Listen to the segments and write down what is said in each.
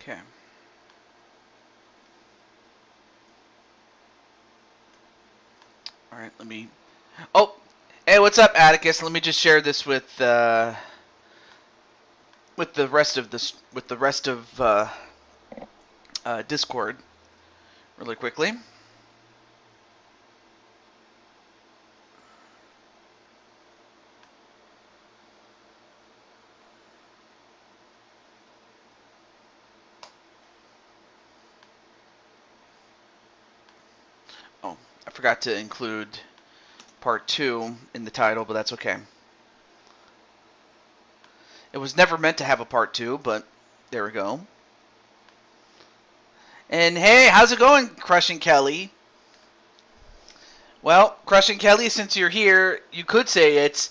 Okay. All right, let me. Oh, hey, what's up, Atticus? Let me just share this with the rest of Discord really quickly. Oh, I forgot to include part 2 in the title, but that's okay. It was never meant to have a part 2, but there we go. And hey, how's it going, Crushing Kelly? Well, Crushing Kelly, since you're here, you could say it's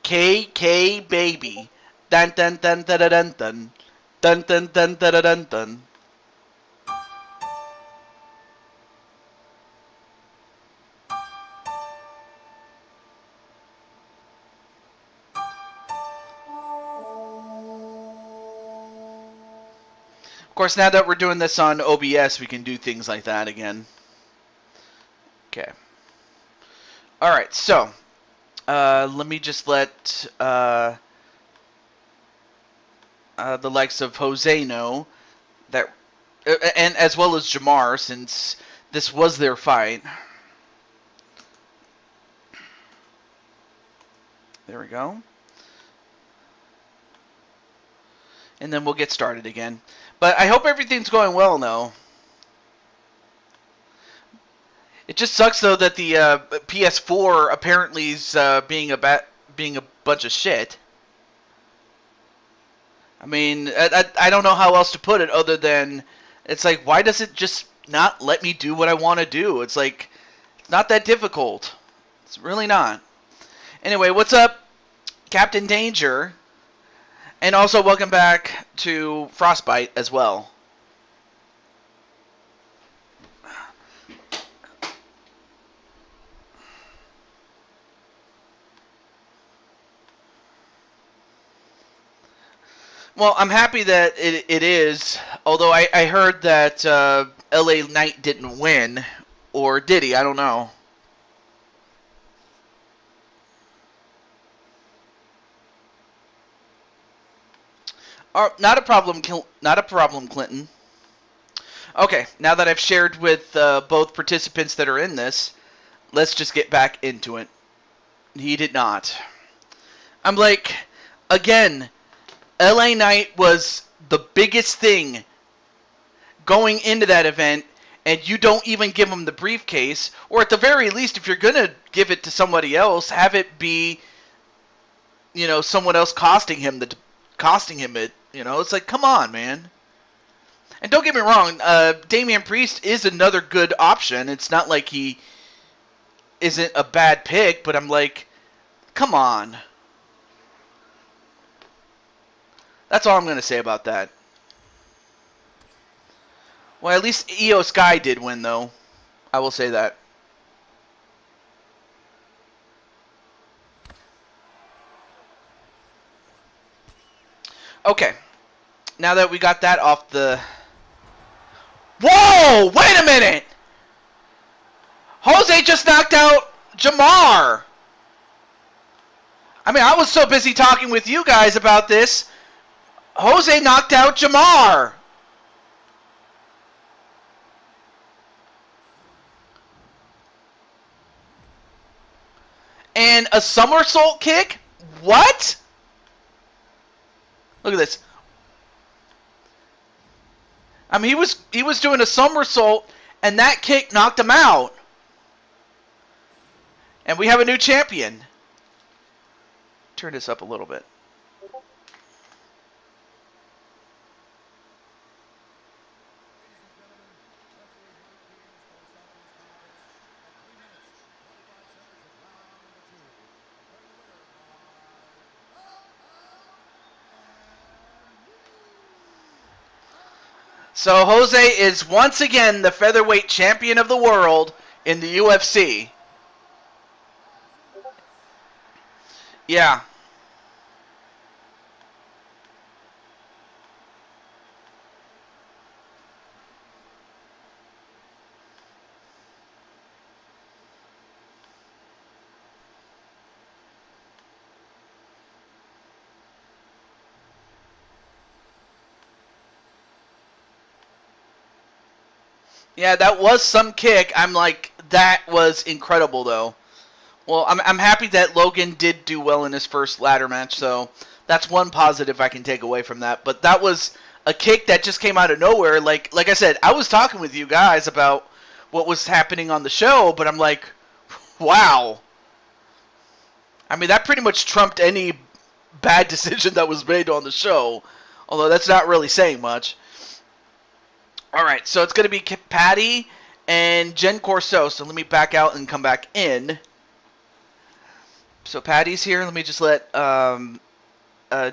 KK Baby. Dun dun dun dun dun dun. Dun dun dun dun dun dun. Of course, now that we're doing this on OBS, we can do things like that again. Okay. Alright, so let me just let the likes of Jose know that, and as well as Jamar, since this was their fight. There we go. And then we'll get started again. But I hope everything's going well, though. It just sucks, though, that the PS4 apparently is being a bunch of shit. I mean, I don't know how else to put it other than it's like, why does it just not let me do what I want to do? It's like, it's not that difficult. It's really not. Anyway, what's up, Captain Danger? And also welcome back to Frostbite as well. Well, I'm happy that it is, although I heard that LA Knight didn't win, or did he? I don't know. Not a problem, not a problem, Clinton. Okay, now that I've shared with both participants that are in this, let's just get back into it. He did not. I'm like, again, LA Knight was the biggest thing going into that event, and you don't even give him the briefcase, or at the very least, if you're going to give it to somebody else, have it be, someone else costing him it. It's like, come on, man. And don't get me wrong, Damian Priest is another good option. It's not like he isn't a bad pick, but I'm like, come on. That's all I'm going to say about that. Well, at least Io Sky did win, though. I will say that. Okay. Now that we got that off the... Whoa! Wait a minute! Jose just knocked out Jamar! I mean, I was so busy talking with you guys about this. Jose knocked out Jamar! And a somersault kick? What? Look at this. I mean, he was doing a somersault, and that kick knocked him out. And we have a new champion. Turn this up a little bit. So Jose is once again the featherweight champion of the world in the UFC. Yeah. Yeah, that was some kick. I'm like, that was incredible, though. Well, I'm happy that Logan did do well in his first ladder match, so that's one positive I can take away from that. But that was a kick that just came out of nowhere. Like I said, I was talking with you guys about what was happening on the show, but I'm like, wow. I mean, that pretty much trumped any bad decision that was made on the show, although that's not really saying much. All right, so it's going to be Patty and Jen Corso. So let me back out and come back in. So Patty's here. Let me just let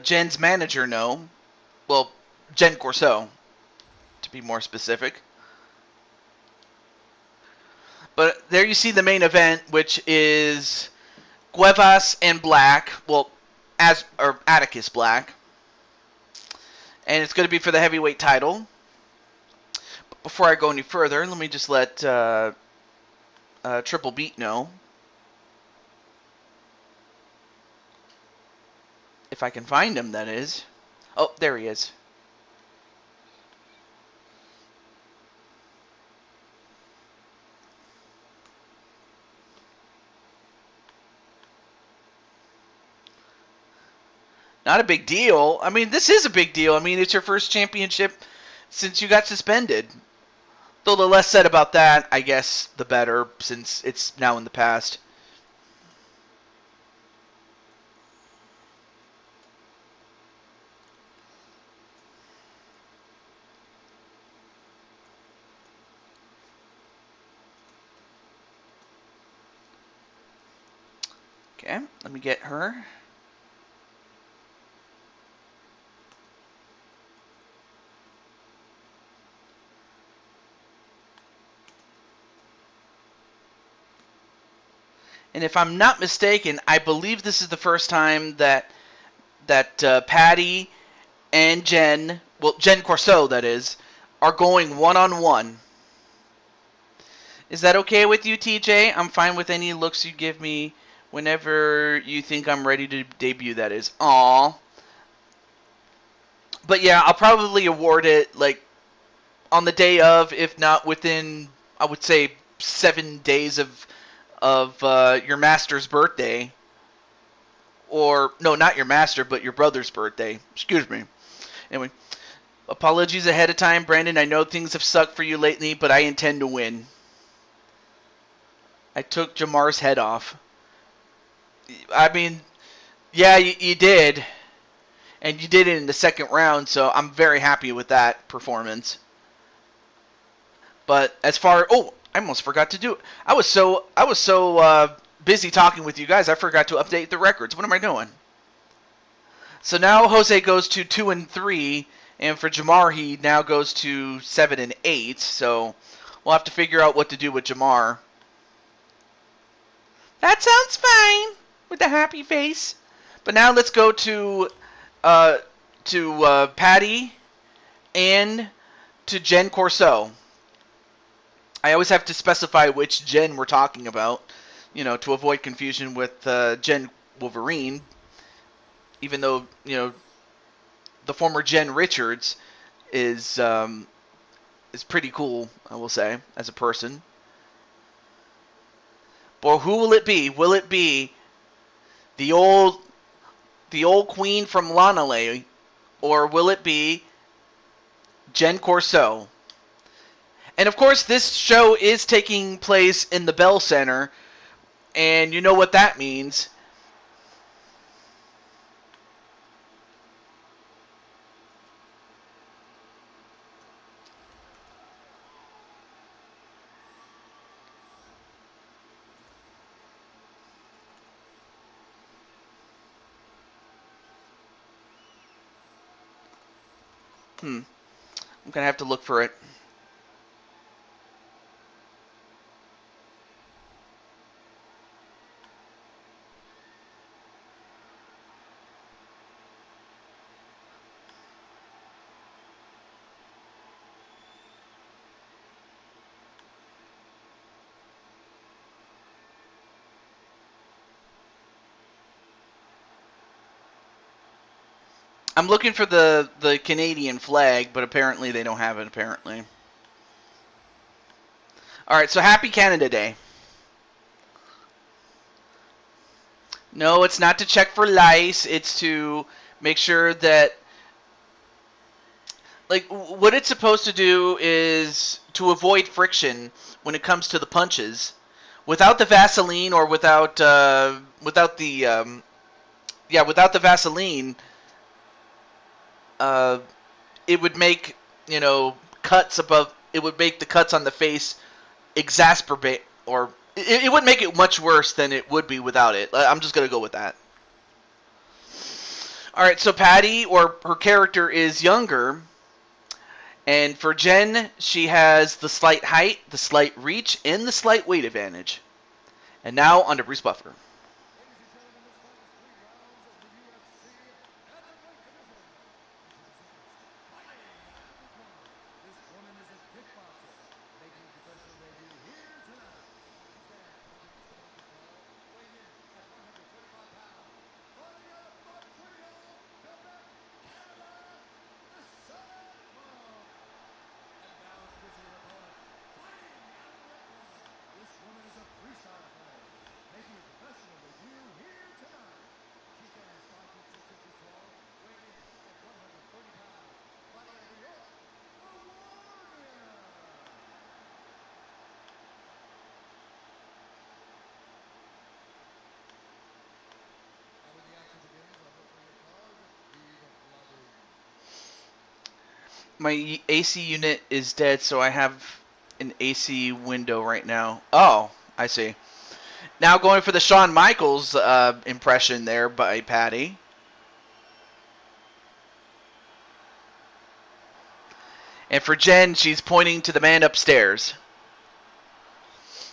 Jen's manager know. Well, Jen Corso, to be more specific. But there you see the main event, which is Cuevas and Black. Well, Atticus Black. And it's going to be for the heavyweight title. But before I go any further, let me just let Triple Beat know. If I can find him, that is. Oh, there he is. Not a big deal. I mean, this is a big deal. I mean, it's your first championship since you got suspended. Though the less said about that, I guess, the better, since it's now in the past. Okay, let me get her. And if I'm not mistaken, I believe this is the first time that Patty and Jen, well, Jen Corso, that is, are going one-on-one. Is that okay with you, TJ? I'm fine with any looks you give me whenever you think I'm ready to debut, that is. Aww. But yeah, I'll probably award it, like, on the day of, if not within, I would say, 7 days of your master's birthday. Or, no, not your master, but your brother's birthday. Excuse me. Anyway, apologies ahead of time, Brandon. I know things have sucked for you lately, but I intend to win. I took Jamar's head off. I mean, yeah, you did. And you did it in the second round, so I'm very happy with that performance. But as far... Oh, I almost forgot to do it. I was so busy talking with you guys, I forgot to update the records. What am I doing? So now Jose goes to 2-3, and for Jamar, he now goes to 7-8. So we'll have to figure out what to do with Jamar. That sounds fine, with a happy face. But now let's go to Patty and to Jen Corso. I always have to specify which Jen we're talking about, you know, to avoid confusion with Jen Wolverine. Even though, you know, the former Jen Richards is pretty cool, I will say, as a person. But who will it be? Will it be the old queen from Lanale, or will it be Jen Corso? And of course, this show is taking place in the Bell Center, and you know what that means. I'm gonna have to look for it. I'm looking for the Canadian flag, but apparently they don't have it, apparently. All right, so happy Canada Day. No, it's not to check for lice. It's to make sure that, like, what it's supposed to do is to avoid friction when it comes to the punches. Without the Vaseline or without the without the Vaseline, uh, it would make cuts above. It would make the cuts on the face exacerbate, or it would make it much worse than it would be without it. I'm just gonna go with that. All right, so Patty, or her character, is younger, and for Jen, she has the slight height, the slight reach, and the slight weight advantage. And now on to Bruce Buffer. My AC unit is dead, so I have an AC window right now. Oh, I see. Now going for the Shawn Michaels impression there by Patty. And for Jen, she's pointing to the man upstairs.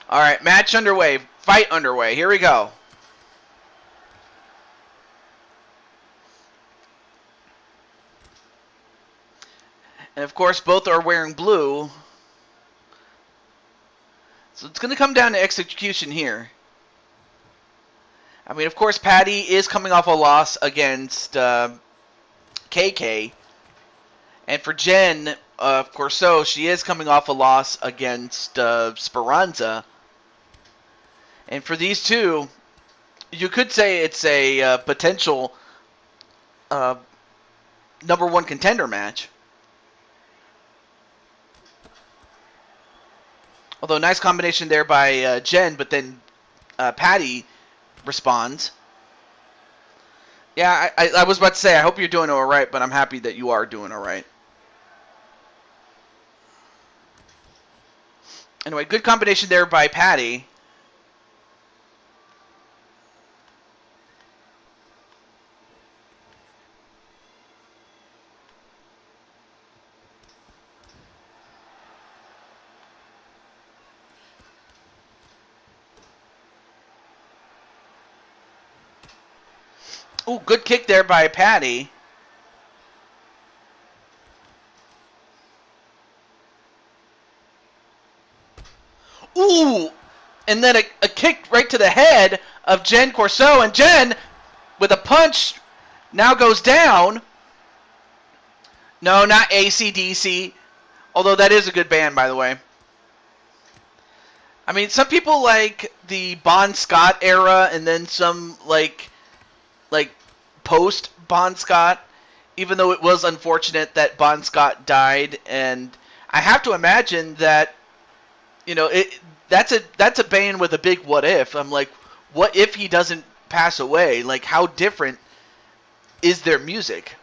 All right, match underway. Fight underway. Here we go. And of course, both are wearing blue. So it's going to come down to execution here. I mean, of course, Patty is coming off a loss against KK. And for Jen, of course, so she is coming off a loss against Speranza. And for these two, you could say it's a potential number one contender match. Although, nice combination there by Jen, but then Patty responds. Yeah, I was about to say, I hope you're doing all right, but I'm happy that you are doing all right. Anyway, good combination there by Patty. Ooh, good kick there by Patty. Ooh! And then a kick right to the head of Jen Corso. And Jen, with a punch, now goes down. No, not AC/DC. Although that is a good band, by the way. I mean, some people like the Bon Scott era, and then some like post Bon Scott, even though it was unfortunate that Bon Scott died. And I have to imagine that, that's a band with a big what if. I'm like, what if he doesn't pass away? Like, how different is their music?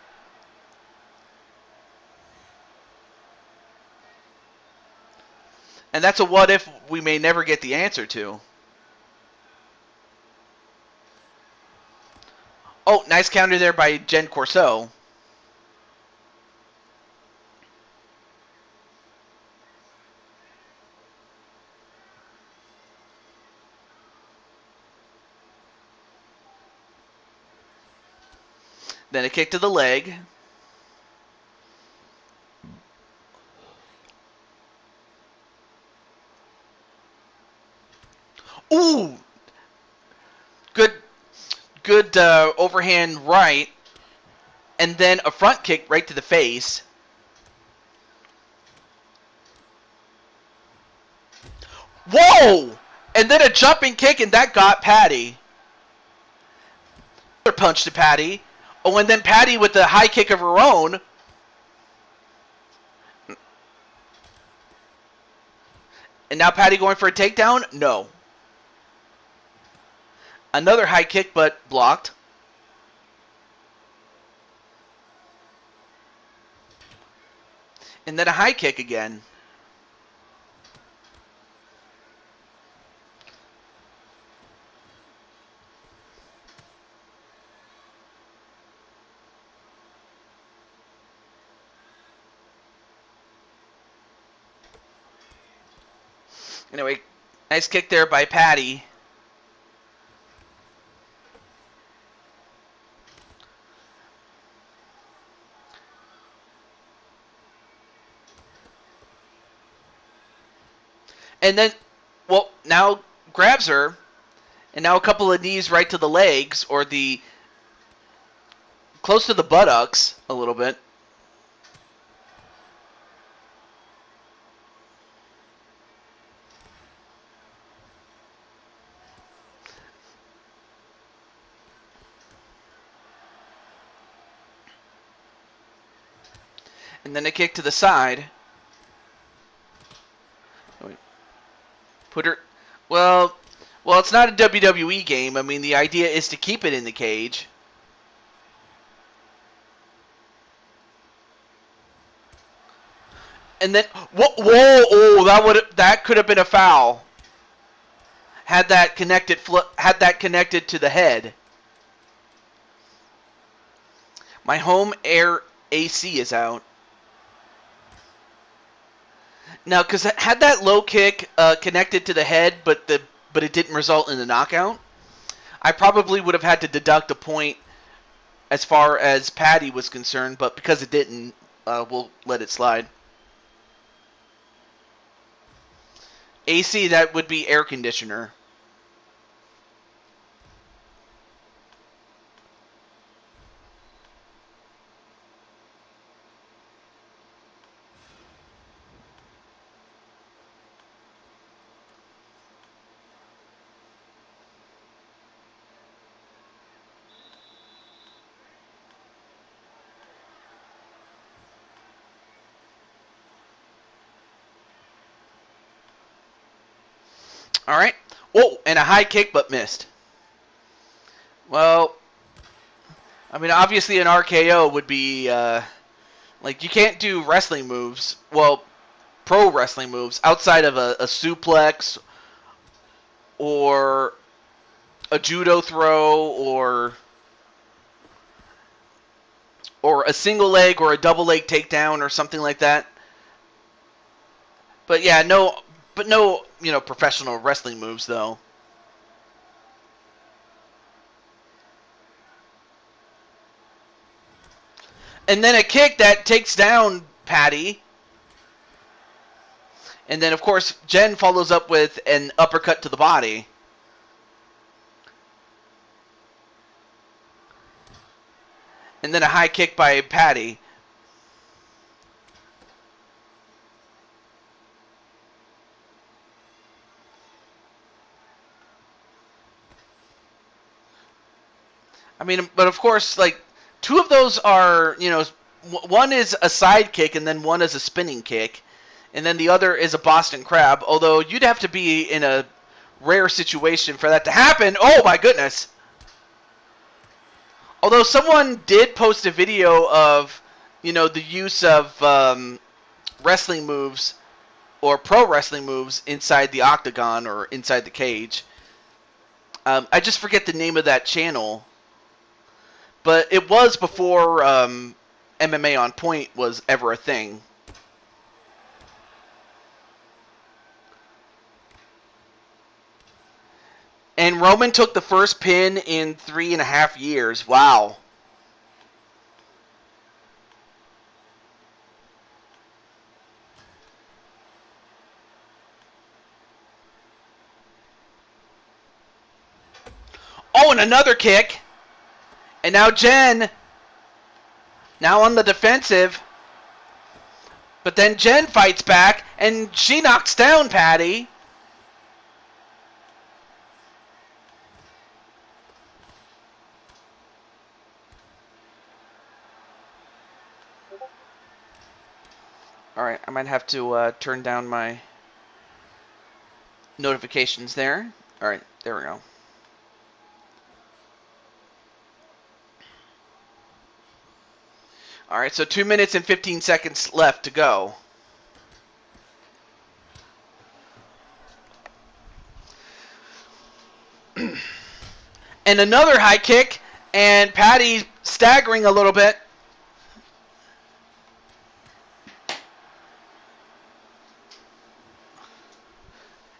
And that's a what if we may never get the answer to. Oh, nice counter there by Jen Corso. Then a kick to the leg. Ooh! Good overhand right. And then a front kick right to the face. Whoa! And then a jumping kick, and that got Patty. Another punch to Patty. Oh, and then Patty with the high kick of her own. And now Patty going for a takedown? No. Another high kick, but blocked. And then a high kick again. Anyway, nice kick there by Patty. And then, well, now grabs her, and now a couple of knees right to the legs, or the close to the buttocks a little bit. And then a kick to the side. Put her... Well, it's not a WWE game. I mean, the idea is to keep it in the cage. And then... Whoa! Oh, that could have been a foul. Had that connected to the head. My home air AC is out. Now, because had that low kick connected to the head, but it didn't result in the knockout, I probably would have had to deduct a point as far as Patty was concerned. But because it didn't, we'll let it slide. AC, that would be air conditioner. All right. Oh, and a high kick, but missed. Well, I mean, obviously an RKO would be, like, you can't do wrestling moves, well, pro wrestling moves, outside of a suplex or a judo throw or a single leg or a double leg takedown or something like that. But yeah, no, professional wrestling moves, though. And then a kick that takes down Patty. And then, of course, Jen follows up with an uppercut to the body. And then a high kick by Patty. I mean, but of course, like, two of those are, one is a side kick and then one is a spinning kick. And then the other is a Boston Crab, although you'd have to be in a rare situation for that to happen. Oh, my goodness. Although someone did post a video of, the use of wrestling moves or pro wrestling moves inside the octagon or inside the cage. I just forget the name of that channel. But it was before MMA on Point was ever a thing. And Roman took the first pin in 3.5 years. Wow. Oh, and another kick. And now Jen, now on the defensive. But then Jen fights back, and she knocks down Patty. Alright, I might have to turn down my notifications there. Alright, there we go. Alright, so 2 minutes and 15 seconds left to go. And another high kick, and Patty staggering a little bit.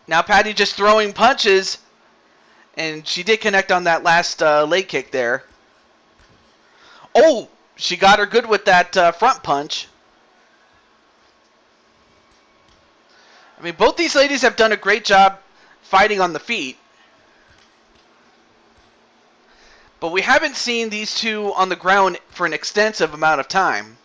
Now Patty just throwing punches, and she did connect on that last leg kick there. Oh, she got her good with that front punch. I mean, both these ladies have done a great job fighting on the feet. But we haven't seen these two on the ground for an extensive amount of time.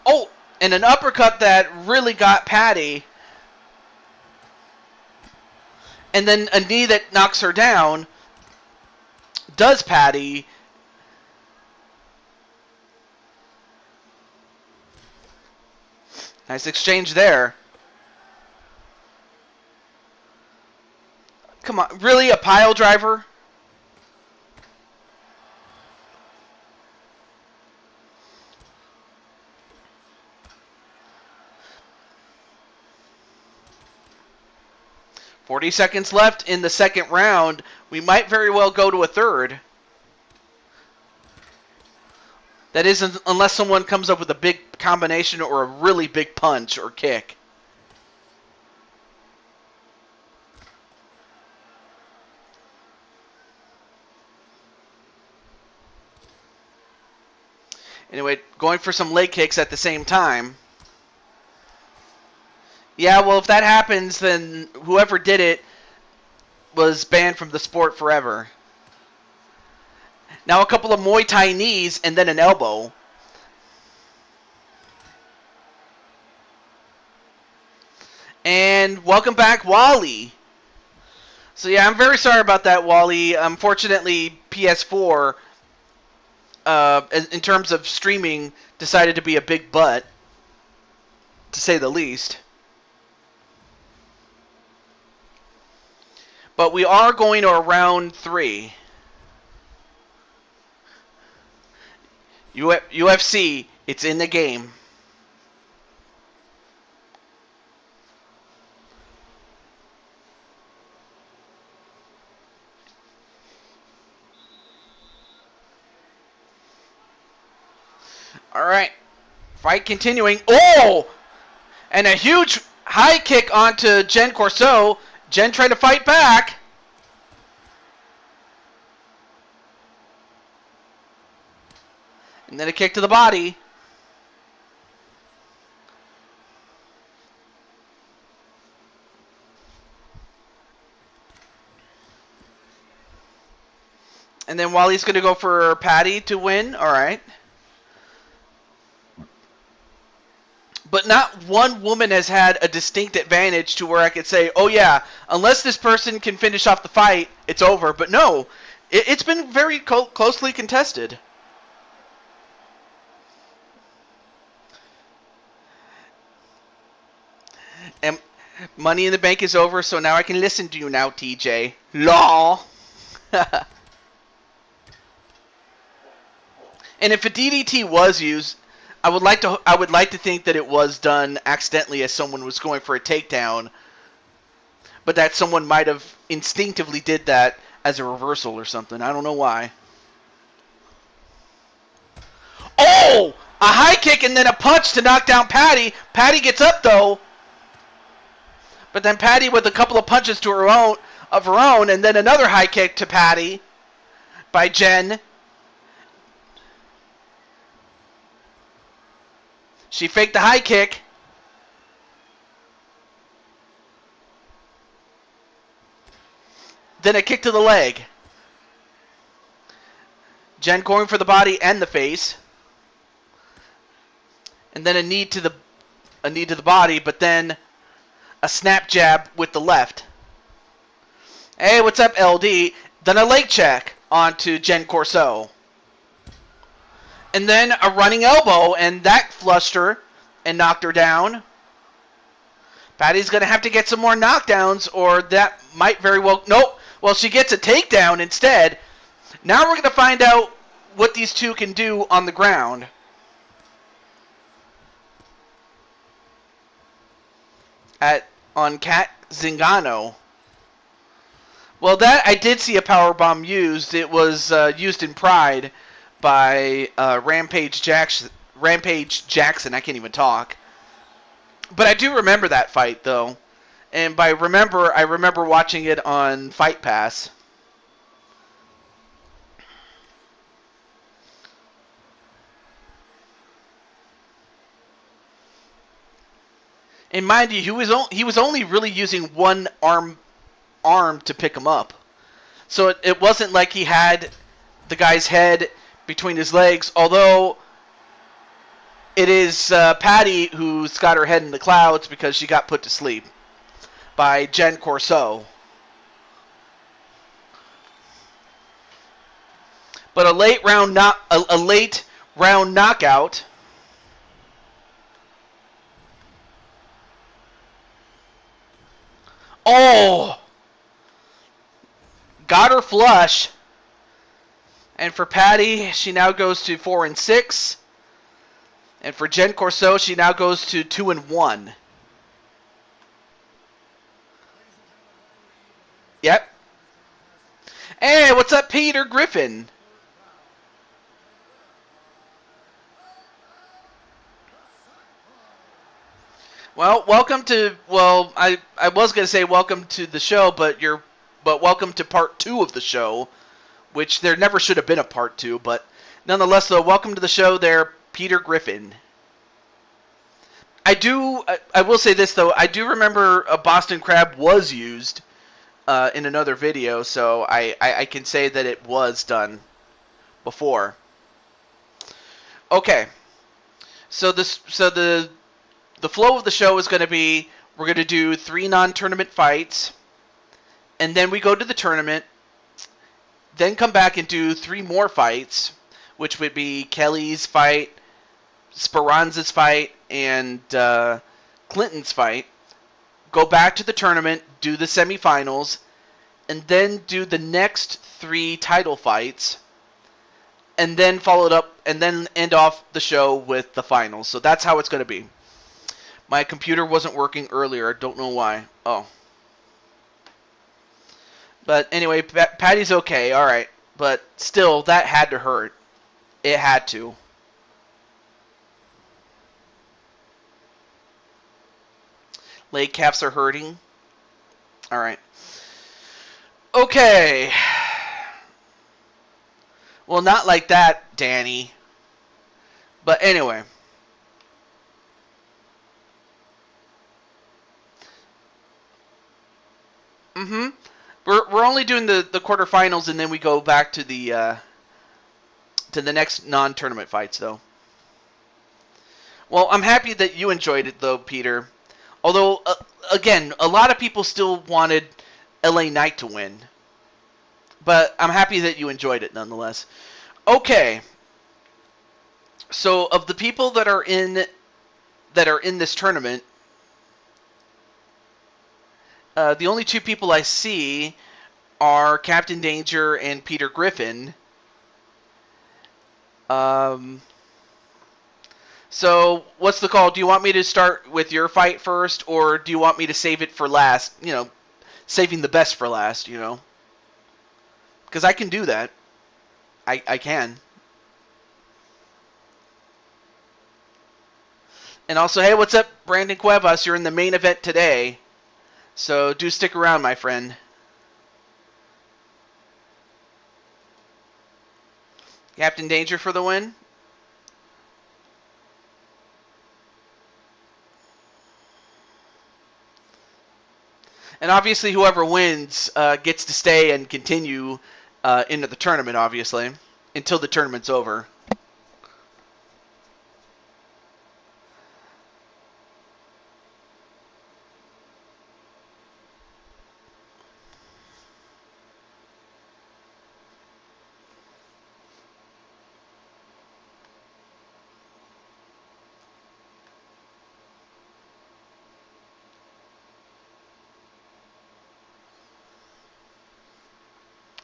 Oh, and an uppercut that really got Patty. And then a knee that knocks her down does Patty. Nice exchange there. Come on, really? A pile driver? "40 seconds left in the second round. We might very well go to a third. That is, unless someone comes up with a big combination or a really big punch or kick. Anyway, going for some leg kicks at the same time. Yeah, well, if that happens, then whoever did it was banned from the sport forever. Now a couple of Muay Thai knees and then an elbow. And welcome back, Wally. So yeah, I'm very sorry about that, Wally. Unfortunately, PS4, in terms of streaming, decided to be a big butt, to say the least. But we are going to round 3. UFC, it's in the game. Alright. Fight continuing. Oh! And a huge high kick onto Jen Corso. Jen trying to fight back. And then a kick to the body. And then Wally's going to go for Patty to win. All right. But not one woman has had a distinct advantage to where I could say, oh yeah, unless this person can finish off the fight, it's over. But no, it's been very closely contested. And Money in the Bank is over, so now I can listen to you now, TJ. LOL. And if a DDT was used, I would like to think that it was done accidentally as someone was going for a takedown, but that someone might have instinctively did that as a reversal or something. I don't know why. Oh! A high kick and then a punch to knock down Patty. Patty gets up though. But then Patty with a couple of punches to her own, and then another high kick to Patty by Jen. She faked the high kick. Then a kick to the leg. Jen going for the body and the face. And then a knee to the a knee to the body, but then a snap jab with the left. Hey, what's up, LD? Then a leg check onto Jen Corso. And then a running elbow, and that flushed her and knocked her down. Patty's going to have to get some more knockdowns, or that might very well... Nope. Well, she gets a takedown instead. Now we're going to find out what these two can do on the ground. On Kat Zingano. Well, that I did see a powerbomb used. It was used in Pride by Rampage Jackson. I can't even talk. But I do remember that fight, though. And by remember, I remember watching it on Fight Pass. And mind you, he was only really using one arm to pick him up. So it wasn't like he had the guy's head between his legs, although it is Patty who's got her head in the clouds because she got put to sleep by Jen Corso. But a late round knockout. Oh! Got her flush. And for Patty, she now goes to 4-6. And for Jen Corso, she now goes to 2-1. Yep. Hey, what's up, Peter Griffin? Well, welcome to, well, I was going to say welcome to the show, but welcome to part 2 of the show, which there never should have been a part 2, but nonetheless, though, welcome to the show there, Peter Griffin. I will say this, though, I do remember a Boston Crab was used in another video, so I can say that it was done before. Okay, so the flow of the show is going to be, we're going to do 3 non-tournament fights, and then we go to the tournament, then come back and do 3 more fights, which would be Kelly's fight, Speranza's fight, and Clinton's fight. Go back to the tournament, do the semifinals, and then do the next 3 title fights, and then follow it up, and then end off the show with the finals. So that's how it's going to be. My computer wasn't working earlier. I don't know why. Oh. But anyway, Patty's okay. All right. But still, that had to hurt. It had to. Leg calves are hurting. All right. Okay. Well, not like that, Danny. But anyway. Mm-hmm. We're only doing the quarterfinals, and then we go back to the next non-tournament fights, though. Well, I'm happy that you enjoyed it, though, Peter. Although, again, a lot of people still wanted LA Knight to win. But I'm happy that you enjoyed it, nonetheless. Okay. So, of the people that are in this tournament, the only 2 people I see are Captain Danger and Peter Griffin. So, what's the call? Do you want me to start with your fight first, or do you want me to save it for last? You know, saving the best for last, you know? Because I can do that. I can. And also, hey, what's up, Brandon Cuevas? You're in the main event today. So, do stick around, my friend. Captain Danger for the win. And obviously, whoever wins gets to stay and continue into the tournament, obviously, until the tournament's over.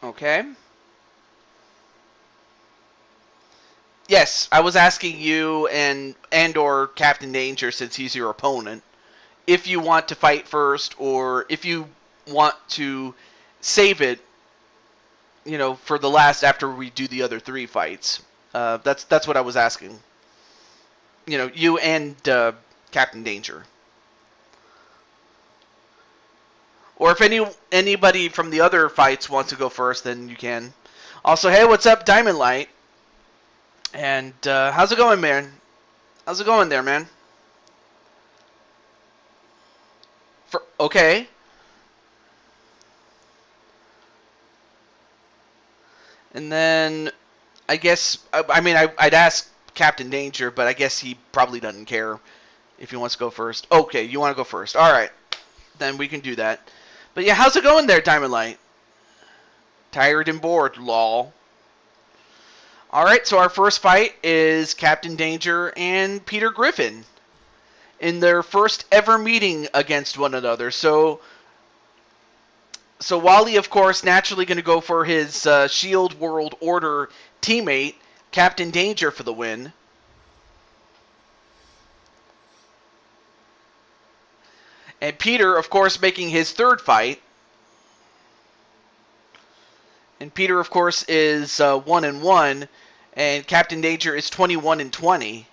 Okay. Yes, I was asking you and or Captain Danger, since he's your opponent, if you want to fight first or if you want to save it, for the last after we do the other 3 fights. That's what I was asking. You and Captain Danger. Or if anybody from the other fights wants to go first, then you can. Also, hey, what's up, Diamond Light? And how's it going, man? How's it going there, man? Okay. And then, I guess, I'd ask Captain Danger, but I guess he probably doesn't care if he wants to go first. Okay, you want to go first. All right. Then we can do that. But yeah, how's it going there, Diamond Light? Tired and bored, lol. Alright, so our first fight is Captain Danger and Peter Griffin in their first ever meeting against one another. So Wally, of course, naturally going to go for his Shield World Order teammate, Captain Danger, for the win. And Peter, of course, making his third fight. And Peter, of course, is 1-1, and Captain Danger is 21-20.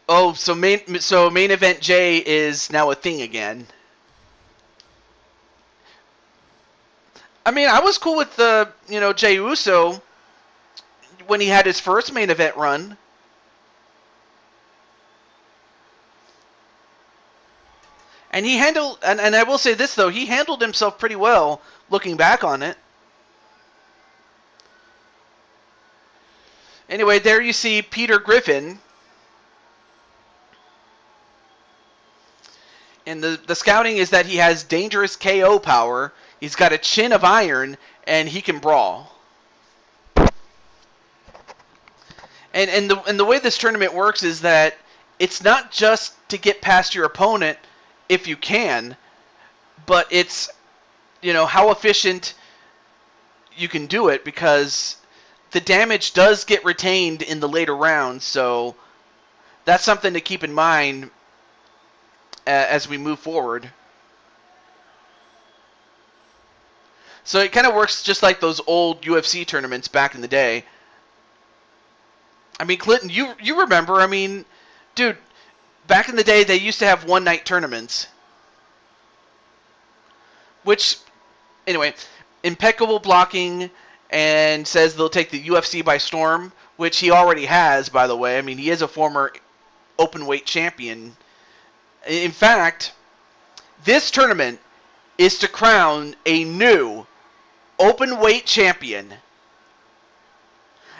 Oh, so main event Jay is now a thing again. I mean, I was cool with Jey Uso when he had his first main event run. And he handled, and I will say this though, he handled himself pretty well looking back on it. Anyway, there you see Peter Griffin. And the scouting is that he has dangerous KO power, he's got a chin of iron, and he can brawl. And the way this tournament works is that it's not just to get past your opponent if you can, but it's, how efficient you can do it, because the damage does get retained in the later rounds, so that's something to keep in mind as we move forward. So it kind of works just like those old UFC tournaments back in the day. I mean, Clinton, you remember, dude, back in the day, they used to have one-night tournaments. Which, anyway, impeccable blocking, and says they'll take the UFC by storm, which he already has, by the way. I mean, he is a former open-weight champion. In fact, this tournament is to crown a new open-weight champion,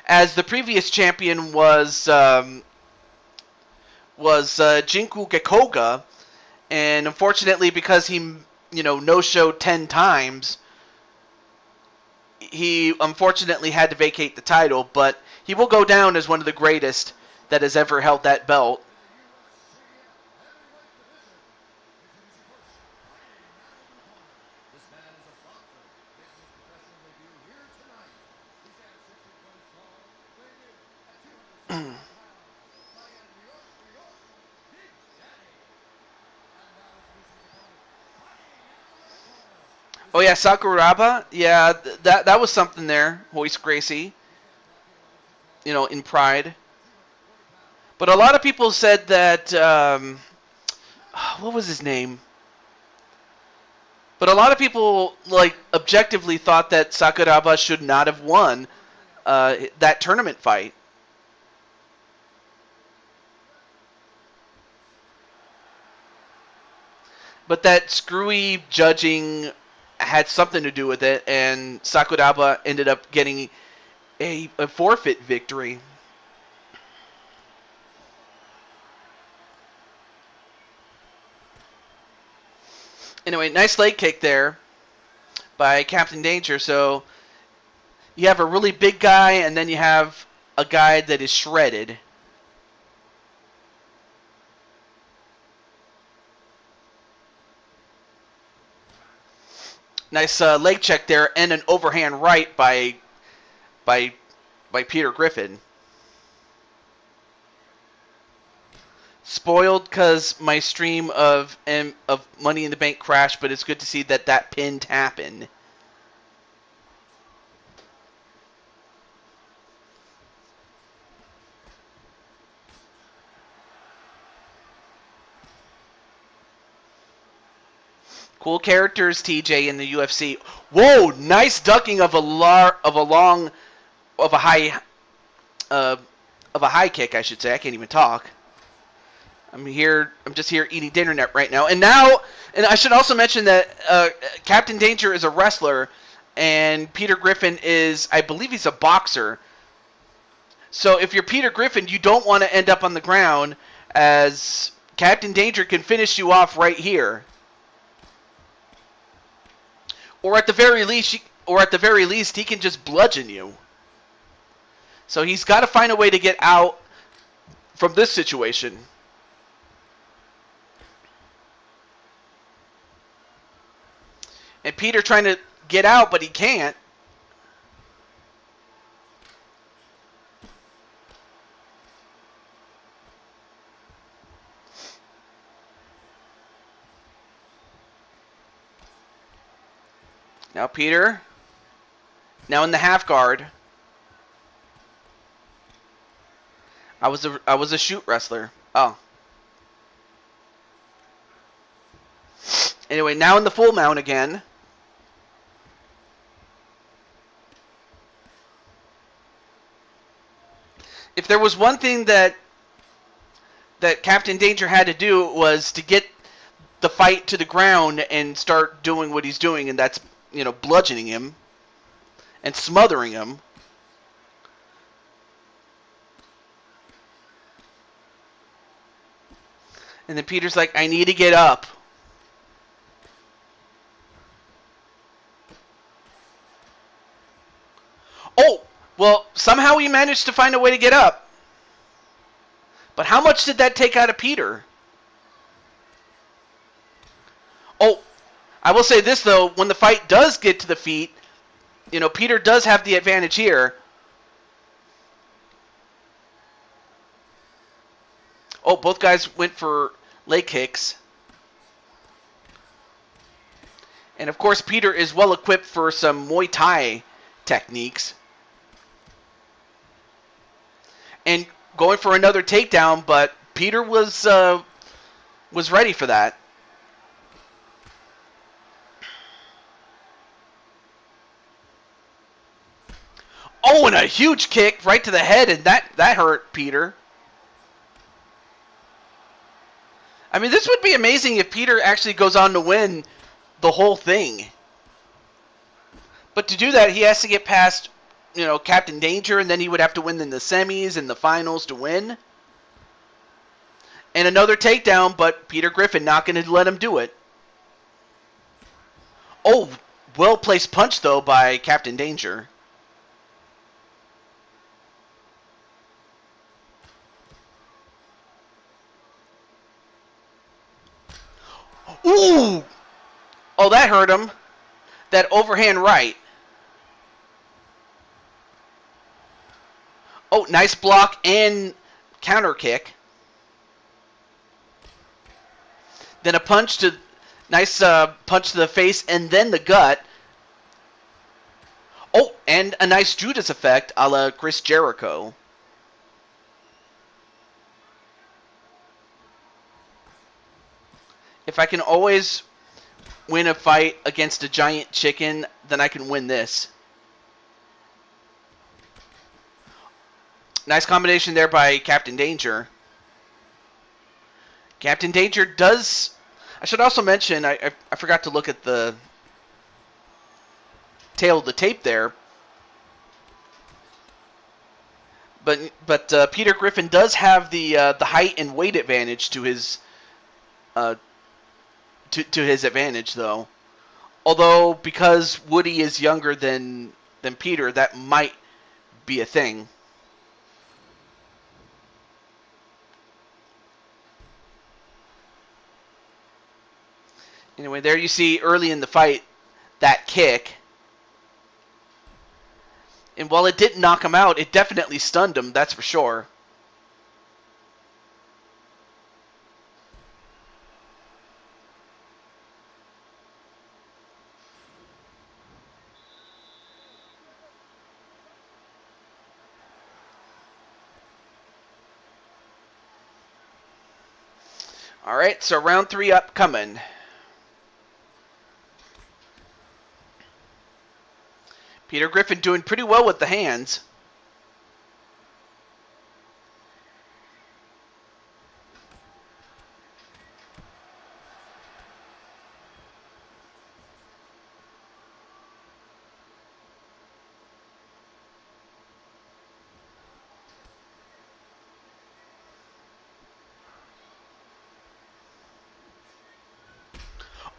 as the previous champion was Jinku Gekoga, and unfortunately, because he no-showed 10 times, he unfortunately had to vacate the title, but he will go down as one of the greatest that has ever held that belt. Oh yeah, Sakuraba. Yeah, that was something there. Royce Gracie. In Pride. But a lot of people said that. What was his name? But a lot of people, objectively thought that Sakuraba should not have won that tournament fight. But that screwy judging had something to do with it, and Sakuraba ended up getting a forfeit victory. Anyway, nice leg kick there by Captain Danger. So you have a really big guy, and then you have a guy that is shredded. Nice leg check there, and an overhand right by Peter Griffin. Spoiled because my stream of Money in the Bank crashed, but it's good to see that pin happened. Cool characters, TJ, in the UFC. Whoa, nice ducking of a high kick, I should say. I can't even talk. I'm just here eating dinner right now. And I should also mention that Captain Danger is a wrestler, and Peter Griffin is, I believe he's a boxer. So if you're Peter Griffin, you don't want to end up on the ground, as Captain Danger can finish you off right here. Or at the very least, he can just bludgeon you. So he's got to find a way to get out from this situation. And Peter trying to get out, but he can't. Now Peter. Now in the half guard. I was a shoot wrestler. Oh. Anyway, now in the full mount again. If there was one thing that Captain Danger had to do, was to get the fight to the ground and start doing what he's doing, and that's, bludgeoning him and smothering him. And then Peter's like, I need to get up. Oh, well, somehow he managed to find a way to get up. But how much did that take out of Peter? Oh, I will say this, though. When the fight does get to the feet, Peter does have the advantage here. Oh, both guys went for leg kicks. And, of course, Peter is well equipped for some Muay Thai techniques. And going for another takedown, but Peter was ready for that. Oh, and a huge kick right to the head, and that hurt Peter. I mean, this would be amazing if Peter actually goes on to win the whole thing. But to do that, he has to get past, Captain Danger, and then he would have to win in the semis and the finals to win. And another takedown, but Peter Griffin not going to let him do it. Oh, well-placed punch, though, by Captain Danger. Ooh! Oh, that hurt him. That overhand right. Oh, nice block and counter kick. Then a punch to punch to the face and then the gut. Oh, and a nice Judas effect a la Chris Jericho. If I can always win a fight against a giant chicken, then I can win this. Nice combination there by Captain Danger. Captain Danger does... I should also mention, I forgot to look at the tail of the tape there. But Peter Griffin does have the height and weight advantage to his to his advantage, though. Although because Woody is younger than Peter, that might be a thing. Anyway, there you see early in the fight that kick. And while it didn't knock him out, it definitely stunned him, that's for sure. Alright, so round 3 upcoming. Peter Griffin doing pretty well with the hands.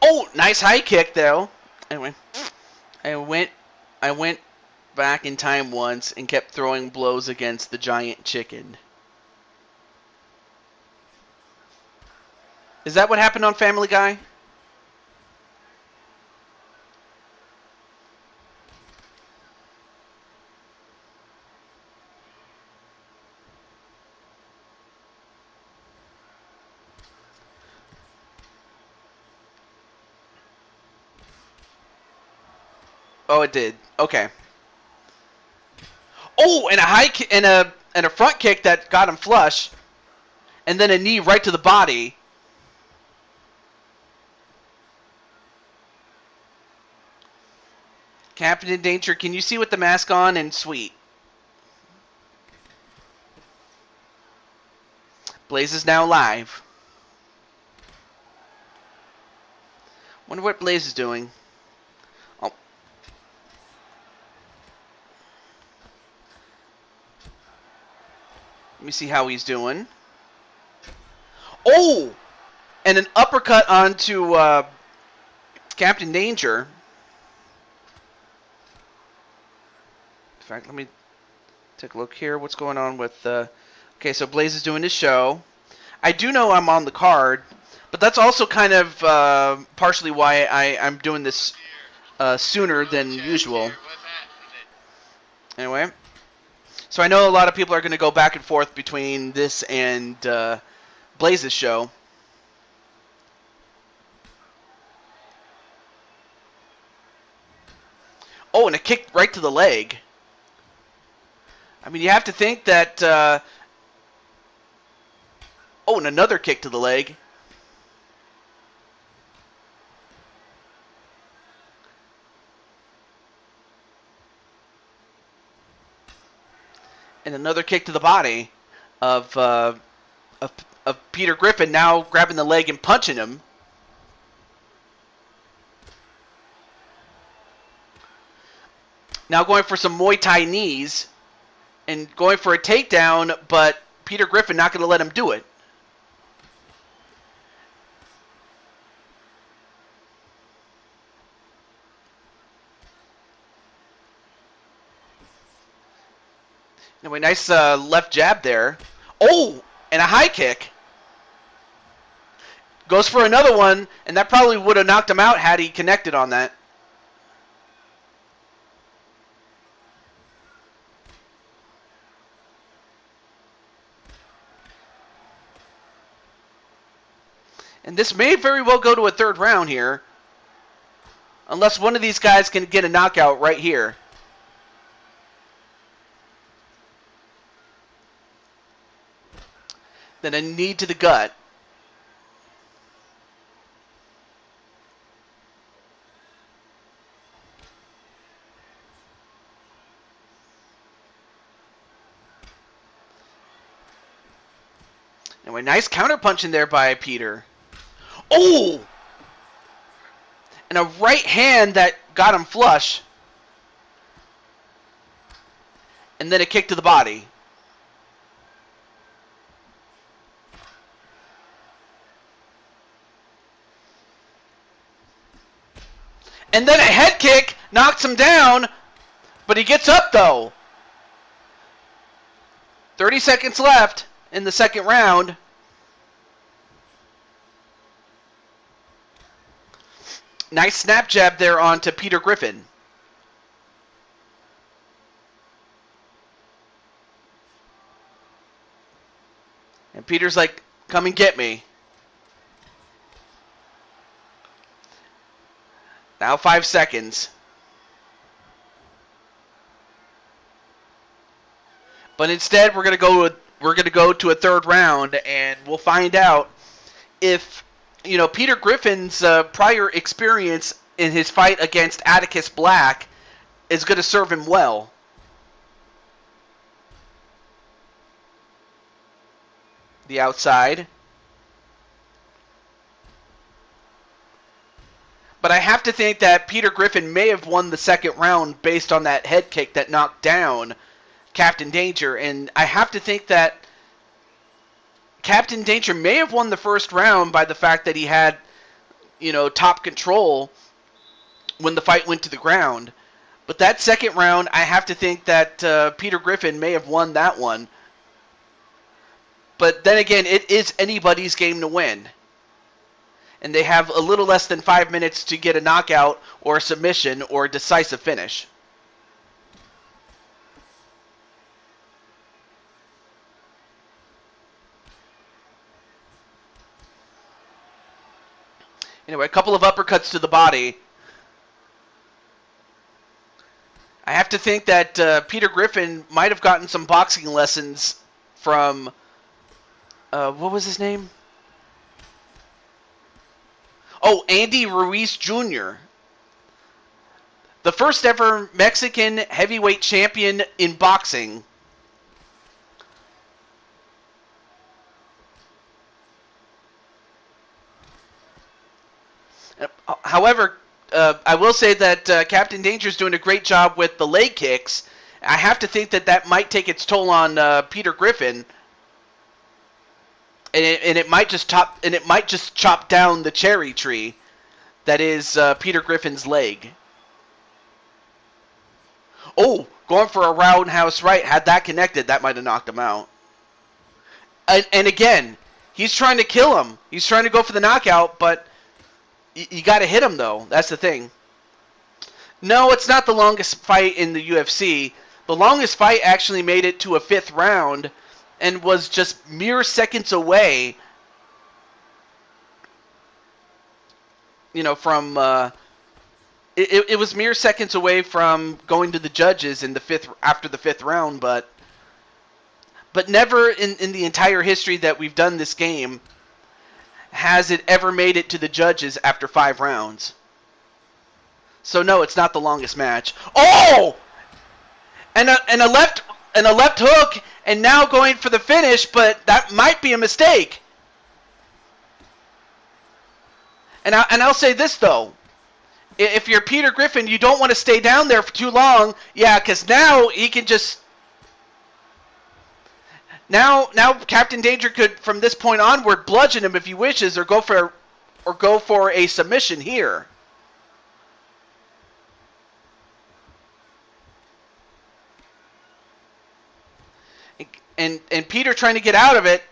Oh, nice high kick though. Anyway, I went back in time once and kept throwing blows against the giant chicken. Is that what happened on Family Guy? Oh, it did. Okay. Oh, and a high and a front kick that got him flush, and then a knee right to the body. Captain in danger. Can you see with the mask on? And sweet. Blaze is now live. Wonder what Blaze is doing. Oh. Let me see how he's doing. Oh! And an uppercut onto Captain Danger. In fact, let me take a look here. What's going on with... Okay, so Blaze is doing his show. I do know I'm on the card, but that's also kind of partially why I'm doing this sooner than usual. Anyway. So I know a lot of people are going to go back and forth between this and Blaze's show. Oh, and a kick right to the leg. I mean, you have to think that... Oh, and another kick to the leg. And another kick to the body of Peter Griffin, now grabbing the leg and punching him. Now going for some Muay Thai knees and going for a takedown, but Peter Griffin not going to let him do it. Anyway, nice left jab there. Oh, and a high kick. Goes for another one, and that probably would have knocked him out had he connected on that. And this may very well go to a third round here. Unless one of these guys can get a knockout right here. Then a knee to the gut. Anyway, nice counter punch in there by Peter. Oh! And a right hand that got him flush. And then a kick to the body. And then a head kick knocks him down, but he gets up though. 30 seconds left in the second round. Nice snap jab there onto Peter Griffin. And Peter's like, come and get me. Now 5 seconds. But instead, we're gonna go to a third round, and we'll find out if Peter Griffin's prior experience in his fight against Atticus Black is going to serve him well. The outside. But I have to think that Peter Griffin may have won the second round based on that head kick that knocked down Captain Danger. And I have to think that Captain Danger may have won the first round by the fact that he had, top control when the fight went to the ground. But that second round, I have to think that Peter Griffin may have won that one. But then again, it is anybody's game to win. And they have a little less than 5 minutes to get a knockout or a submission or a decisive finish. Anyway, a couple of uppercuts to the body. I have to think that Peter Griffin might have gotten some boxing lessons from, what was his name? Oh, Andy Ruiz Jr., the first ever Mexican heavyweight champion in boxing. However, I will say that Captain Danger's doing a great job with the leg kicks. I have to think that might take its toll on Peter Griffin, and it might just chop down the cherry tree that is Peter Griffin's leg. Oh, going for a roundhouse right. Had that connected, that might have knocked him out. And again, he's trying to kill him. He's trying to go for the knockout, but you got to hit him, though. That's the thing. No, it's not the longest fight in the UFC. The longest fight actually made it to a 5th round and was just mere seconds away, from... It was mere seconds away from going to the judges in after the 5th round, but never in the entire history that we've done this game has it ever made it to the judges after 5 rounds. So no, it's not the longest match. Oh! And a left hook, and now going for the finish, but that might be a mistake. And I'll say this though. If you're Peter Griffin, you don't want to stay down there for too long. Yeah, because now he can just... Now Captain Danger could, from this point onward, bludgeon him if he wishes, or go for a submission here. And Peter trying to get out of it.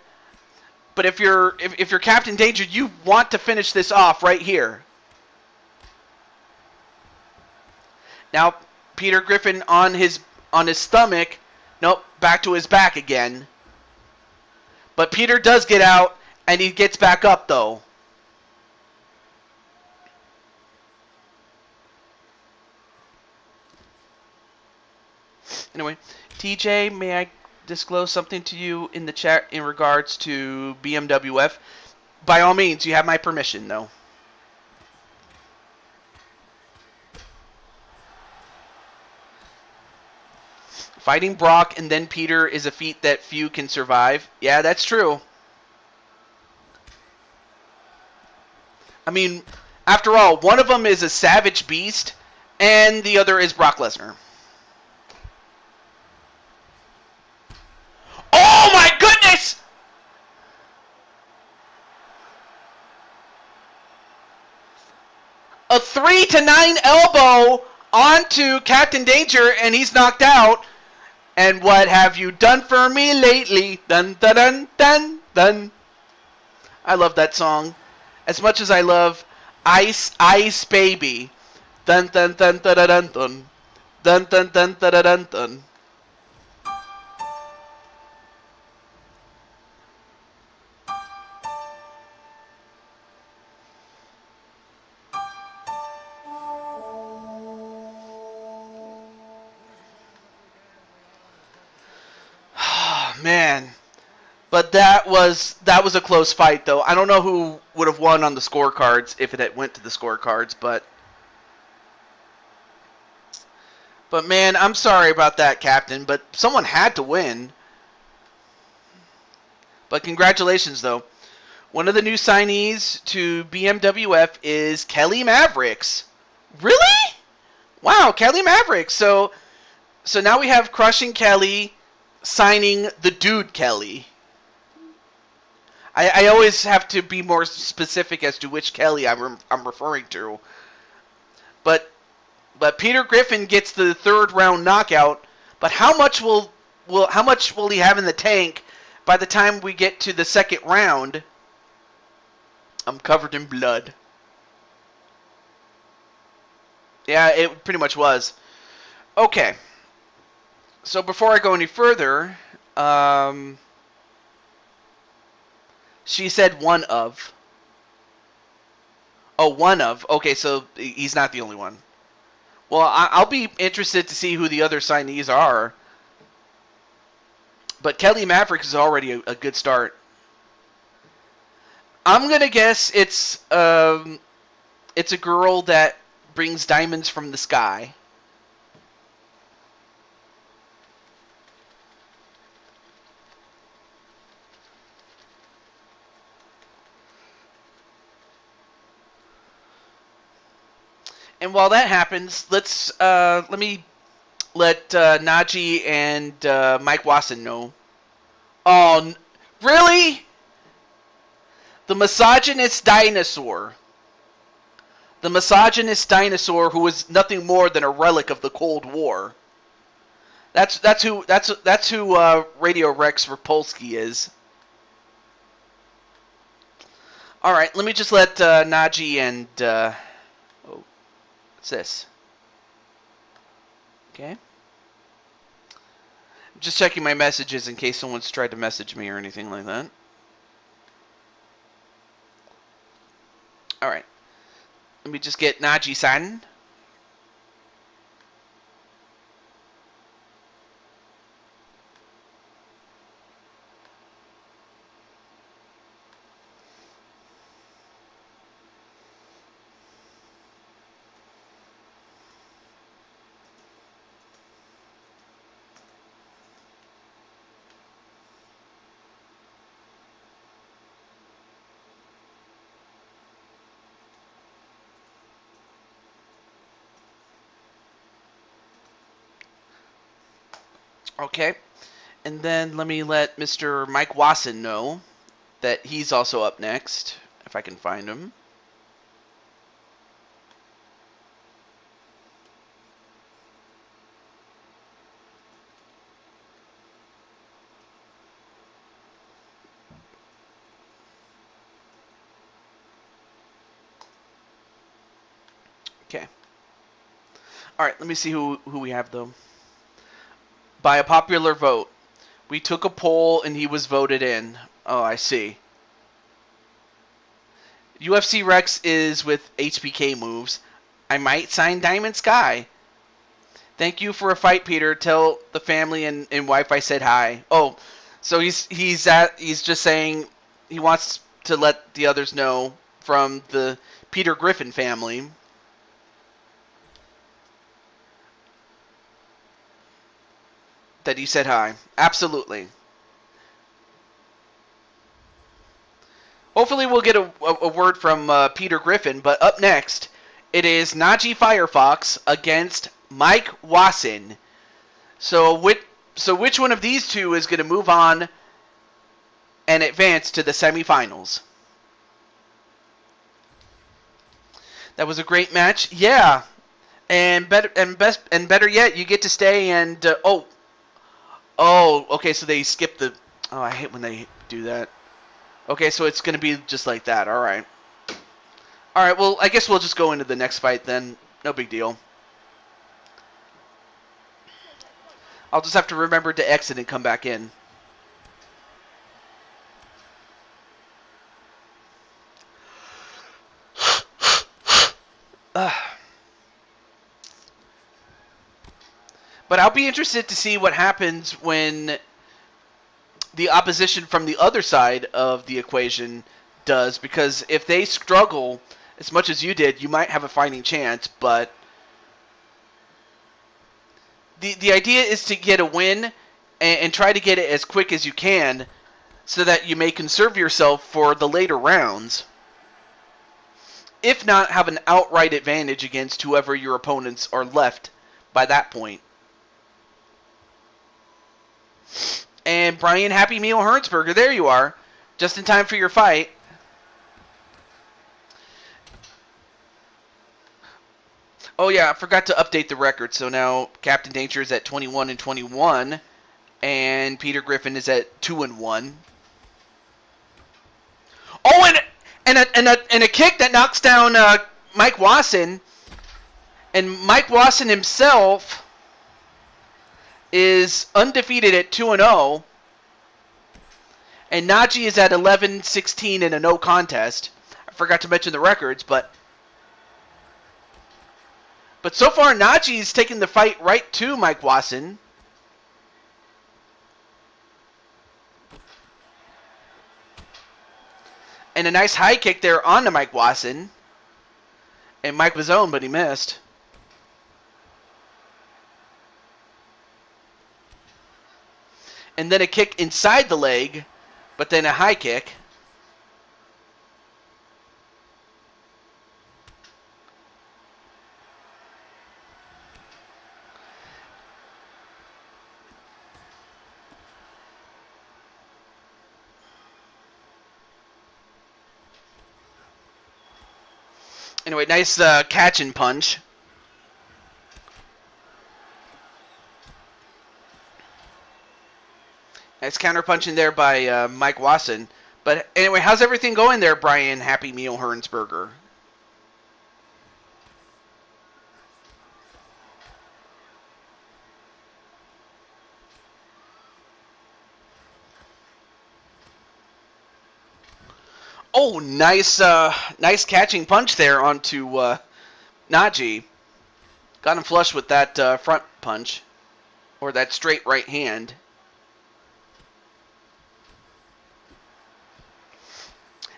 But if you're Captain Danger, you want to finish this off right here. Now Peter Griffin on his stomach. Nope, back to his back again. But Peter does get out, and he gets back up, though. Anyway, TJ, may I disclose something to you in the chat in regards to BMWF? By all means, you have my permission, though. Fighting Brock and then Peter is a feat that few can survive. Yeah, that's true. I mean, after all, one of them is a savage beast, and the other is Brock Lesnar. Oh my goodness! A 3-9 elbow onto Captain Danger, and he's knocked out. And what have you done for me lately? Dun dun dun dun dun. I love that song. As much as I love Ice baby. Dun dun dun dun dun dun dun. Dun dun dun dun dun dun dun. Man. But that was a close fight, though. I don't know who would have won on the scorecards if it had went to the scorecards, but man, I'm sorry about that, Captain. But someone had to win. But congratulations, though. One of the new signees to BMWF is Kelly Mavericks. Really? Wow, Kelly Mavericks. So now we have Crushing Kelly signing the dude Kelly. I always have to be more specific as to which Kelly I'm referring to. But Peter Griffin gets the third round knockout. But how much will he have in the tank by the time we get to the second round? I'm covered in blood. Yeah, it pretty much was. Okay. So before I go any further, she said one of. Oh, one of. Okay, so he's not the only one. Well, I'll be interested to see who the other signees are. But Kelly Maverick is already a good start. I'm gonna guess it's a girl that brings diamonds from the sky. And while that happens, let me let Najee and Mike Wasson know. Oh, really? The misogynist dinosaur. The misogynist dinosaur who is nothing more than a relic of the Cold War. That's who Radio Rex Rapolsky is. All right, let me just let Najee and what's this? Okay. Just checking my messages in case someone's tried to message me or anything like that. All right. Let me just get Najee signed. Okay. And then let me let Mr. Mike Wasson know that he's also up next, if I can find him. Okay. All right, let me see who we have, though. By a popular vote. We took a poll and he was voted in. Oh, I see. UFC Rex is with HBK moves. I might sign Diamond Sky. Thank you for a fight, Peter. Tell the family and wife I said hi. Oh, so he's just saying he wants to let the others know from the Peter Griffin family that he said hi. Absolutely. Hopefully we'll get a word from Peter Griffin, but up next, it is Najee Firefox against Mike Wasson. So which one of these two is going to move on and advance to the semifinals? That was a great match. Yeah. And better yet, you get to stay and okay, so they skip the... Oh, I hate when they do that. Okay, so it's going to be just like that. All right. All right, well, I guess we'll just go into the next fight then. No big deal. I'll just have to remember to exit and come back in. But I'll be interested to see what happens when the opposition from the other side of the equation does, because if they struggle as much as you did, you might have a fighting chance, but the idea is to get a win and try to get it as quick as you can so that you may conserve yourself for the later rounds. If not, have an outright advantage against whoever your opponents are left by that point. And Brian Happy Meal Hertzberger, there you are. Just in time for your fight. Oh yeah, I forgot to update the record. So now Captain Danger is at 21-21, and Peter Griffin is at 2-1. Oh, and a kick that knocks down Mike Wasson, and Mike Wasson himself is undefeated at 2-0, and Najee is at 11-16 in a no contest. I forgot to mention the records, but so far Najee's taking the fight right to Mike Wasson. And a nice high kick there onto Mike Wasson. And Mike was owned, but he missed. And then a kick inside the leg, but then a high kick. Anyway, nice catch and punch. Nice counter punching there by Mike Wasson. But anyway, how's everything going there, Brian Happy Meal Hertzberger? Oh, nice catching punch there onto Najee. Got him flush with that front punch, or that straight right hand.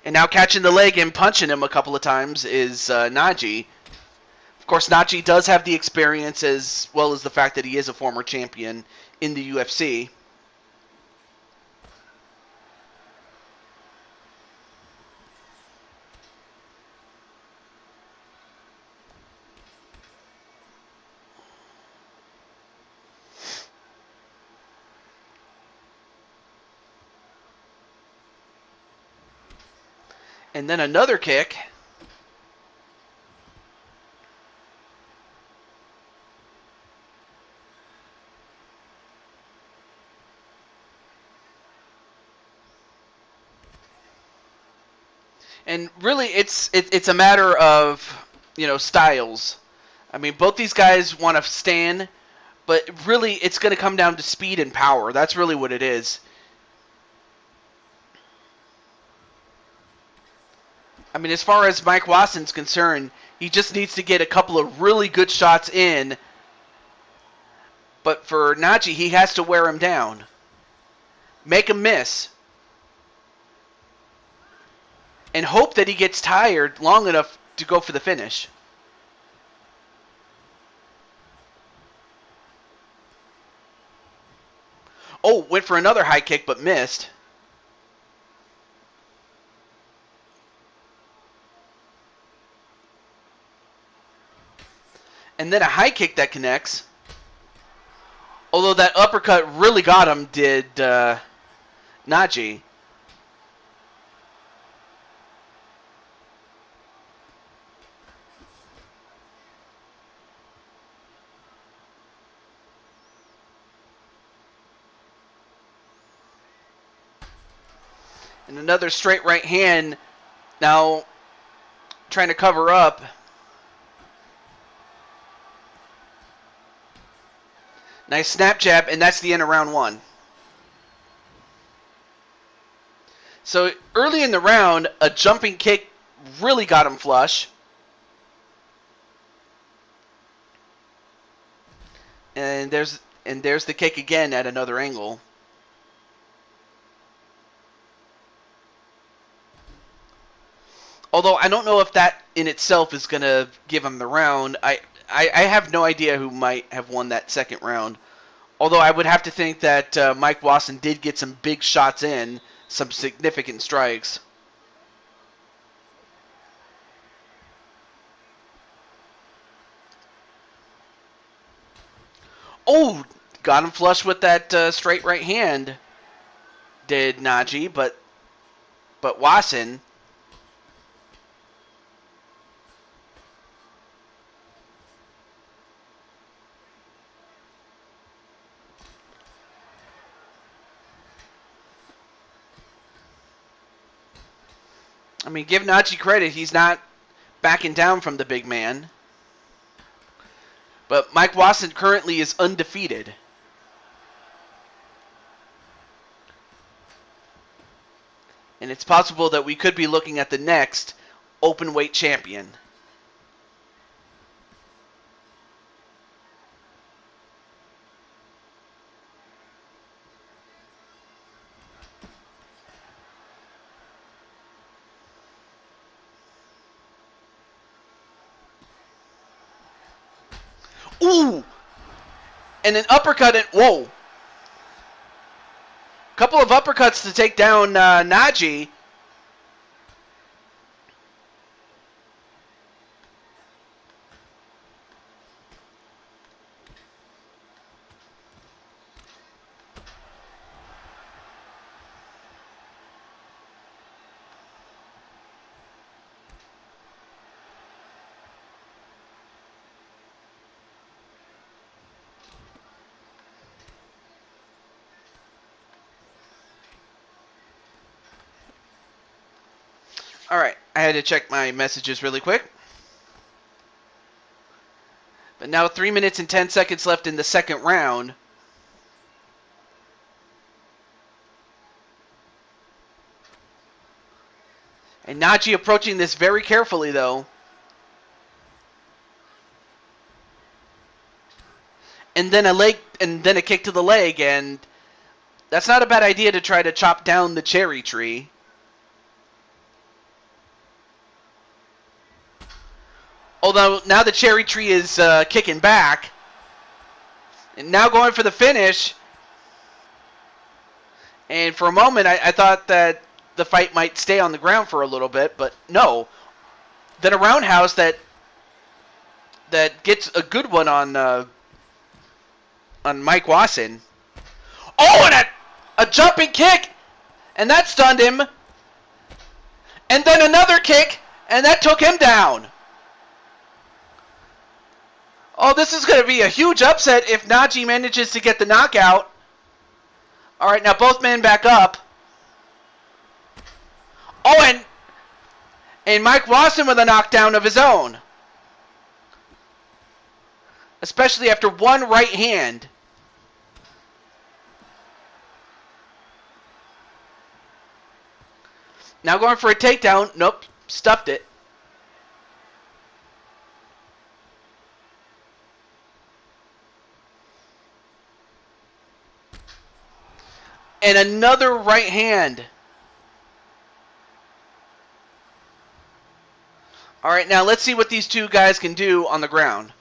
And now catching the leg and punching him a couple of times is Najee. Of course, Najee does have the experience as well as the fact that he is a former champion in the UFC. And then another kick. And really, it's a matter of, styles. I mean, both these guys want to stand, but really, it's going to come down to speed and power. That's really what it is. I mean, as far as Mike Wasson's concerned, he just needs to get a couple of really good shots in. But for Najee, he has to wear him down. Make him miss. And hope that he gets tired long enough to go for the finish. Oh, went for another high kick but missed. And then a high kick that connects. Although that uppercut really got him, did Najee. And another straight right hand. Now, trying to cover up. Nice snap jab, and that's the end of round 1. So early in the round, a jumping kick really got him flush. And there's the kick again at another angle. Although I don't know if that in itself is going to give him the round. I have no idea who might have won that second round. Although I would have to think that Mike Wasson did get some big shots in, some significant strikes. Oh, got him flush with that straight right hand, did Najee, but Wasson... I mean, give Najee credit. He's not backing down from the big man. But Mike Wasson currently is undefeated. And it's possible that we could be looking at the next open weight champion. Ooh! And an uppercut and... Whoa! Couple of uppercuts to take down Najee. Alright, I had to check my messages really quick. But now 3 minutes and 10 seconds left in the second round. And Najee approaching this very carefully, though. And then a kick to the leg, and that's not a bad idea to try to chop down the cherry tree. Although now the cherry tree is kicking back. And now going for the finish. And for a moment, I thought that the fight might stay on the ground for a little bit, but no. Then a roundhouse that gets a good one on Mike Wasson. Oh, and a jumping kick! And that stunned him. And then another kick, and that took him down. Oh, this is going to be a huge upset if Najee manages to get the knockout. All right, now both men back up. Oh, and Mike Wasson with a knockdown of his own. Especially after one right hand. Now going for a takedown. Nope, stuffed it. And another right hand. All right, now let's see what these two guys can do on the ground.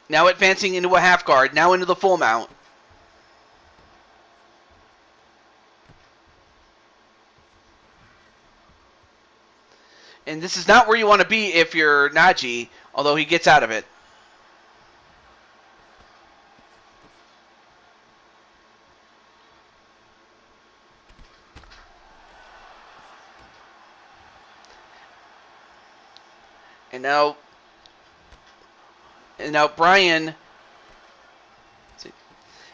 Now advancing into a half guard. Now into the full mount. And this is not where you want to be if you're Najee, although he gets out of it. And now Brian,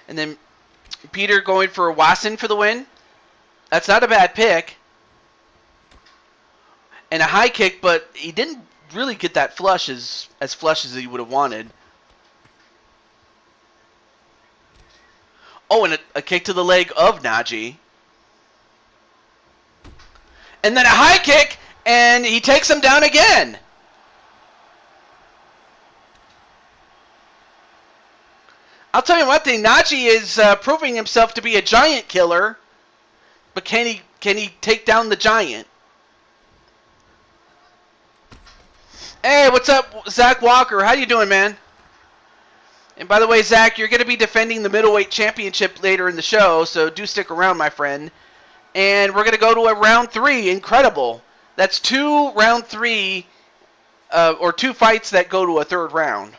and then Peter going for Wasson for the win. That's not a bad pick. and a high kick, but he didn't really get that flush as flush as he would have wanted. Oh, and a kick to the leg of Naji. And then a high kick, and he takes him down again. I'll tell you one thing, Naji is proving himself to be a giant killer, but can he take down the giant? Hey, what's up, Zach Walker? How you doing, man? And by the way, Zach, you're going to be defending the middleweight championship later in the show, so do stick around, my friend. And we're going to go to a round 3. Incredible. That's 2 round 3, or 2 fights that go to a 3rd round.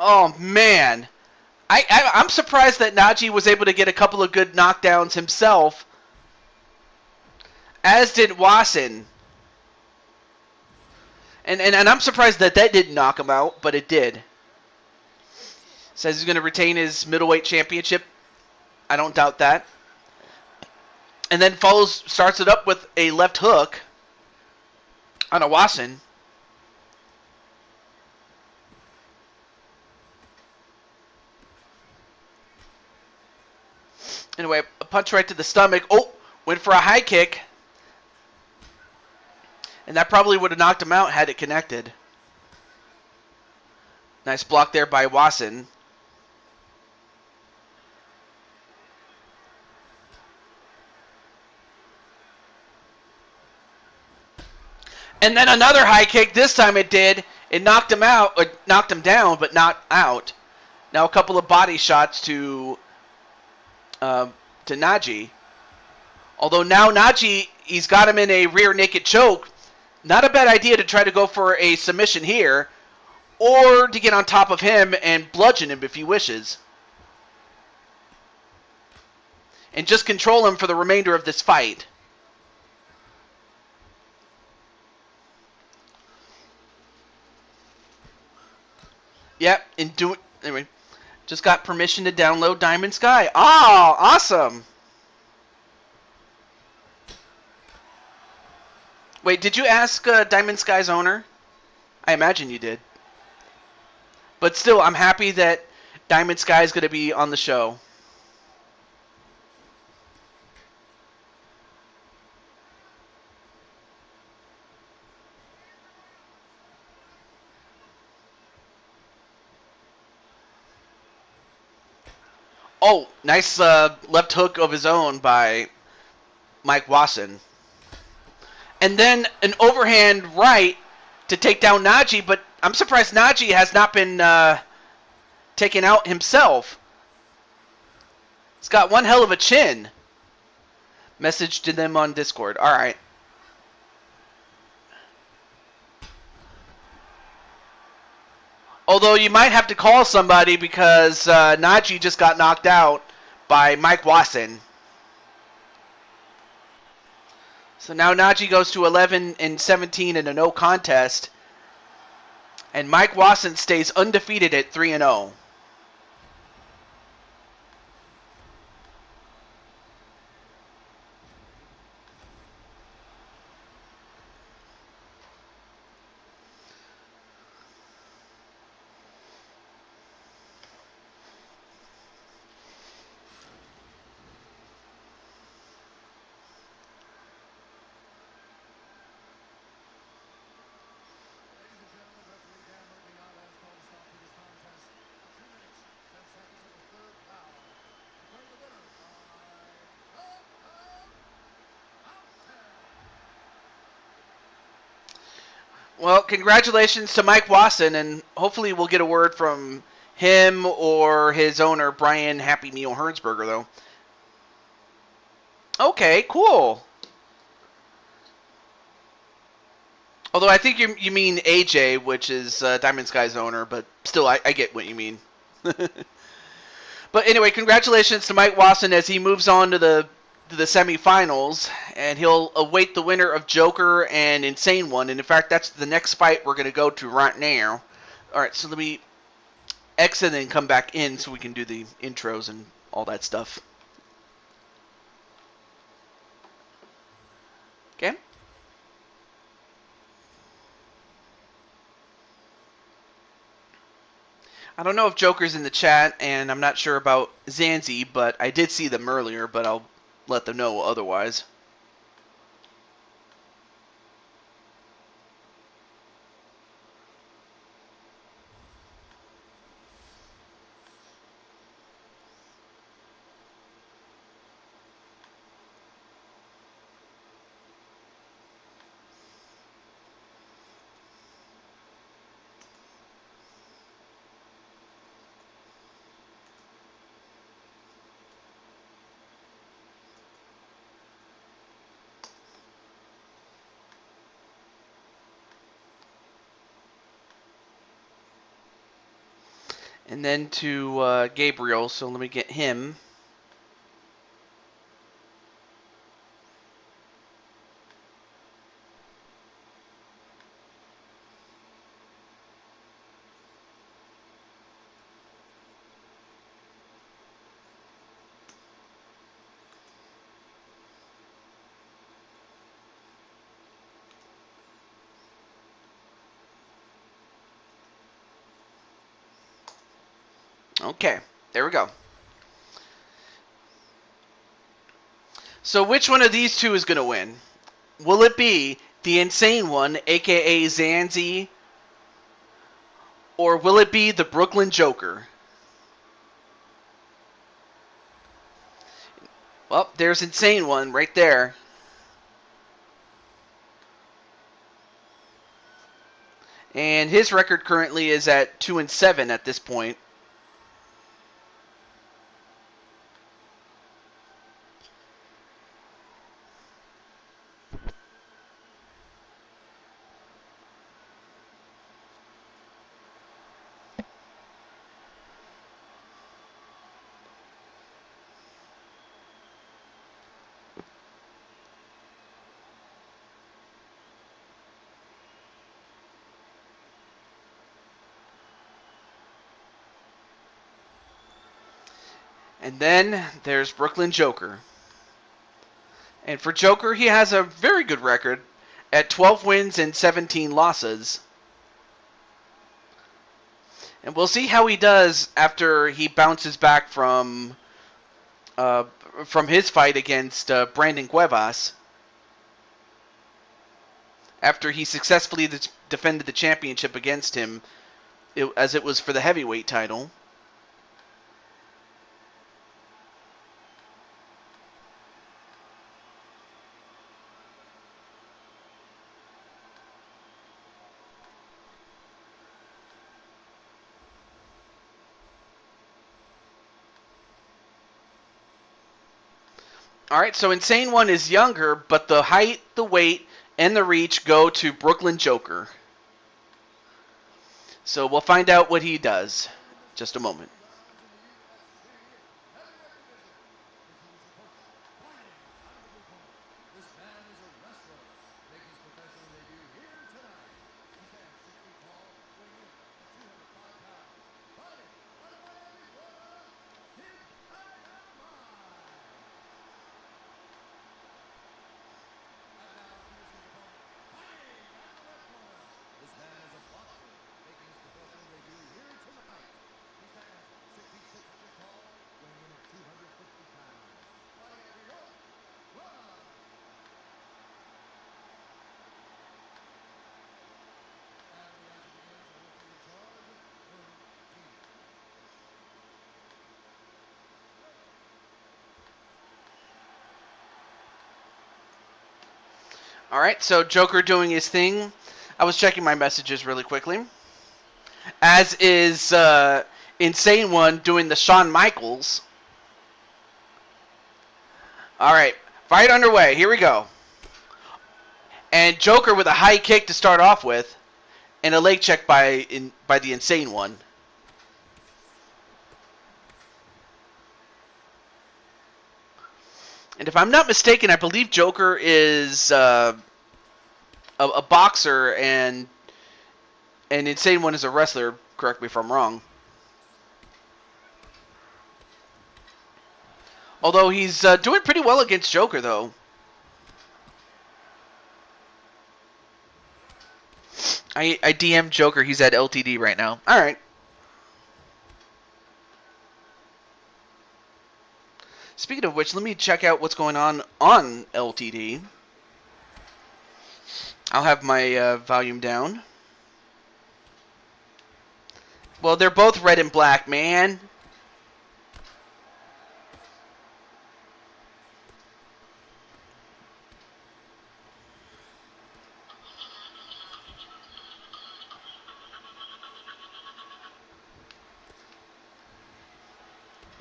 Oh, man. I'm surprised that Naji was able to get a couple of good knockdowns himself, as did Wasson. And I'm surprised that didn't knock him out, but it did. Says he's going to retain his middleweight championship. I don't doubt that. And then starts it up with a left hook on a Wasson. Anyway, a punch right to the stomach. Oh, went for a high kick. And that probably would have knocked him out had it connected. Nice block there by Wasson. And then another high kick. This time it did. It knocked him out, or knocked him down, but not out. Now a couple of body shots to Naji. Although now Naji, he's got him in a rear naked choke. Not a bad idea to try to go for a submission here, or to get on top of him and bludgeon him if he wishes. And just control him for the remainder of this fight. Yep, anyway, just got permission to download Diamond Sky. Oh, awesome! Wait, did you ask Diamond Sky's owner? I imagine you did. But still, I'm happy that Diamond Sky is going to be on the show. Oh, nice left hook of his own by Mike Wasson. And then an overhand right to take down Naji, but I'm surprised Naji has not been taken out himself. He's got one hell of a chin. Message to them on Discord. All right. Although you might have to call somebody because Naji just got knocked out by Mike Wasson. So now Naji goes to 11-17 in a no contest. And Mike Wasson stays undefeated at 3-0. Well, congratulations to Mike Wasson, and hopefully we'll get a word from him or his owner, Brian Happy Meal Hernsberger, though. Okay, cool. Although I think you mean AJ, which is Diamond Sky's owner, but still, I get what you mean. But anyway, congratulations to Mike Wasson as he moves on to the to the semifinals, and he'll await the winner of Joker and Insane One. And in fact, that's the next fight we're going to go to right now. All right, so let me exit and come back in so we can do the intros and all that stuff. Okay. I don't know if Joker's in the chat, and I'm not sure about Zanzi, but I did see them earlier, but I'll let them know otherwise. And then to Gabriel, so let me get him. Okay, there we go. So which one of these two is going to win? Will it be the Insane One, aka Zanzi, or will it be the Brooklyn Joker? Well, there's Insane One right there. And his record currently is at 2-7 at this point. And then there's Brooklyn Joker. And for Joker, he has a very good record at 12 wins and 17 losses. And we'll see how he does after he bounces back from his fight against Brandon Cuevas. After he successfully defended the championship against him, as it was for the heavyweight title. All right, so Insane One is younger, but the height, the weight, and the reach go to Brooklyn Joker. So we'll find out what he does. Just a moment. All right, so Joker doing his thing. I was checking my messages really quickly. As is Insane One doing the Shawn Michaels. All right, fight underway. Here we go. And Joker with a high kick to start off with, and a leg check by the Insane One. And if I'm not mistaken, I believe Joker is a boxer and Insane One is a wrestler. Correct me if I'm wrong. Although he's doing pretty well against Joker, though. I DM'd Joker. He's at LTD right now. All right. Speaking of which, let me check out what's going on LTD. I'll have my volume down. Well, they're both red and black, man.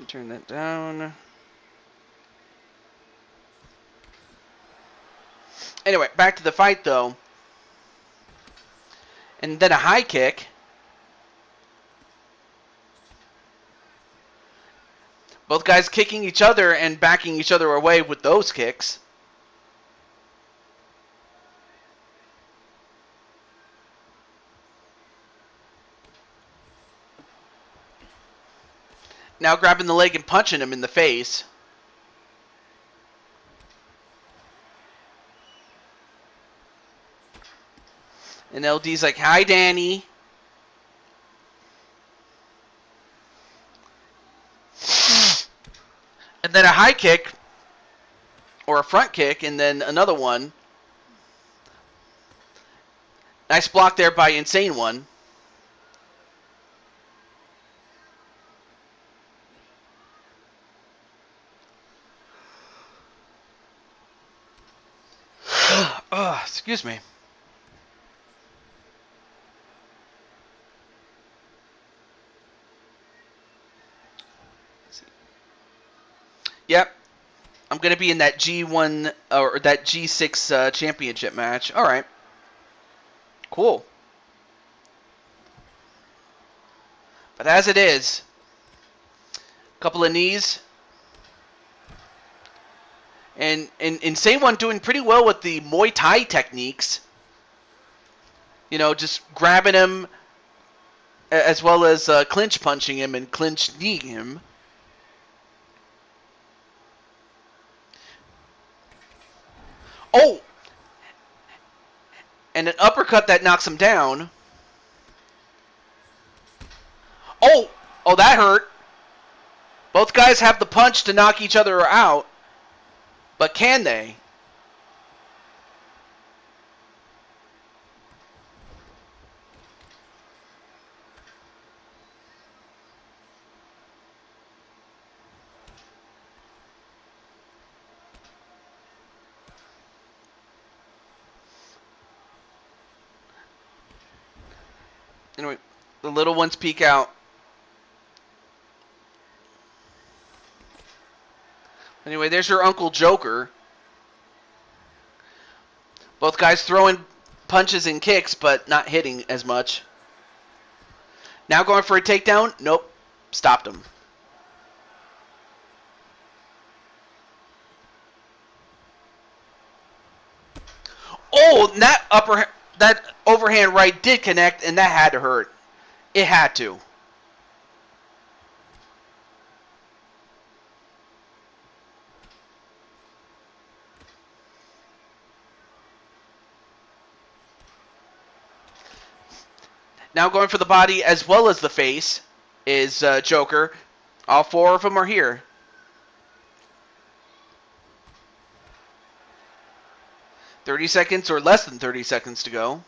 Turn that down. Anyway, back to the fight, though. And then a high kick. Both guys kicking each other and backing each other away with those kicks. Now grabbing the leg and punching him in the face. And LD's like, hi, Danny. And then a high kick. Or a front kick, and then another one. Nice block there by Insane One. Oh, excuse me. Yep. I'm going to be in that G1 or that G6 championship match. All right. Cool. But as it is, a couple of knees. And Insane One doing pretty well with the Muay Thai techniques. You know, just grabbing him as well as clinch punching him and clinch kneeing him. Oh! And an uppercut that knocks him down. Oh! Oh, that hurt. Both guys have the punch to knock each other out. But can they? Anyway, the little ones peek out. Anyway, there's your Uncle Joker. Both guys throwing punches and kicks, but not hitting as much. Now going for a takedown. Nope. Stopped him. Oh, and that overhand right did connect, and that had to hurt. It had to. Now going for the body as well as the face is Joker. All four of them are here. .30 seconds or less than 30 seconds to go.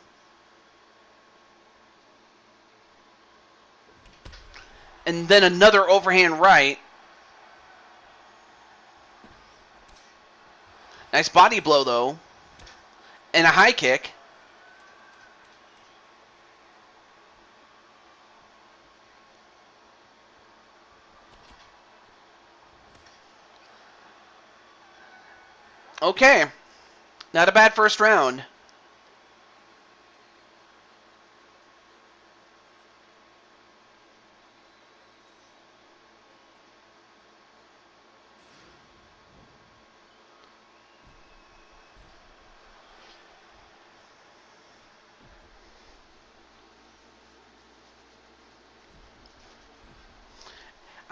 And then another overhand right. Nice body blow, though. And a high kick. Okay. Not a bad first round.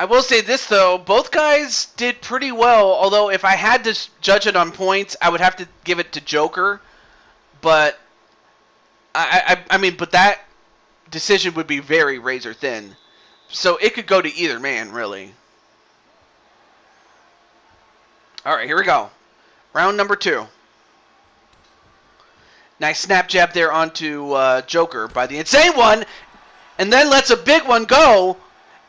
I will say this, though. Both guys did pretty well, although if I had to judge it on points, I would have to give it to Joker. But, but that decision would be very razor thin. So it could go to either man, really. All right, here we go. Round number 2. Nice snap jab there onto Joker by the Insane One. And then lets a big one go.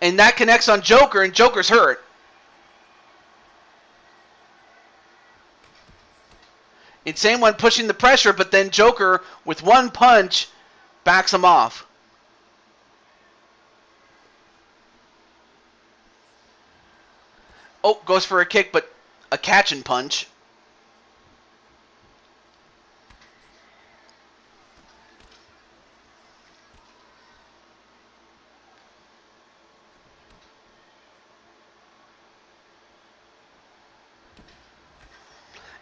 And that connects on Joker, and Joker's hurt. Insane One pushing the pressure, but then Joker, with one punch, backs him off. Oh, goes for a kick, but a catch and punch.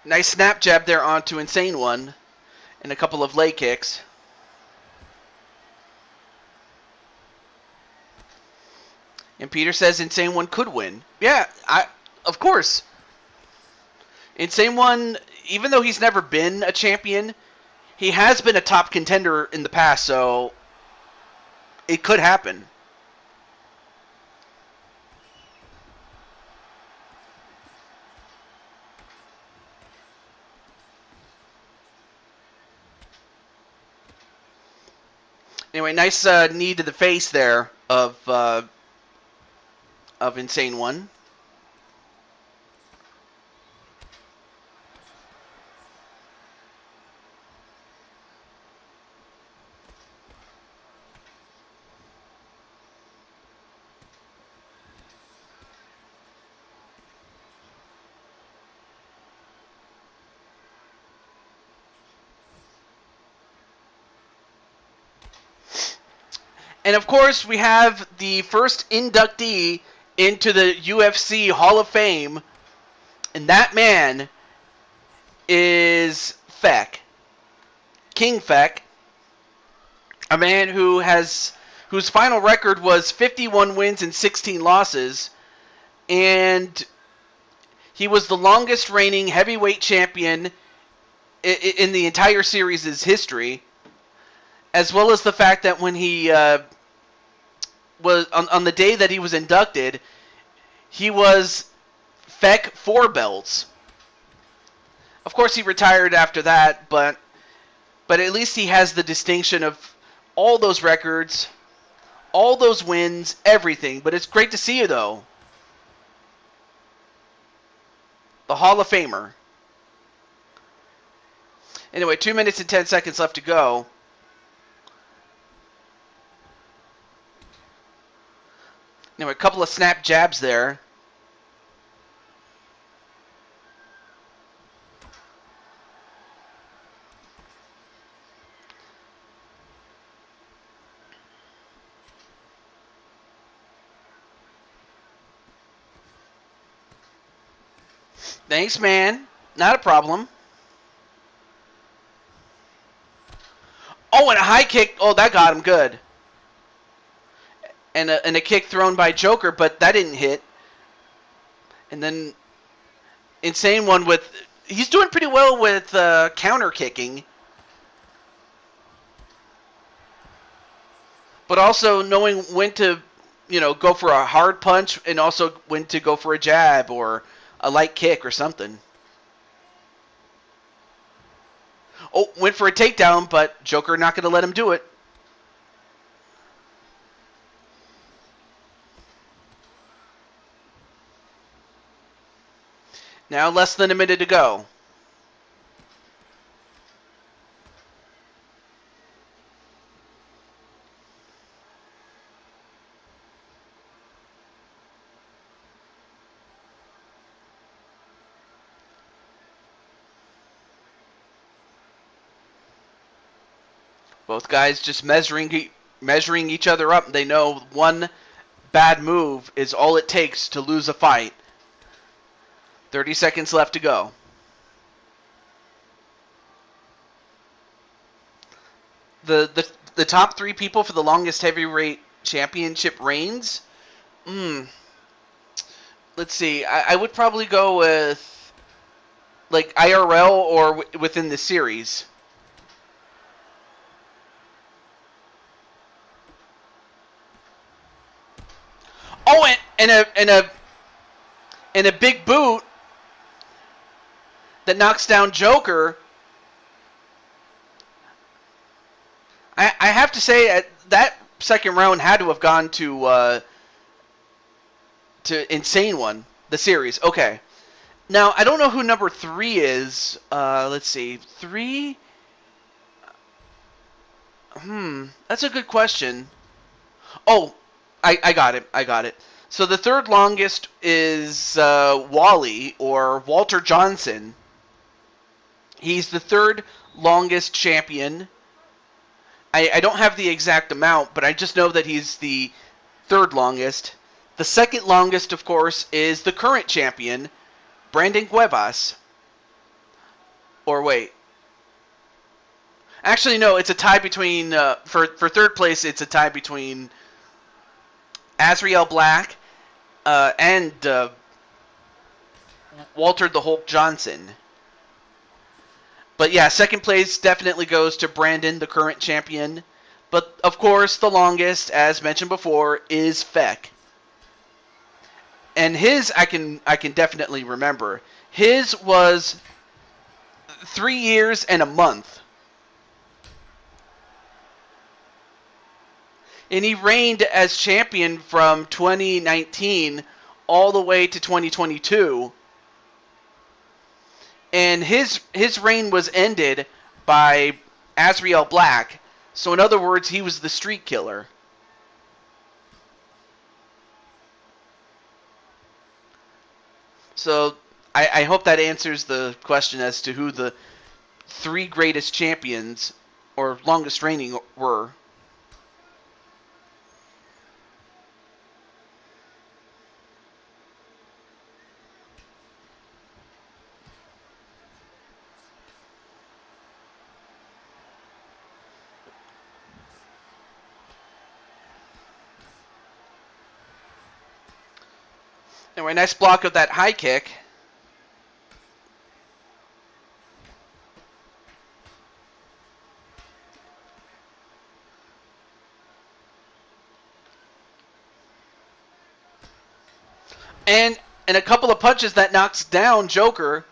Nice snap jab there onto Insane One. And a couple of leg kicks. And Peter says Insane One could win. Yeah, of course. Insane One, even though he's never been a champion, he has been a top contender in the past, so it could happen. Anyway, nice knee to the face there of Insane One. And of course, we have the first inductee into the UFC Hall of Fame, and that man is Feck. King Feck, a man whose final record was 51 wins and 16 losses, and he was the longest reigning heavyweight champion in the entire series' history, as well as the fact that when he was on the day that he was inducted, he was Feck 4 belts. Of course, he retired after that, but at least he has the distinction of all those records, all those wins, everything. But it's great to see you, though. The Hall of Famer. Anyway, 2 minutes and 10 seconds left to go. Anyway, a couple of snap jabs there. Thanks, man. Not a problem. Oh, and a high kick. Oh, that got him good. And a kick thrown by Joker, but that didn't hit. And then Insane One with... He's doing pretty well with counter kicking. But also knowing when to, go for a hard punch and also when to go for a jab or a light kick or something. Oh, went for a takedown, but Joker not going to let him do it. Now less than a minute to go. Both guys just measuring each other up. They know one bad move is all it takes to lose a fight. 30 seconds left to go. The top 3 people for the longest heavyweight championship reigns. let's see. I would probably go with like IRL or within the series. Oh, and a big boot that knocks down Joker. I have to say that second round had to have gone to Insane One, the series. Okay. Now I don't know who number 3 is. Let's see, 3. That's a good question. Oh, I got it. I got it. So the third longest is Wally or Walter Johnson. He's the third longest champion. I don't have the exact amount, but I just know that he's the third longest. The second longest, of course, is the current champion, Brandon Cuevas. Or wait. Actually, no, it's a tie between, for third place, it's a tie between Azrael Black and Walter the Hulk Johnson. But yeah, second place definitely goes to Brandon, the current champion. But of course, the longest, as mentioned before, is Feck. And his, I can definitely remember. His was 3 years and a month. And he reigned as champion from 2019 all the way to 2022. And his reign was ended by Azrael Black. So in other words, he was the street killer. So I hope that answers the question as to who the 3 greatest champions or longest reigning were. Anyway, nice block of that high kick. And a couple of punches that knocks down Joker.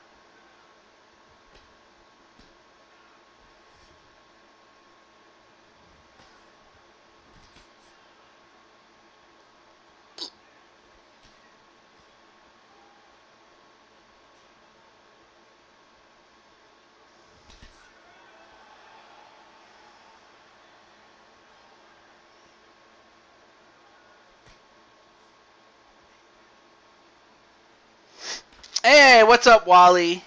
Hey, what's up, Wally?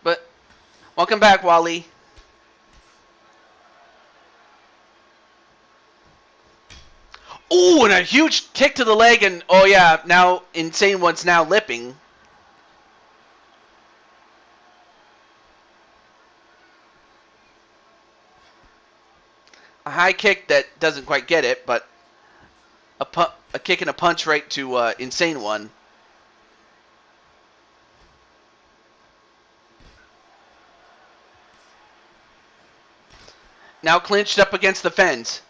But welcome back, Wally. Ooh, and a huge kick to the leg, and oh yeah, now Insane One's now lipping. A high kick that doesn't quite get it, but a kick and a punch right to Insane One. Now clinched up against the fence.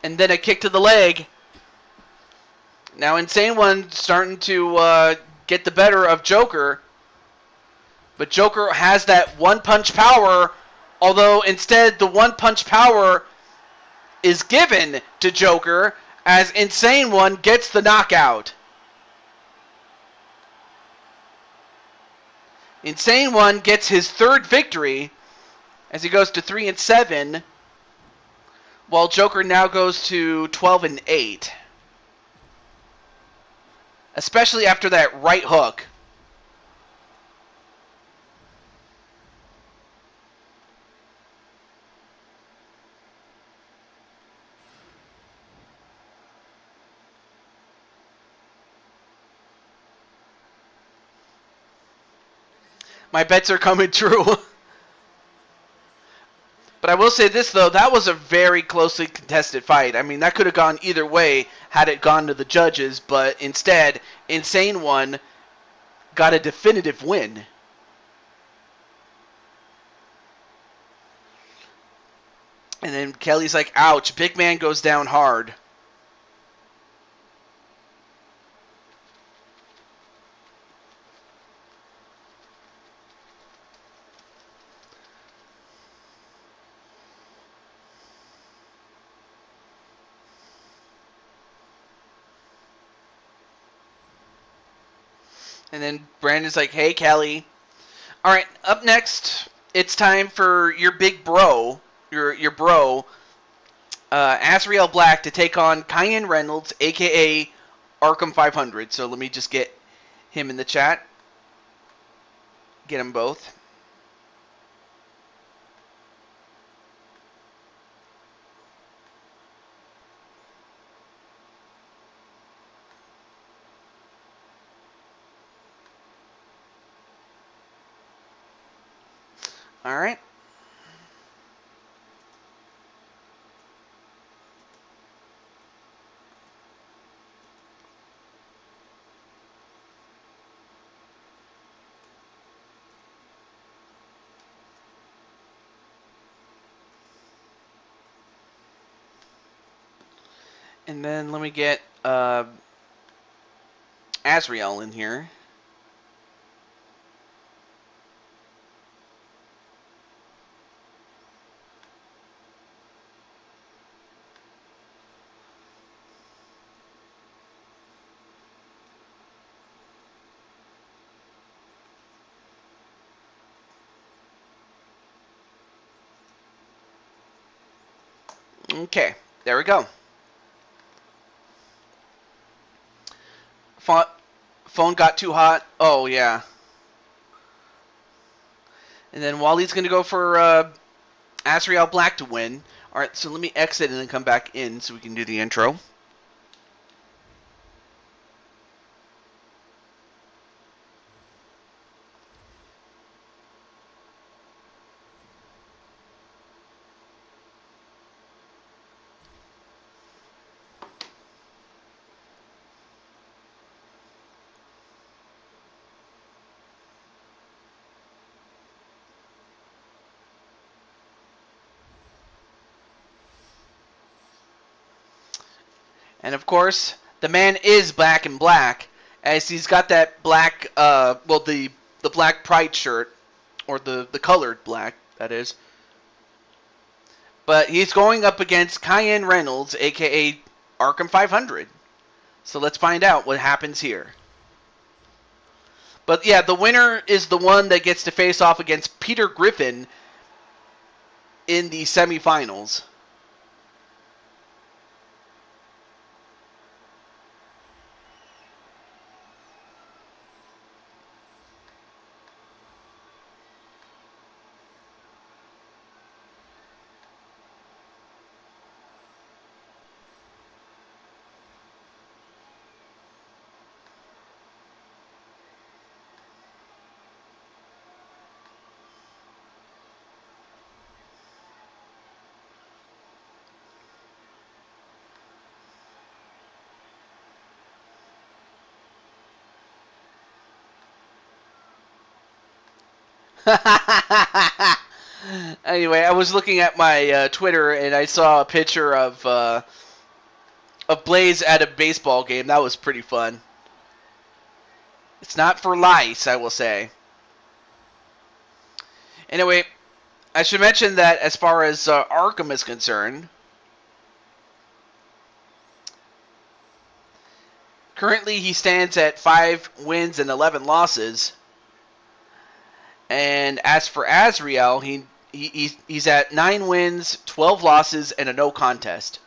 And then a kick to the leg. Now Insane One starting to get the better of Joker. But Joker has that one-punch power, although instead the one-punch power is given to Joker as Insane One gets the knockout. Insane One gets his third victory as he goes to 3-7, while Joker now goes to 12-8. Especially after that right hook. My bets are coming true. But I will say this, though. That was a very closely contested fight. I mean, that could have gone either way had it gone to the judges. But instead, Insane One got a definitive win. And then Kelly's like, ouch, big man goes down hard. And then Brandon's like, hey, Kelly. All right, up next, it's time for your big bro, your bro, Azrael Black, to take on Kyan Reynolds, a.k.a. Arkham 500. So let me just get him in the chat. Get them both. All right. And then let me get Azrael in here. Okay, there we go. Phone got too hot. Oh, yeah. And then Wally's going to go for Azrael Black to win. All right, so let me exit and then come back in so we can do the intro. And of course, the man is Black in Black, as he's got that black, the black pride shirt, or the colored black, that is. But he's going up against Kyan Reynolds, a.k.a. Arkham 500. So let's find out what happens here. But yeah, the winner is the one that gets to face off against Peter Griffin in the semifinals. Anyway, I was looking at my Twitter and I saw a picture of Blaze at a baseball game. That was pretty fun. It's not for lice, I will say. Anyway, I should mention that as far as Arkham is concerned, currently he stands at 5 wins and 11 losses. And as for Azrael, he's at 9 wins, 12 losses, and a no contest.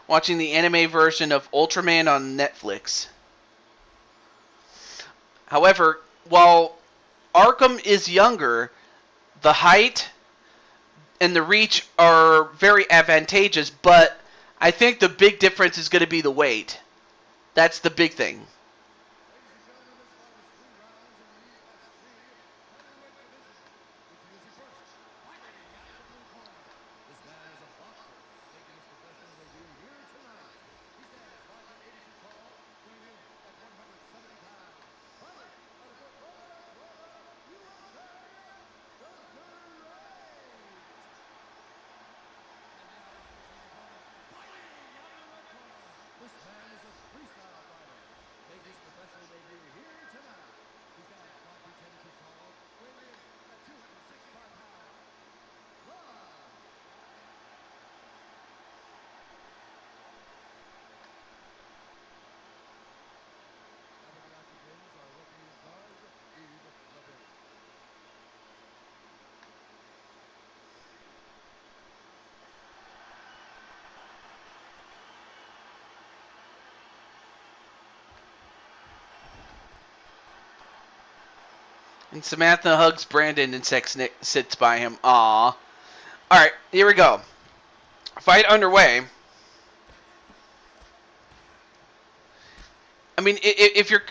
Watching the anime version of Ultraman on Netflix. However, while Arkham is younger, The height and the reach are very advantageous, but I think the big difference is going to be the weight. That's the big thing. And Samantha hugs Brandon and sits by him. Aww. Alright, here we go. Fight underway. I mean, if you're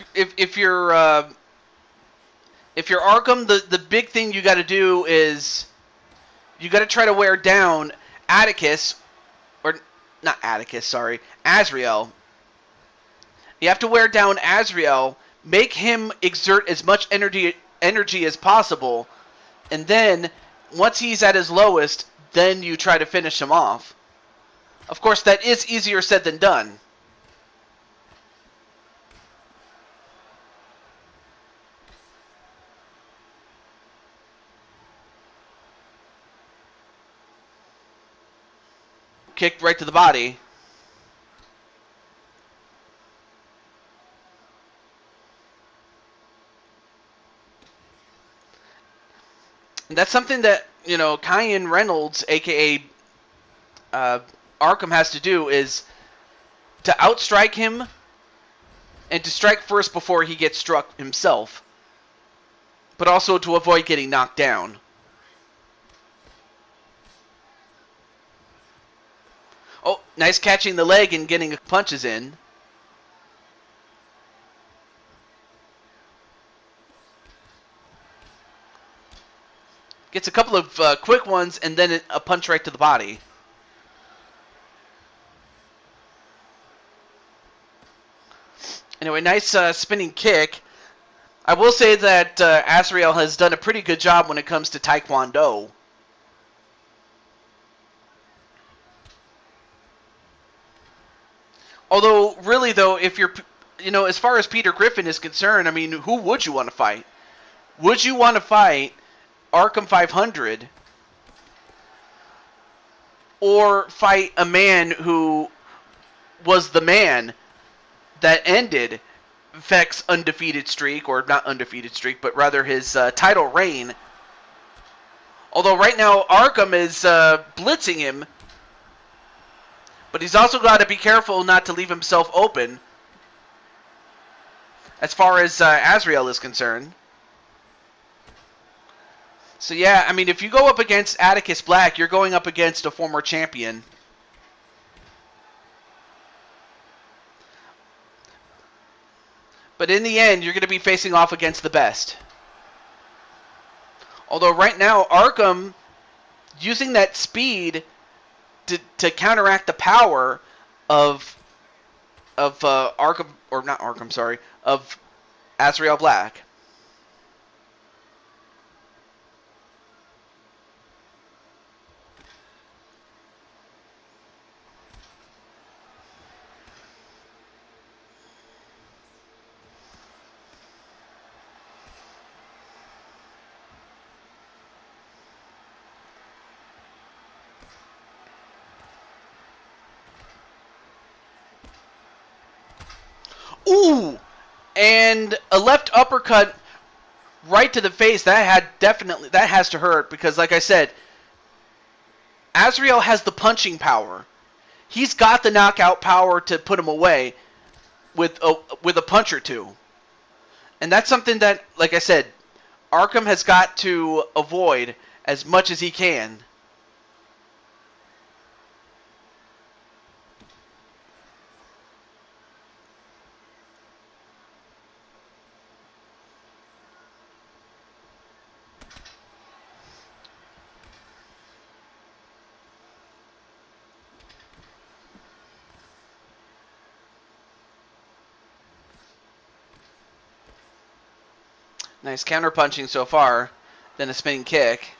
Arkham, the big thing you got to do is you got to try to wear down Atticus, or not Atticus, sorry, Azrael. You have to wear down Azrael, make him exert as much energy as possible, and then once he's at his lowest, then you try to finish him off. Of course, that is easier said than done. Kicked right to the body. And that's something that, Kyan Reynolds, a.k.a. Arkham, has to do, is to outstrike him and to strike first before he gets struck himself. But also to avoid getting knocked down. Oh, nice catching the leg and getting punches in. Gets a couple of quick ones and then a punch right to the body. Anyway, nice spinning kick. I will say that Azrael has done a pretty good job when it comes to Taekwondo. Although, really, though, if you're, as far as Peter Griffin is concerned, I mean, who would you want to fight? Would you want to fight Arkham 500 or fight a man who was the man that ended Vec's undefeated streak, or not undefeated streak, but rather his title reign? Although right now Arkham is blitzing him, but he's also got to be careful not to leave himself open as far as Azrael is concerned. So yeah, I mean, if you go up against Atticus Black, you're going up against a former champion. But in the end, you're going to be facing off against the best. Although right now, Arkham, using that speed to counteract the power of Arkham, or not Arkham, sorry, of Azrael Black. Ooh! And a left uppercut right to the face. That has to hurt, because like I said, Azrael has the punching power. He's got the knockout power to put him away with a punch or two. And that's something that, like I said, Arkham has got to avoid as much as he can. Nice counter punching so far. Then a spinning kick.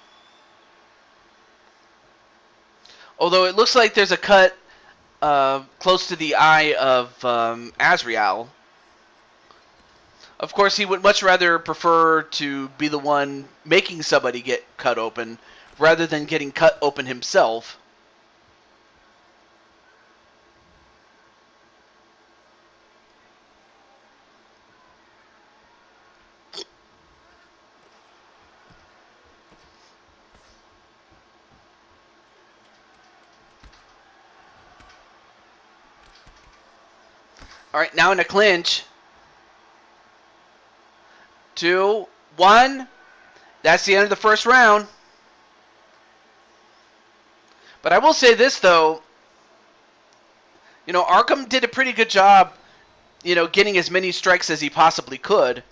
Although it looks like there's a cut close to the eye of Azrael. Of course, he would much rather prefer to be the one making somebody get cut open rather than getting cut open himself. All right, now in a clinch. 2, 1. That's the end of the first round. But I will say this, though. You know, Arkham did a pretty good job, you know, getting as many strikes as he possibly could.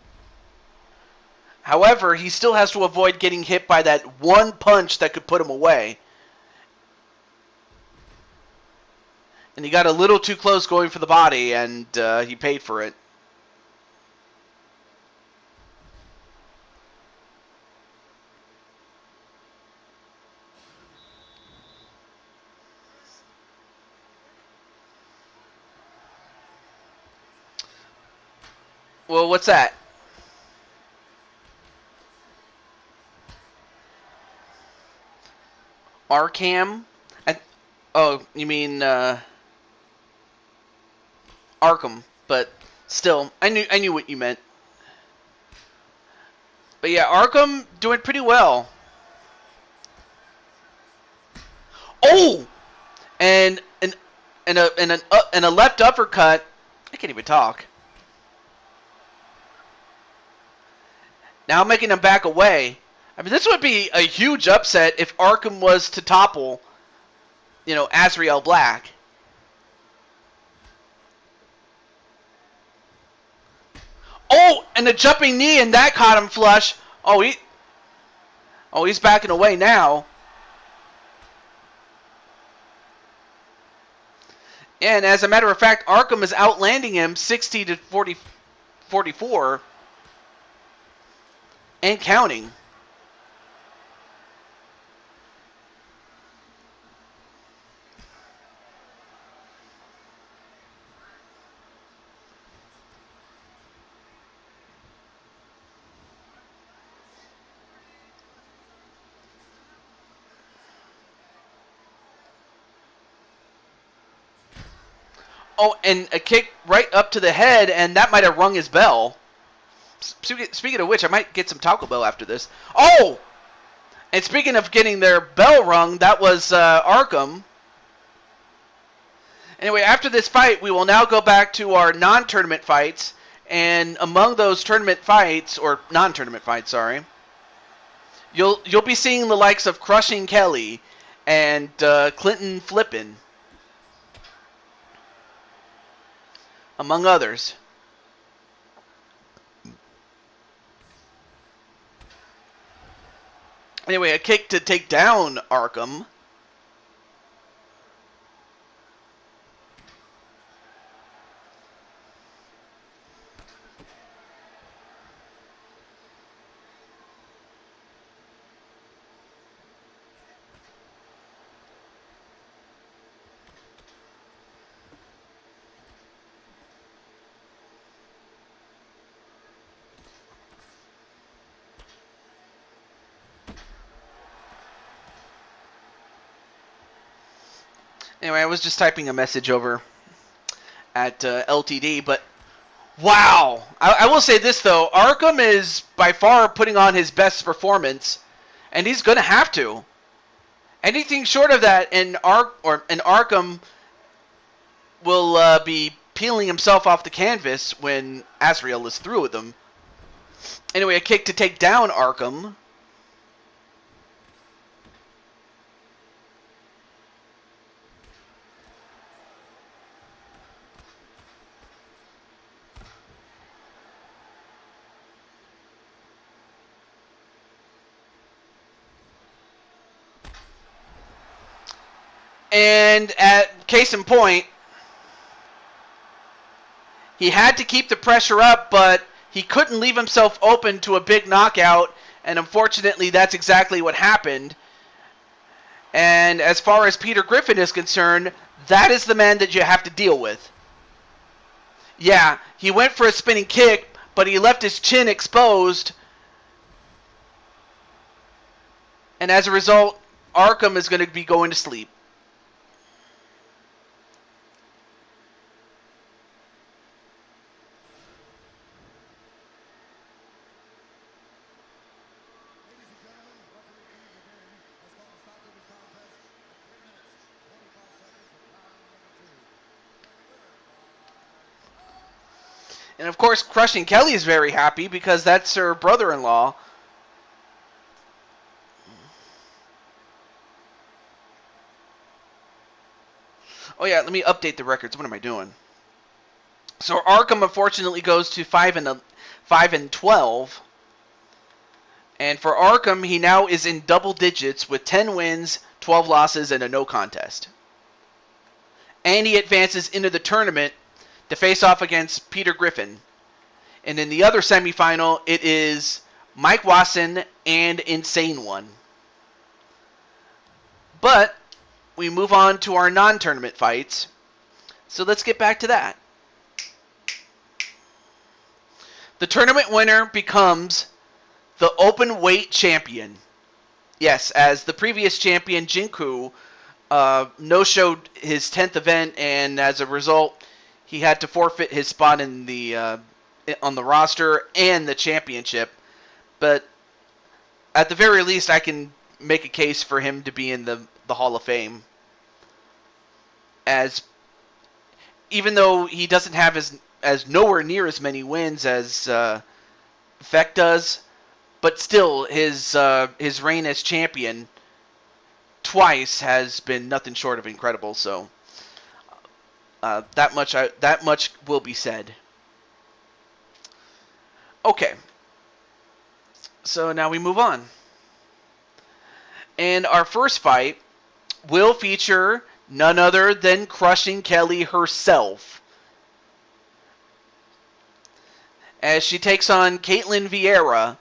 However, he still has to avoid getting hit by that one punch that could put him away. And he got a little too close going for the body, and he paid for it. Well, what's that? Arkham? Oh, you mean Arkham, but still, I knew what you meant. But yeah, Arkham doing pretty well. Oh, and a left uppercut. I can't even talk. Now making him back away. I mean, this would be a huge upset if Arkham was to topple, you know, Azrael Black. Oh, and the jumping knee, and that caught him flush. He's backing away now. And as a matter of fact, Arkham is outlanding him 60 to 44 and counting. Oh, and a kick right up to the head, and that might have rung his bell. Speaking of which, I might get some Taco Bell after this. Oh! And speaking of getting their bell rung, that was Arkham. Anyway, after this fight, we will now go back to our non-tournament fights. And among those tournament fights, or non-tournament fights, sorry, you'll be seeing the likes of Crushing Kelly and Clinton Flippin', among others. Anyway, a kick to take down Arkham. Anyway, I was just typing a message over at LTD, but wow! I will say this, though. Arkham is by far putting on his best performance, and he's going to have to. Anything short of that, and Arkham will be peeling himself off the canvas when Azrael is through with him. Anyway, a kick to take down Arkham. And at case in point, he had to keep the pressure up, but he couldn't leave himself open to a big knockout, and unfortunately that's exactly what happened. And as far as Peter Griffin is concerned, that is the man that you have to deal with. Yeah, he went for a spinning kick, but he left his chin exposed. And as a result, Arkham is going to be going to sleep. And of course, Crushing Kelly is very happy because that's her brother-in-law. Oh yeah, let me update the records. What am I doing? So Arkham unfortunately goes to 5-12. And for Arkham, he now is in double digits with 10 wins, 12 losses, and a no contest. And he advances into the tournament to face off against Peter Griffin. And in the other semifinal, it is Mike Wasson and Insane One. But we move on to our non-tournament fights. So let's get back to that. The tournament winner becomes the open weight champion. Yes, as the previous champion, Jinku, no-showed his 10th event, and as a result, he had to forfeit his spot in the on the roster and the championship. But at the very least, I can make a case for him to be in the Hall of Fame. As even though he doesn't have as nowhere near as many wins as Feck does, but still his reign as champion twice has been nothing short of incredible. So that much will be said. Okay, so now we move on. And our first fight will feature none other than Crushing Kelly herself, as she takes on Caitlin Vieira.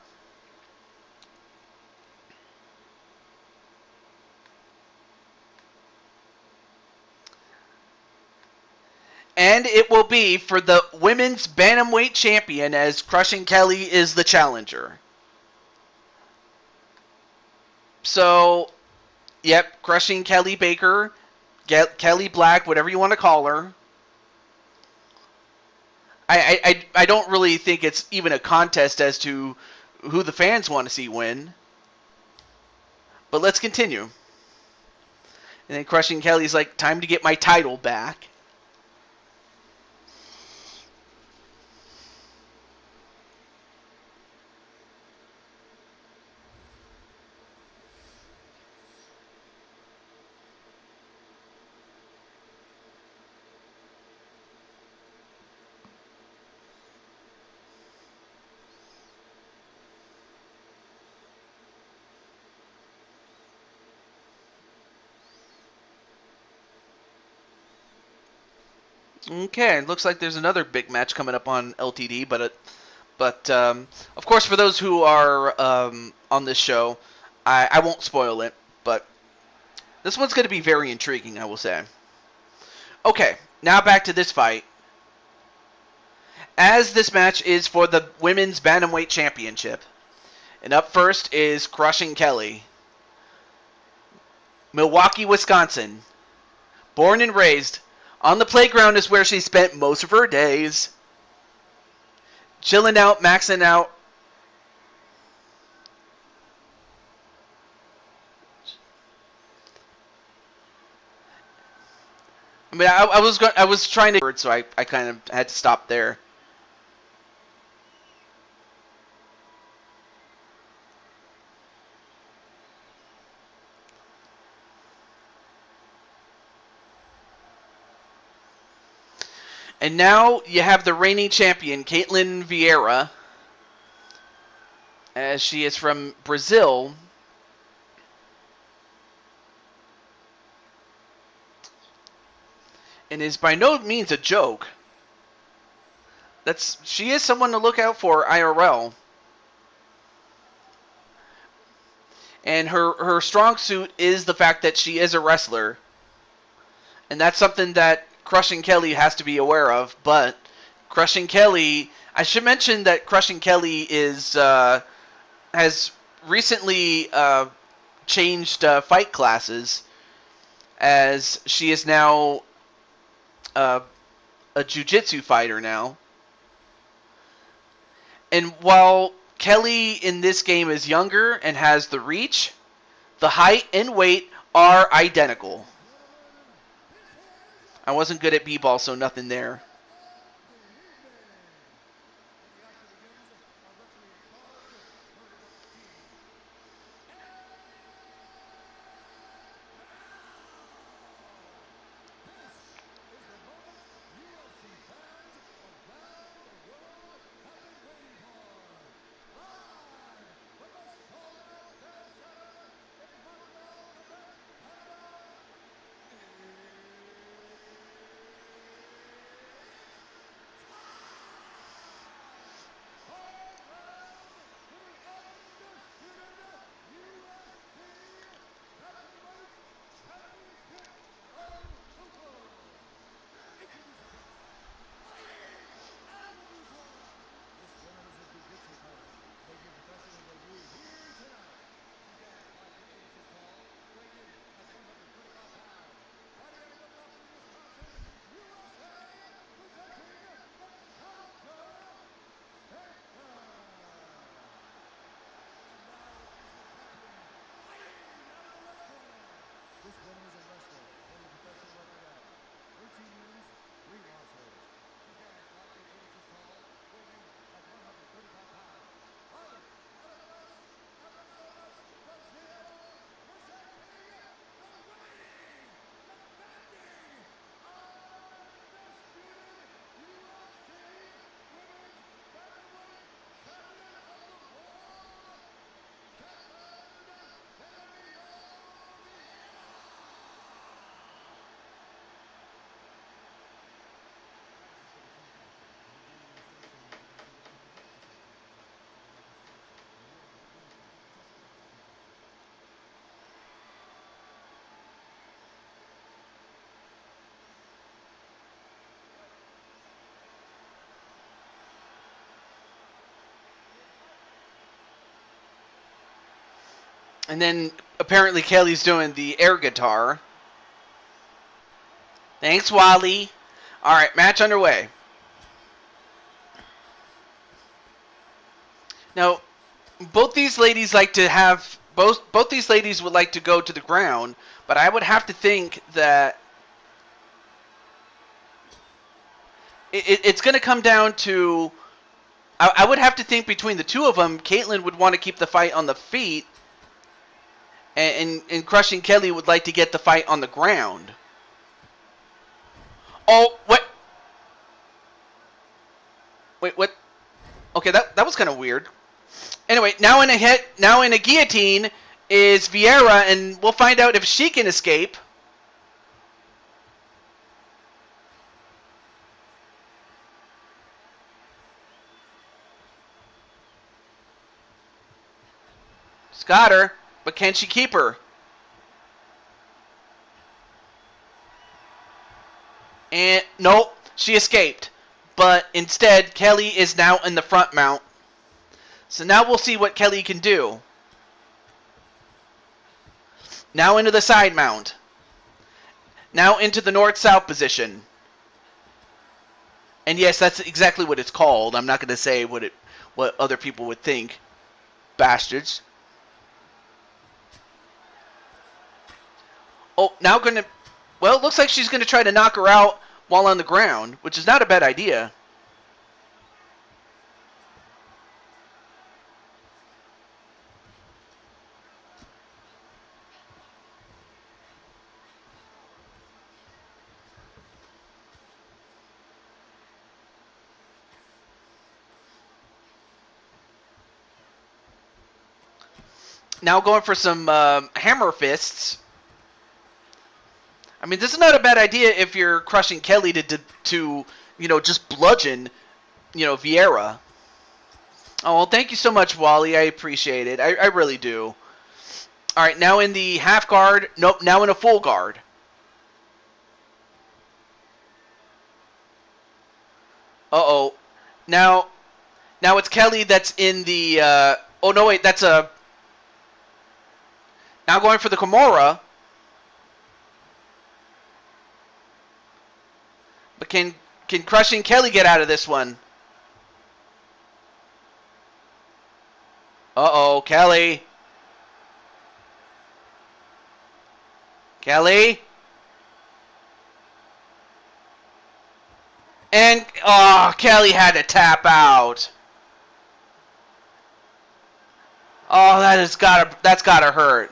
And it will be for the women's bantamweight champion, as Crushing Kelly is the challenger. So, yep, Crushing Kelly Baker, Kelly Black, whatever you want to call her. I don't really think it's even a contest as to who the fans want to see win. But let's continue. And then Crushing Kelly's like, time to get my title back. Okay, looks like there's another big match coming up on LTD, but of course, for those who are on this show, I won't spoil it, but this one's going to be very intriguing, I will say. Okay, now back to this fight. As this match is for the Women's Bantamweight Championship. And up first is Crushing Kelly. Milwaukee, Wisconsin. Born and raised. On the playground is where she spent most of her days. Chilling out, maxing out. I mean, I was trying to, so I kind of had to stop there. And now you have the reigning champion, Caitlin Vieira, as she is from Brazil. and is by no means a joke. She is someone to look out for IRL. And her strong suit is the fact that she is a wrestler. And that's something that Crushing Kelly has to be aware of. But Crushing Kelly, I should mention that Crushing Kelly has recently changed fight classes, as she is now a jiu-jitsu fighter now. And while Kelly in this game is younger and has the reach, the height and weight are identical. I wasn't good at b-ball, so nothing there. And then apparently Kelly's doing the air guitar. Thanks, Wally. All right, match underway. Now, both these ladies like to have both these ladies would like to go to the ground, but I would have to think that it's going to come down to. I would have to think between the two of them, Caitlyn would want to keep the fight on the feet, and Crushing Kelly would like to get the fight on the ground. Oh, what? Wait, what? Okay, that was kind of weird. Anyway, now in a guillotine is Vieira, and we'll find out if she can escape. She's got her, but can she keep her? And nope, she escaped. But instead, Kelly is now in the front mount. So now we'll see what Kelly can do. Now into the side mount. Now into the north-south position. And yes, that's exactly what it's called. I'm not going to say what other people would think. Bastards. Oh, now going to... Well, it looks like she's going to try to knock her out while on the ground, which is not a bad idea. Now going for some hammer fists. I mean, this is not a bad idea if you're crushing Kelly to just bludgeon, Vieira. Oh, well, thank you so much, Wally. I appreciate it. I really do. All right, now in the half guard. Nope, now in a full guard. Uh-oh. Now it's Kelly that's in the... oh, no, wait, that's a... Now going for the Kimura. But can crushing Kelly get out of this one? Uh-oh, Kelly. Kelly? And, Kelly had to tap out. Oh, that's gotta hurt.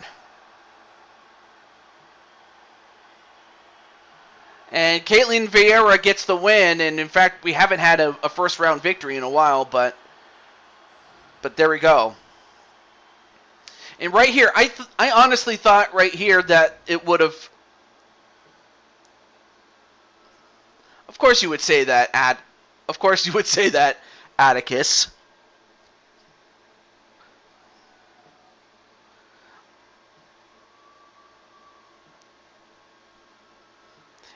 And Caitlin Vieira gets the win, and in fact, we haven't had a first round victory in a while, but there we go. And right here, I honestly thought right here that it would have. Of course, you would say that. Of course, you would say that, Atticus.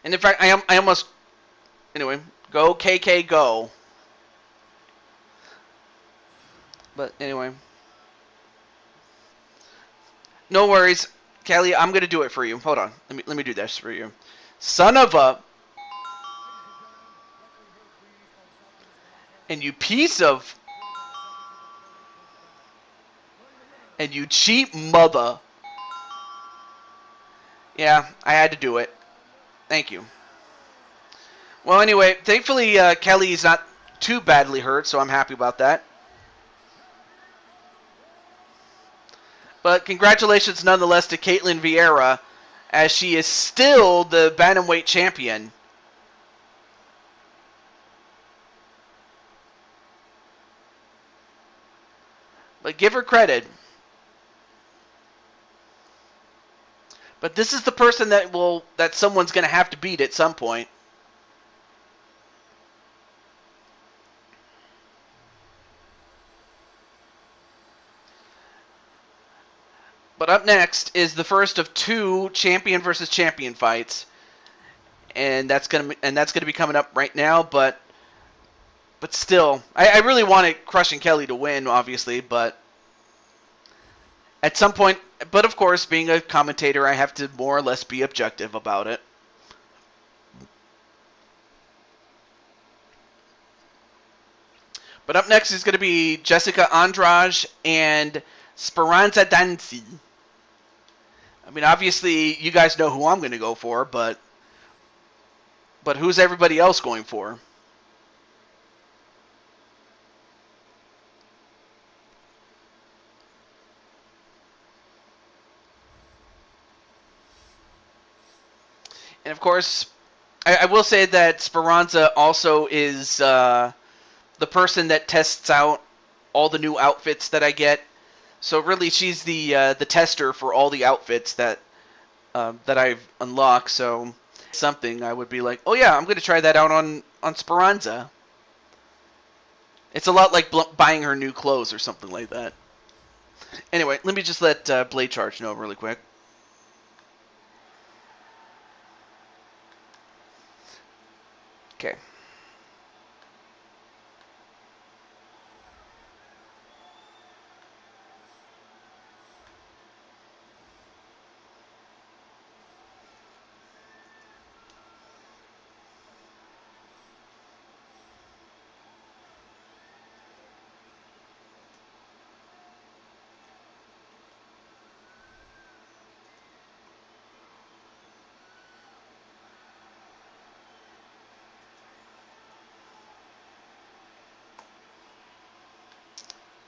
And in fact, I almost. Anyway, go KK go. But anyway. No worries, Kelly. I'm gonna do it for you. Hold on. Let me do this for you. Son of a. And you piece of. And you cheap mother. Yeah, I had to do it. Thank you. Well, anyway, thankfully Kelly's not too badly hurt, so I'm happy about that. But congratulations nonetheless to Caitlin Vieira, as she is still the bantamweight champion. But give her credit. But this is the person that someone's going to have to beat at some point. But up next is the first of two champion versus champion fights, and that's gonna be coming up right now. But still, I really wanted Crushing Kelly to win, obviously, but at some point. But of course, being a commentator, I have to more or less be objective about it. But up next is going to be Jessica Andrade and Speranza Danzi. I mean, obviously, you guys know who I'm going to go for, but who's everybody else going for? And of course, I will say that Speranza also is the person that tests out all the new outfits that I get. So really, she's the tester for all the outfits that I've unlocked. So something I would be like, oh yeah, I'm going to try that out on Speranza. It's a lot like buying her new clothes or something like that. Anyway, let me just let Blade Charge know really quick. Okay.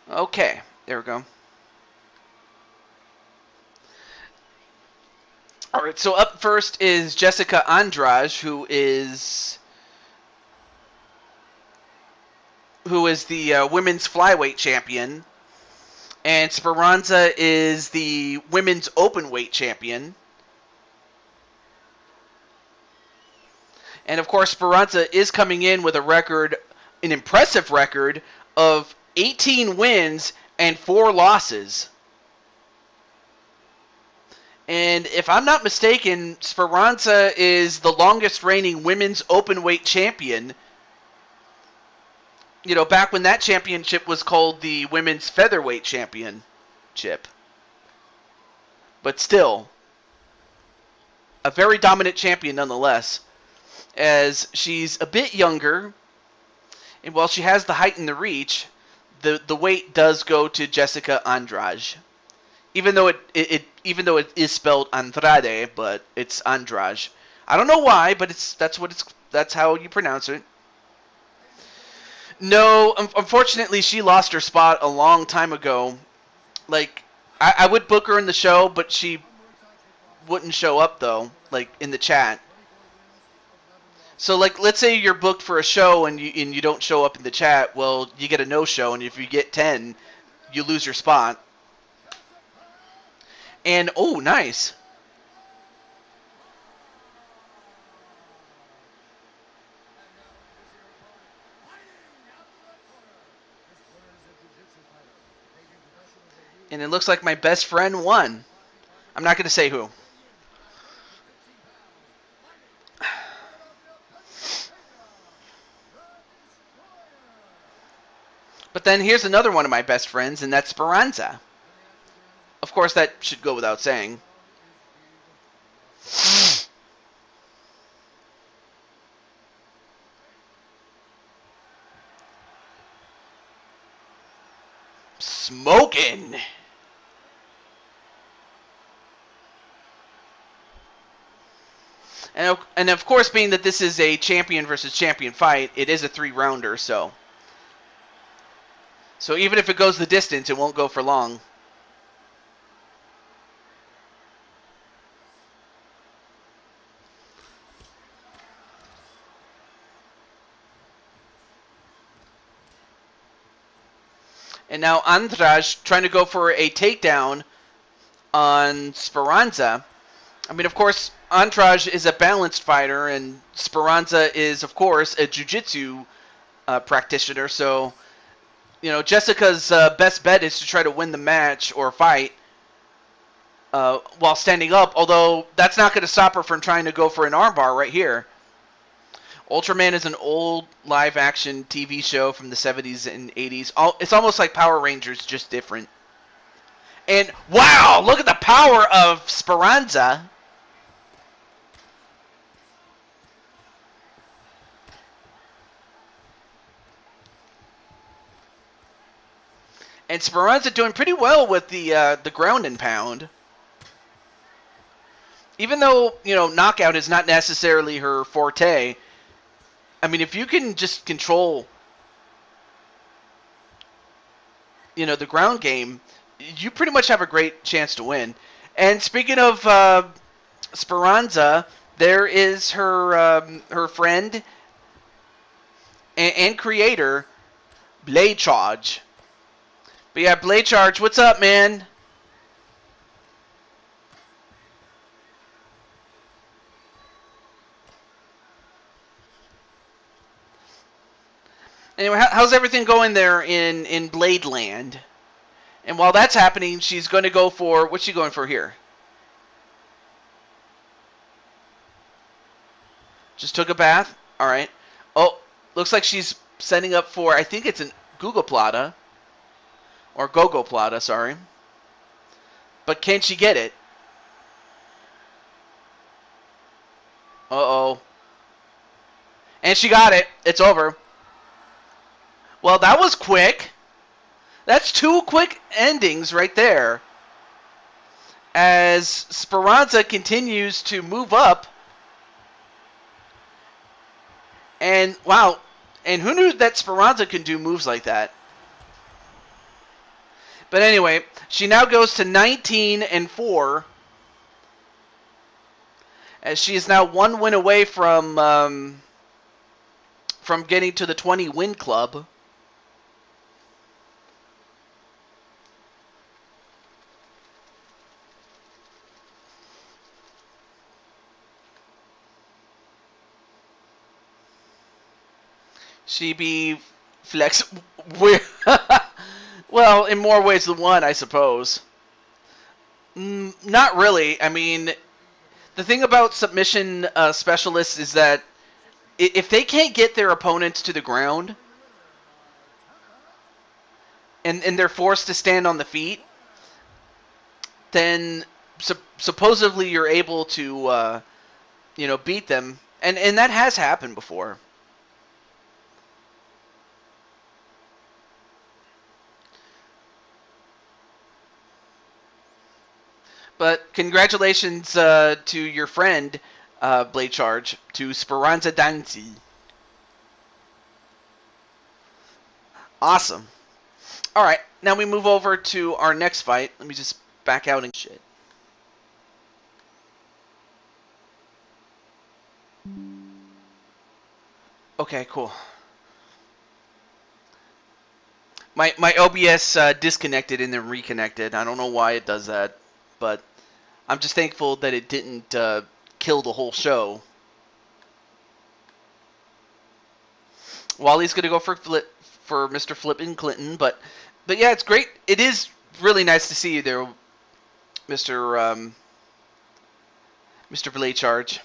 Okay, there we go. All right, so up first is Jessica Andrade, who is the women's flyweight champion, and Speranza is the women's openweight champion. And of course, Speranza is coming in with an impressive record of 18 wins and 4 losses. And if I'm not mistaken, Speranza is the longest reigning women's openweight champion. You know, back when that championship was called the Women's Featherweight Championship. But still, a very dominant champion nonetheless, as she's a bit younger, and while she has the height and the reach, the weight does go to Jessica Andrade. Even though it is spelled Andrade, but it's Andrade. I don't know why, but that's how you pronounce it. No, unfortunately, she lost her spot a long time ago. Like, I would book her in the show, but she wouldn't show up though, like in the chat. So, like, let's say you're booked for a show and you don't show up in the chat. Well, you get a no-show, and if you get 10, you lose your spot. And oh, nice. And it looks like my best friend won. I'm not going to say who. But then here's another one of my best friends, and that's Speranza. Of course, that should go without saying. Smoking. And of course, being that this is a champion versus champion fight, it is a 3-rounder, so even if it goes the distance, it won't go for long. And now Andrade trying to go for a takedown on Speranza. I mean, of course, Andrade is a balanced fighter, and Speranza is, of course, a jiu-jitsu practitioner. So, you know, Jessica's best bet is to try to win the match or fight while standing up, although that's not going to stop her from trying to go for an armbar right here. Ultraman is an old live-action TV show from the 70s and 80s. It's almost like Power Rangers, just different. And, wow, look at the power of Speranza. And Speranza doing pretty well with the ground and pound. Even though, you know, knockout is not necessarily her forte, I mean, if you can just control, you know, the ground game, you pretty much have a great chance to win. And speaking of Speranza, there is her friend and creator, Blade Charge. But yeah, Blade Charge, what's up, man? Anyway, how's everything going there in Blade Land? And while that's happening, she's going to go for... What's she going for here? Just took a bath? Alright. Oh, looks like she's setting up for... I think it's an Google Plata. Or Gogo Plata, sorry. But can she get it? Uh-oh. And she got it. It's over. Well, that was quick. That's 2 quick endings right there. As Speranza continues to move up. And, wow. And who knew that Speranza can do moves like that? But anyway, she now goes to 19-4. As she is now 1 win away from getting to the 20-win club. She be flex. Well, in more ways than one, I suppose. Not really. I mean, the thing about submission specialists is that if they can't get their opponents to the ground and they're forced to stand on the feet, then supposedly you're able to beat them, and that has happened before. But congratulations to your friend, Blade Charge, to Speranza Danzi. Awesome. All right, now we move over to our next fight. Let me just back out and shit. Okay, cool. My OBS disconnected and then reconnected. I don't know why it does that, but I'm just thankful that it didn't kill the whole show. Wally's gonna go for Mr. Flippin' Clinton, but yeah, it's great. It is really nice to see you there, Mr. Blade Charge.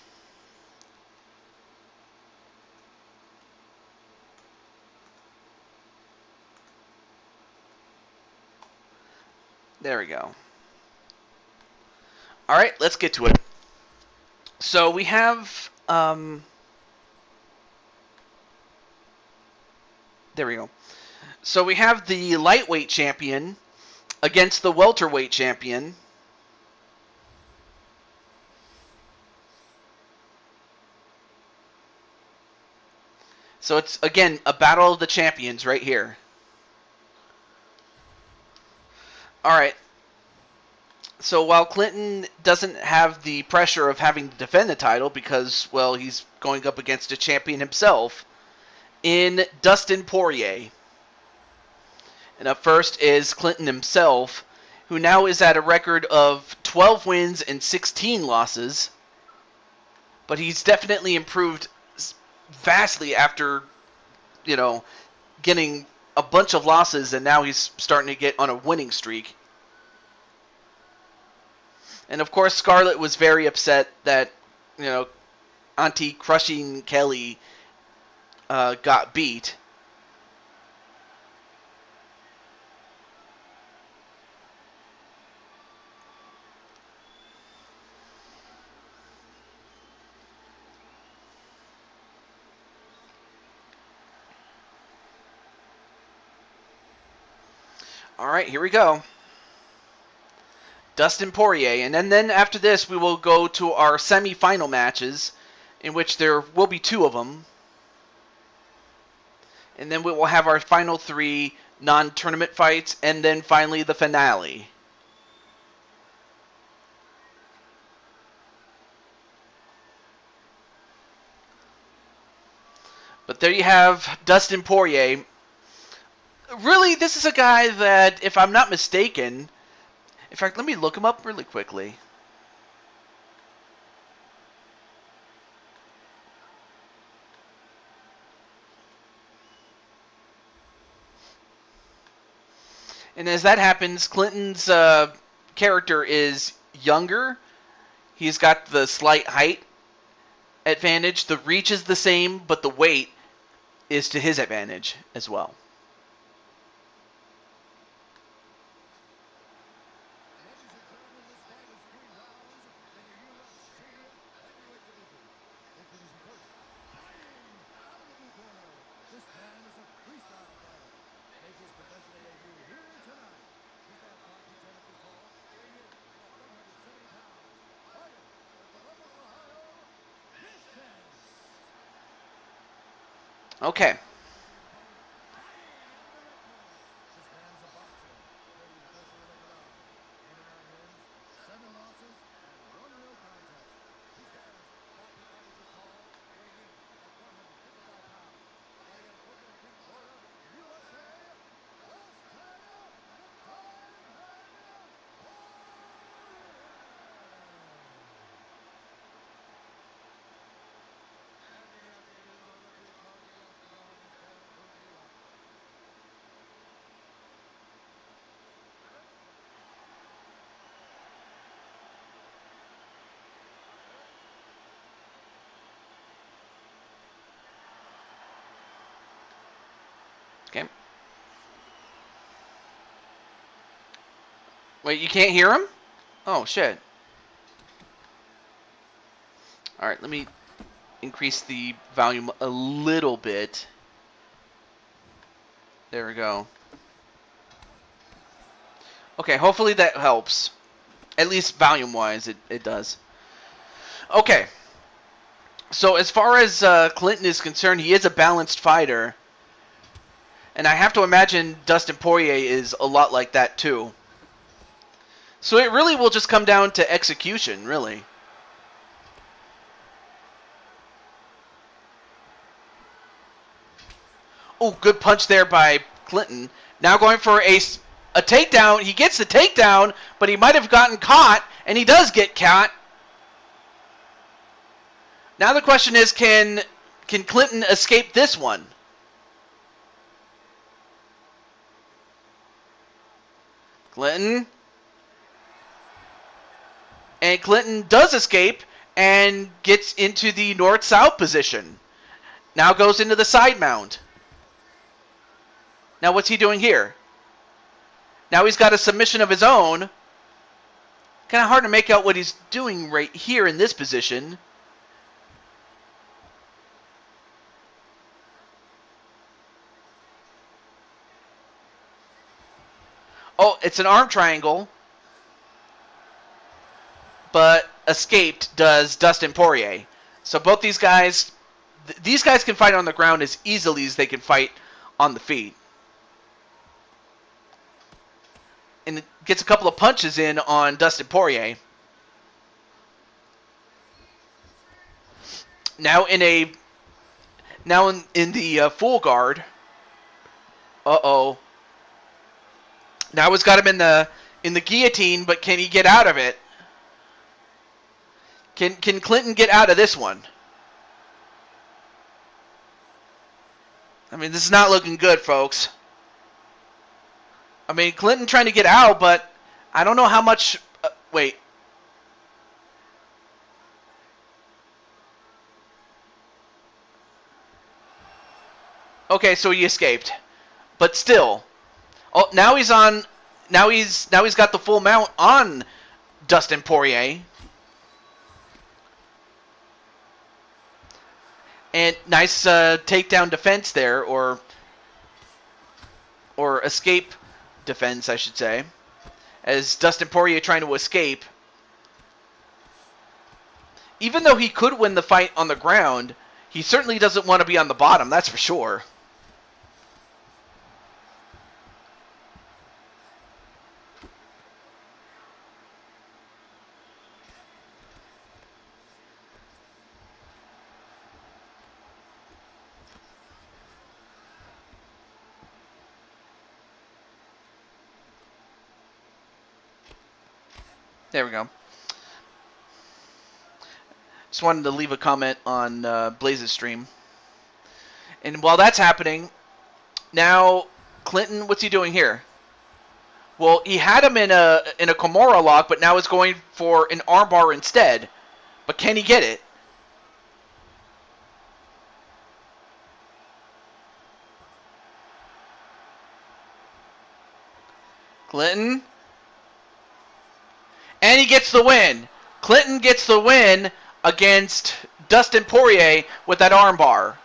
There we go. All right, let's get to it. So we have there we go. So we have the lightweight champion against the welterweight champion. So it's, again, a battle of the champions right here. All right. So while Clinton doesn't have the pressure of having to defend the title because, well, he's going up against a champion himself in Dustin Poirier. And up first is Clinton himself, who now is at a record of 12 wins and 16 losses. But he's definitely improved vastly after, getting a bunch of losses, and now he's starting to get on a winning streak. And of course, Scarlett was very upset that, Auntie Crushing Kelly got beat. All right, here we go. Dustin Poirier. And then after this, we will go to our semi-final matches, in which there will be 2 of them. And then we will have our final 3 non-tournament fights, and then finally the finale. But there you have Dustin Poirier. Really, this is a guy that, if I'm not mistaken... In fact, let me look him up really quickly. And as that happens, Clinton's character is younger. He's got the slight height advantage. The reach is the same, but the weight is to his advantage as well. Okay. Wait, you can't hear him? Oh, shit. Alright, let me increase the volume a little bit. There we go. Okay, hopefully that helps. At least volume-wise, it does. Okay. So as far as Clinton is concerned, he is a balanced fighter. And I have to imagine Dustin Poirier is a lot like that, too. So it really will just come down to execution, really. Oh, good punch there by Clinton. Now going for a takedown. He gets the takedown, but he might have gotten caught, and he does get caught. Now the question is, can Clinton escape this one? Clinton. And Clinton does escape and gets into the north-south position. Now goes into the side mount. Now what's he doing here? Now he's got a submission of his own. Kind of hard to make out what he's doing right here in this position. Oh, it's an arm triangle. But escaped does Dustin Poirier. So both these guys can fight on the ground as easily as they can fight on the feet. And it gets a couple of punches in on Dustin Poirier. Now in the full guard. Uh-oh. Now he's got him in the guillotine, but can he get out of it? Can Clinton get out of this one? I mean, this is not looking good, folks. I mean, Clinton trying to get out, but I don't know how much... wait. Okay, so he escaped. But still. Oh, now he's on... Now he's got the full mount on Dustin Poirier. And nice takedown defense there, or escape defense, I should say. As Dustin Poirier trying to escape. Even though he could win the fight on the ground, he certainly doesn't want to be on the bottom, that's for sure. There we go. Just wanted to leave a comment on Blaze's stream. And while that's happening, now Clinton, what's he doing here? Well, he had him in a Kimura lock, but now is going for an armbar instead. But can he get it? Clinton. And he gets the win. Clinton gets the win against Dustin Poirier with that armbar.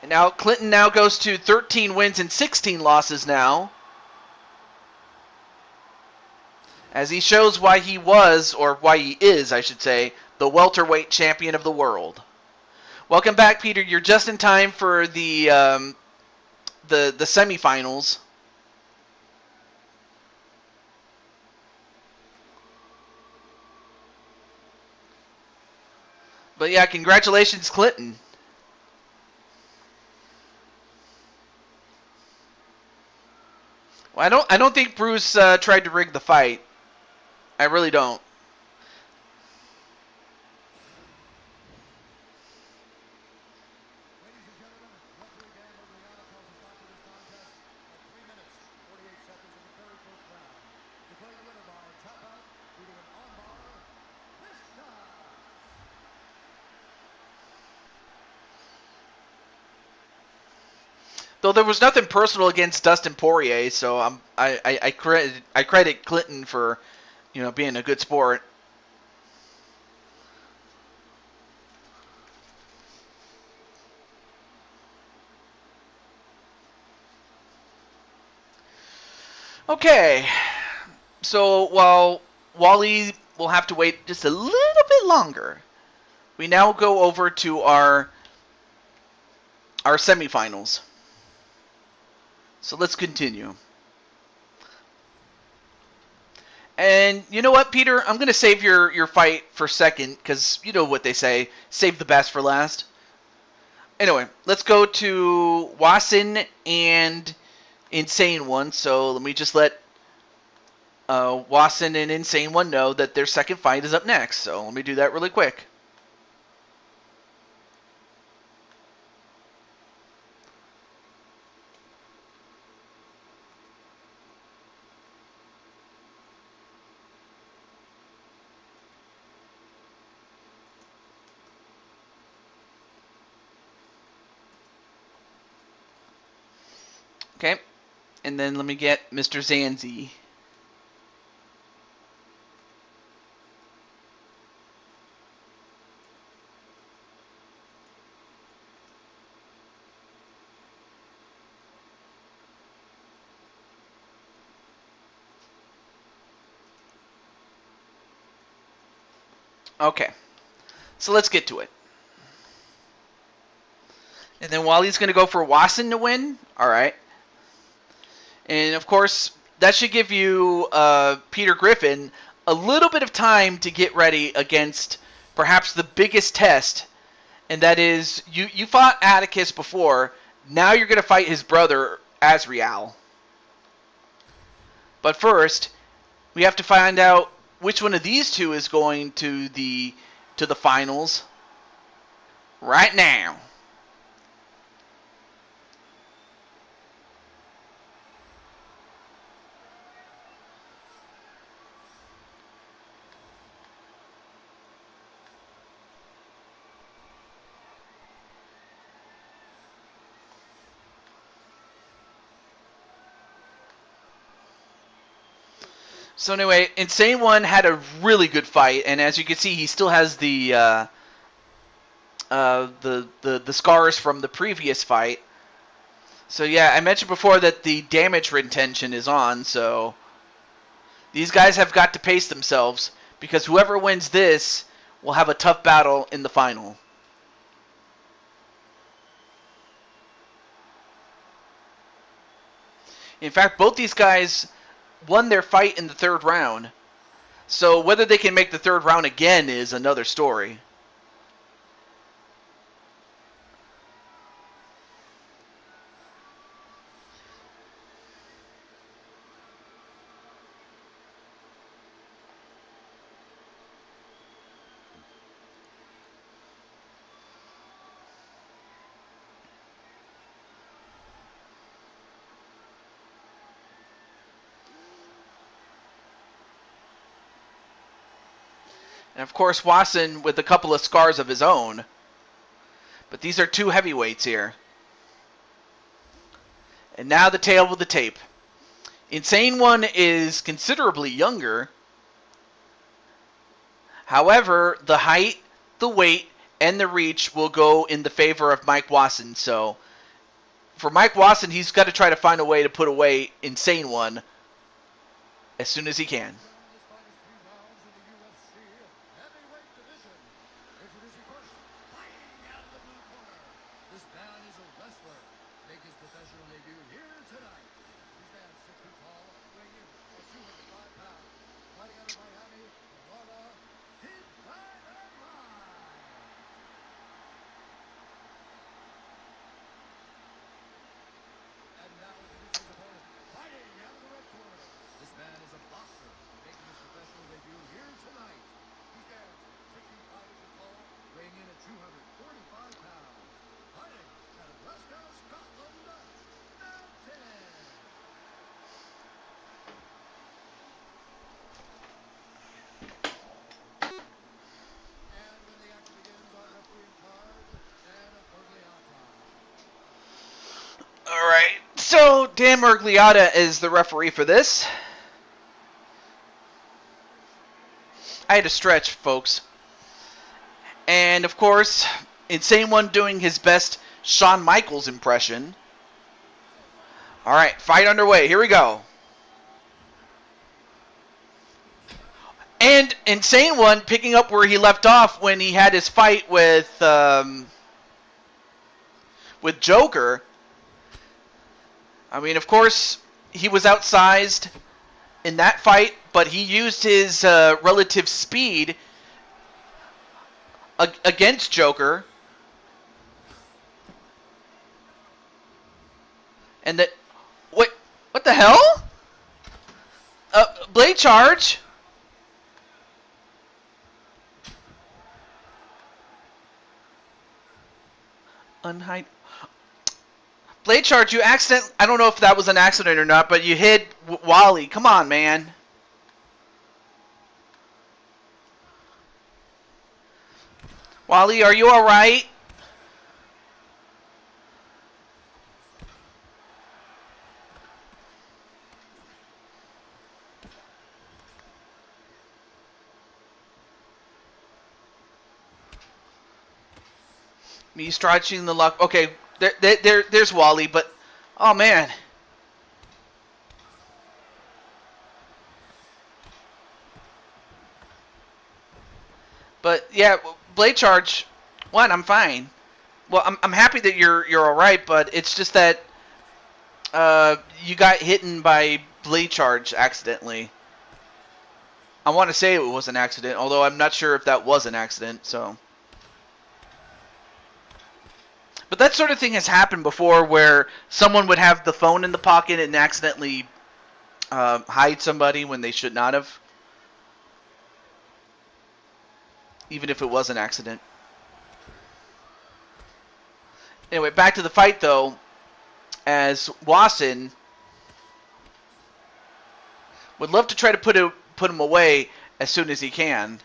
And now Clinton now goes to 13 wins and 16 losses now. As he shows why he was, or why he is, I should say, the welterweight champion of the world. Welcome back, Peter. You're just in time for the semifinals. But yeah, congratulations, Clinton. Well, I don't think Bruce tried to rig the fight. I really don't. Though there was nothing personal against Dustin Poirier, so I credit Clinton for, being a good sport. Okay, so while Wally will have to wait just a little bit longer, we now go over to our semifinals. So let's continue. And you know what, Peter? I'm going to save your fight for second, because you know what they say, save the best for last. Anyway, let's go to Wasson and Insane One. So let me just let Wasson and Insane One know that their second fight is up next. So let me do that really quick. Okay, and then let me get Mr. Zanzi. Okay, so let's get to it. And then Wally's going to go for Wasson to win. All right. And, of course, that should give you Peter Griffin a little bit of time to get ready against perhaps the biggest test, and that is you fought Atticus before. Now you're going to fight his brother, Azrael. But first, we have to find out which one of these two is going to the finals right now. So anyway, Insane One had a really good fight, and as you can see, he still has the scars from the previous fight. So yeah, I mentioned before that the damage retention is on, so these guys have got to pace themselves, because whoever wins this will have a tough battle in the final. In fact, both these guys won their fight in the third round, so whether they can make the third round again is another story. And of course, Wasson with a couple of scars of his own. But these are two heavyweights here. And now the tale of the tape. Insane One is considerably younger. However, the height, the weight, and the reach will go in the favor of Mike Wasson. So, for Mike Wasson, he's got to try to find a way to put away Insane One as soon as he can. Dan Murgliata is the referee for this. I had to stretch, folks. And, of course, Insane One doing his best Shawn Michaels impression. All right, fight underway. Here we go. And Insane One picking up where he left off when he had his fight with Joker. I mean, of course, he was outsized in that fight, but he used his relative speed against Joker. And that... What the hell? Blade charge. Unhide. Blade charge, you accident... I don't know if that was an accident or not, but you hit Wally. Come on, man. Wally, are you alright? Me stretching the luck. Okay, there's Wally, but... Oh, man. But, yeah, Blade Charge, one, I'm fine. Well, I'm happy that you're alright, but it's just that you got hit by Blade Charge accidentally. I want to say it was an accident, although I'm not sure if that was an accident, so... But that sort of thing has happened before where someone would have the phone in the pocket and accidentally hide somebody when they should not have. Even if it was an accident. Anyway, back to the fight though. As Wasson would love to try to put him away as soon as he can.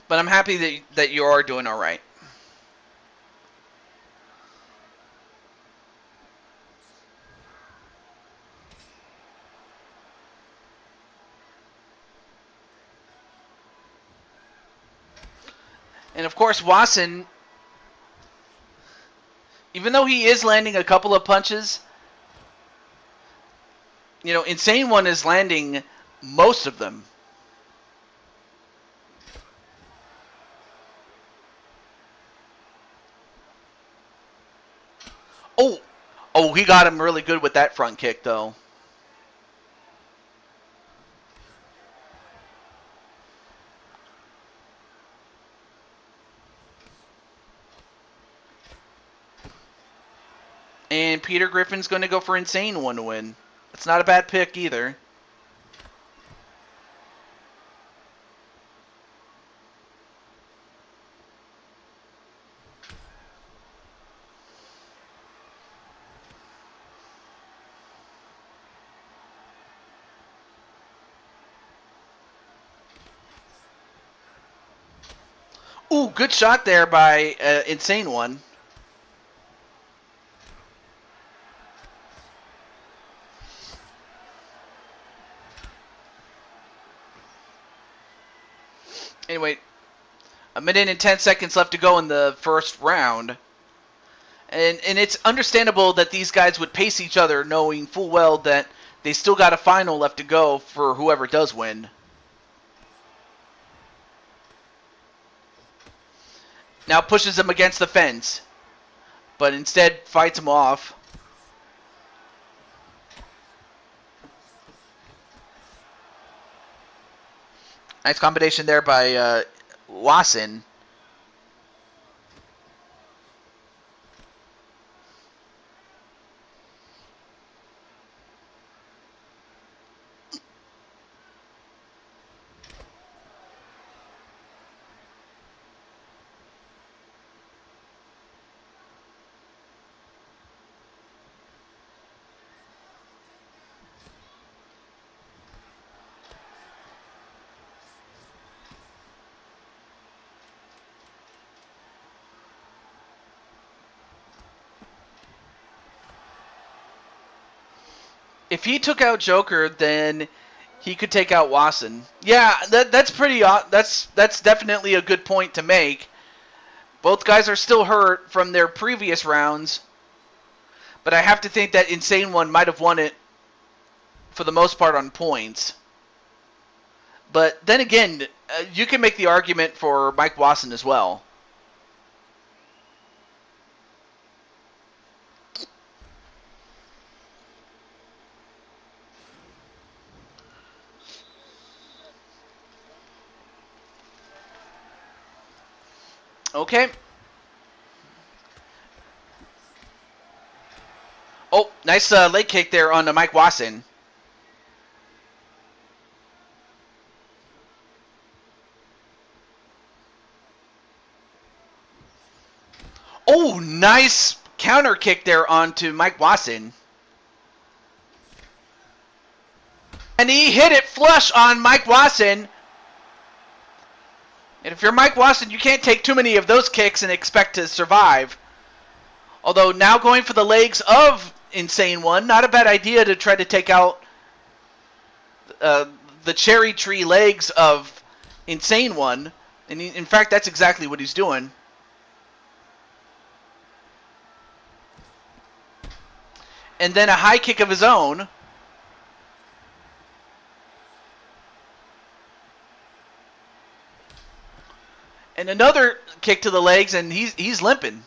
But I'm happy that you are doing all right. And of course, Wasson, even though he is landing a couple of punches, you know, Insane One is landing most of them. Oh, he got him really good with that front kick, though. And Peter Griffin's going to go for Insane One to win. It's not a bad pick either. Ooh, good shot there by Insane One. Anyway, a minute and 10 seconds left to go in the first round. And it's understandable that these guys would pace each other knowing full well that they still got a final left to go for whoever does win. Now pushes him against the fence, but instead fights him off. Nice combination there by Wasson. If he took out Joker, then he could take out Wasson. Yeah, that's pretty. That's definitely a good point to make. Both guys are still hurt from their previous rounds, but I have to think that Insane One might have won it for the most part on points. But then again, you can make the argument for Mike Wasson as well. Okay. Oh, nice leg kick there on Mike Wasson. Oh, nice counter kick there onto Mike Wasson. And he hit it flush on Mike Wasson. And if you're Mike Wasson, you can't take too many of those kicks and expect to survive. Although now going for the legs of Insane One, not a bad idea to try to take out the cherry tree legs of Insane One. And in fact, that's exactly what he's doing. And then a high kick of his own. And another kick to the legs, and he's limping.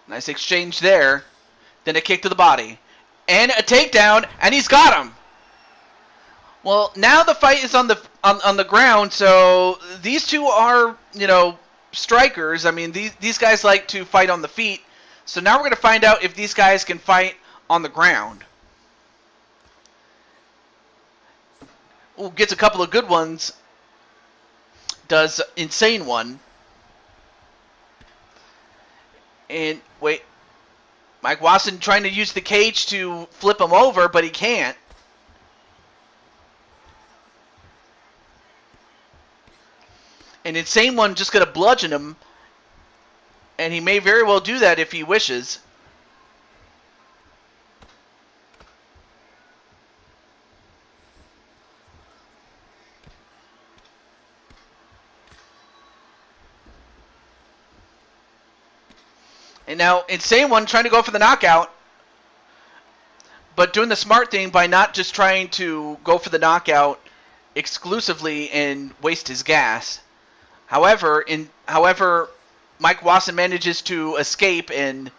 Nice exchange there. Then a kick to the body. And a takedown, and he's got him. Well, now the fight is on the ground, so these two are, strikers. I mean, these guys like to fight on the feet. So now we're going to find out if these guys can fight on the ground. Ooh, gets a couple of good ones. Does Insane One. And, wait. Mike Wasson trying to use the cage to flip him over, but he can't. And Insane One just going to bludgeon him. And he may very well do that if he wishes. And now Insane One trying to go for the knockout. But doing the smart thing by not just trying to go for the knockout exclusively and waste his gas. However, Mike Wasson manages to escape and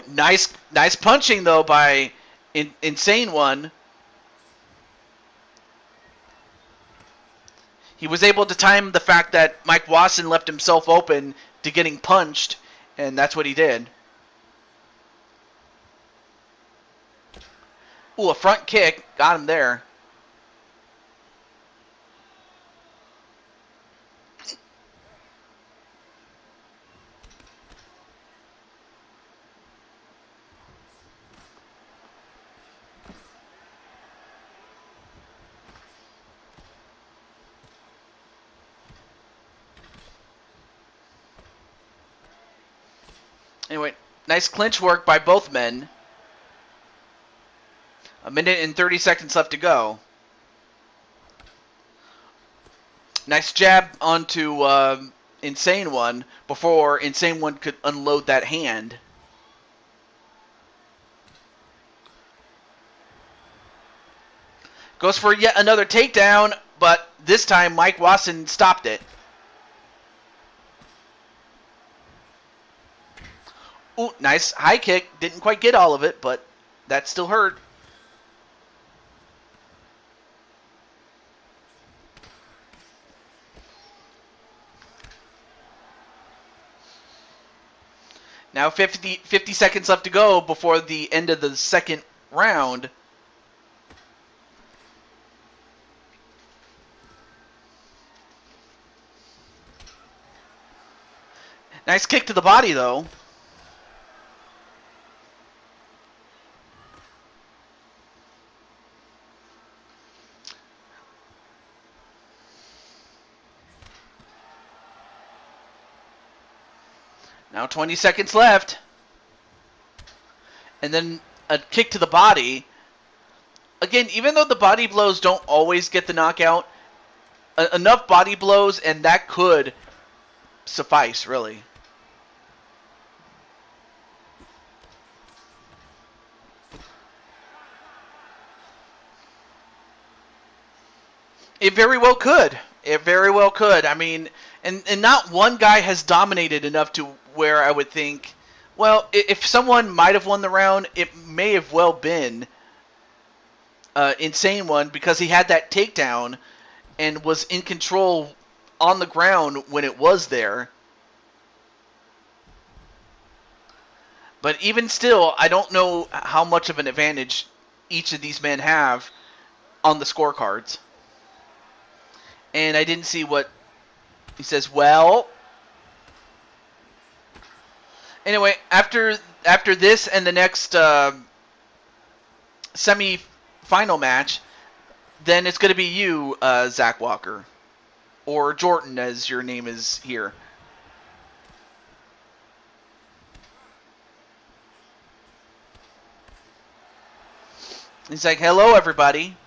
nice punching though by Insane One. He was able to time the fact that Mike Wasson left himself open to getting punched, and that's what he did. Ooh, a front kick got him there. Anyway, nice clinch work by both men. 1 minute and 30 seconds left to go. Nice jab onto Insane One before Insane One could unload that hand. Goes for yet another takedown, but this time Mike Wasson stopped it. Ooh, nice high kick. Didn't quite get all of it, but that still hurt. Now 50 seconds left to go before the end of the second round. Nice kick to the body, though. Now 20 seconds left. And then a kick to the body. Again, even though the body blows don't always get the knockout, enough body blows and that could suffice, really. It very well could. It very well could. I mean, and not one guy has dominated enough to where I would think, well, if someone might have won the round, it may have well been Insane One, because he had that takedown and was in control on the ground when it was there. But even still, I don't know how much of an advantage each of these men have on the scorecards. And I didn't see what he says. Well, anyway, after this and the next semi-final match, then it's going to be you, Zach Walker, or Jordan, as your name is here. He's like, hello, everybody.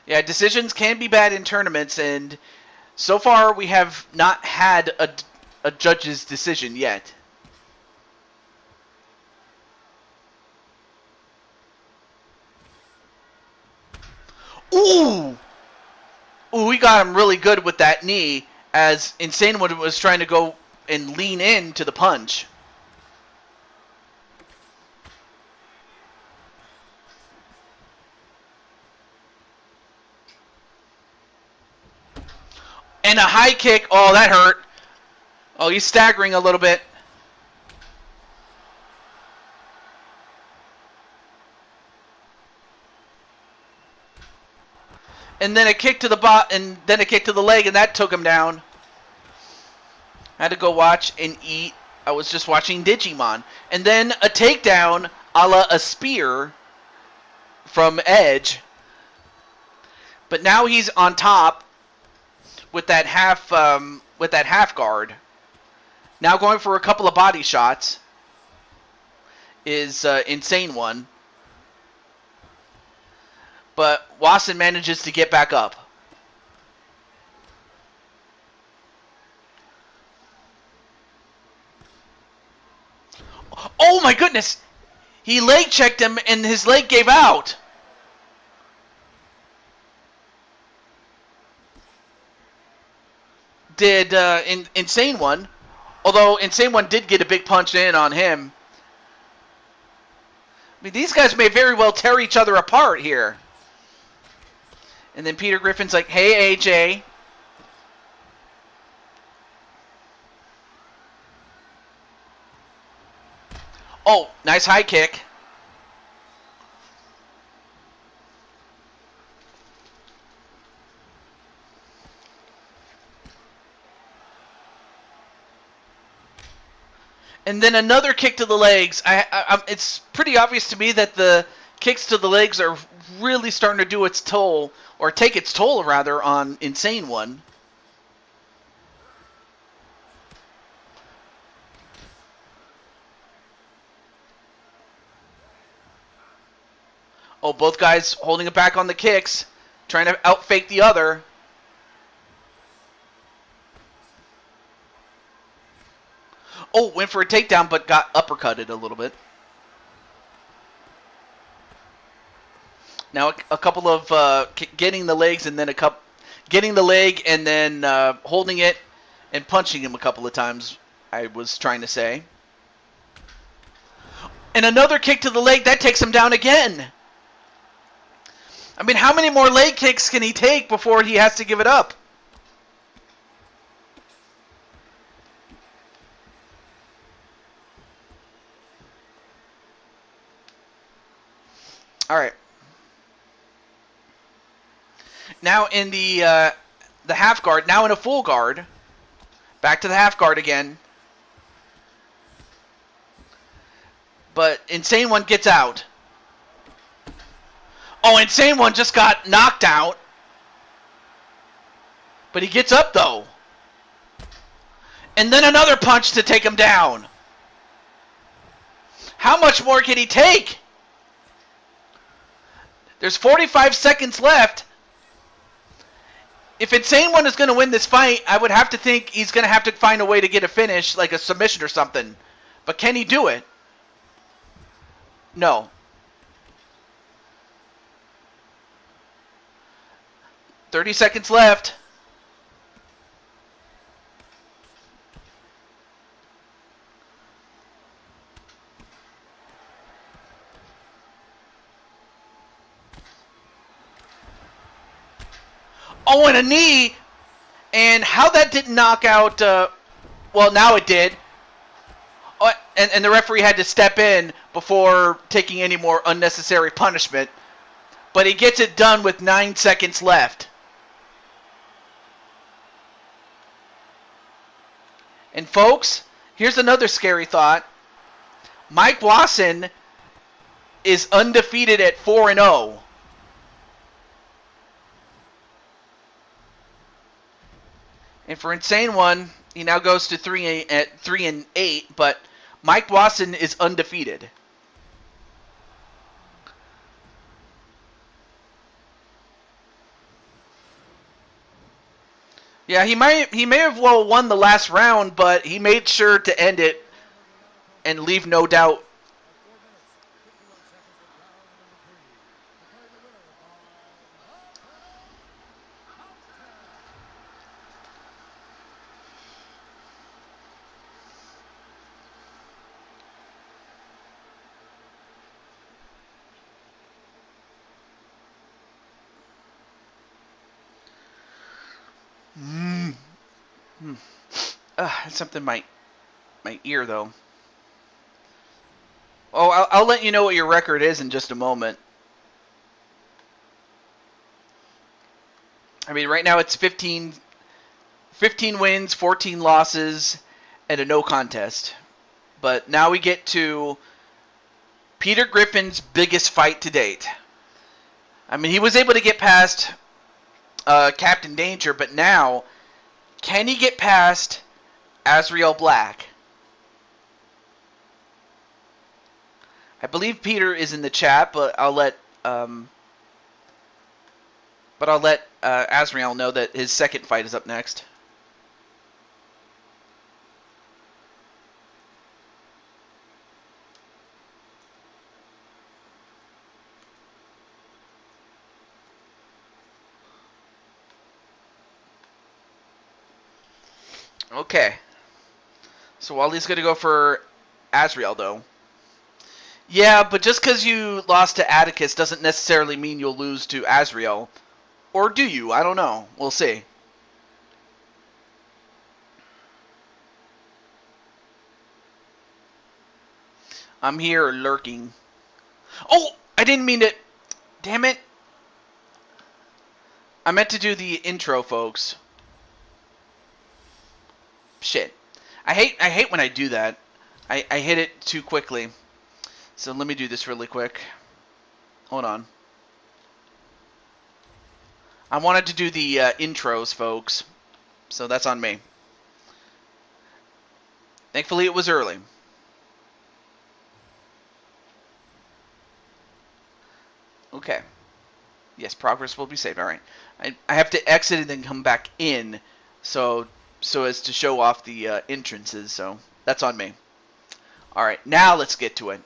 Yeah, decisions can be bad in tournaments, and so far we have not had a judge's decision yet. Ooh! Ooh, we got him really good with that knee, as Insane One was trying to go and lean in to the punch. And a high kick. Oh, that hurt. Oh, he's staggering a little bit. And then a kick to the and then a kick to the leg, and that took him down. I had to go watch and eat. I was just watching Digimon. And then a takedown a la a spear from Edge. But now he's on top with that half guard. Now going for a couple of body shots is Insane One. But Wasson manages to get back up. Oh my goodness! He leg checked him and his leg gave out. Did Insane One. Although Insane One did get a big punch in on him. I mean, these guys may very well tear each other apart here. And then Peter Griffin's like, hey, AJ. Oh, nice high kick. And then another kick to the legs. It's pretty obvious to me that the kicks to the legs are really starting to do its toll, or take its toll, rather, on Insane One. Oh, both guys holding it back on the kicks, trying to out-fake the other. Oh, went for a takedown, but got uppercutted a little bit. Now a couple of getting the legs, and then getting the leg, and then holding it and punching him a couple of times, I was trying to say. And another kick to the leg, that takes him down again. I mean, how many more leg kicks can he take before he has to give it up? All right. Now in the half guard. Now in a full guard. Back to the half guard again. But Insane One gets out. Oh, Insane One just got knocked out. But he gets up, though. And then another punch to take him down. How much more can he take? There's 45 seconds left. If Insane One is going to win this fight, I would have to think he's going to have to find a way to get a finish, like a submission or something. But can he do it? No. 30 seconds left. Oh, and a knee. And how that didn't knock out, well, now it did. Oh, and the referee had to step in before taking any more unnecessary punishment. But he gets it done with 9 seconds left. And folks, here's another scary thought. Mike Wasson is undefeated at 4-0. And for Insane One, he now goes to 3-8, but Mike Wasson is undefeated. Yeah, he may have won the last round, but he made sure to end it and leave no doubt. Something in my ear, though. Oh, I'll let you know what your record is in just a moment. I mean, right now it's 15 wins, 14 losses, and a no contest. But now we get to Peter Griffin's biggest fight to date. I mean, he was able to get past Captain Danger, but now, can he get past Azrael Black? I believe Peter is in the chat, but I'll let Azrael know that his second fight is up next. Okay. So Wally's going to go for Azrael, though. Yeah, but just because you lost to Atticus doesn't necessarily mean you'll lose to Azrael. Or do you? I don't know. We'll see. I'm here lurking. Oh! I didn't mean to... Damn it. I meant to do the intro, folks. Shit. I hate when I do that. I hit it too quickly. So let me do this really quick. Hold on. I wanted to do the intros, folks. So that's on me. Thankfully, it was early. Okay. Yes, progress will be saved. All right. I have to exit and then come back in, so as to show off the entrances. So that's on me. All right. Now let's get to it.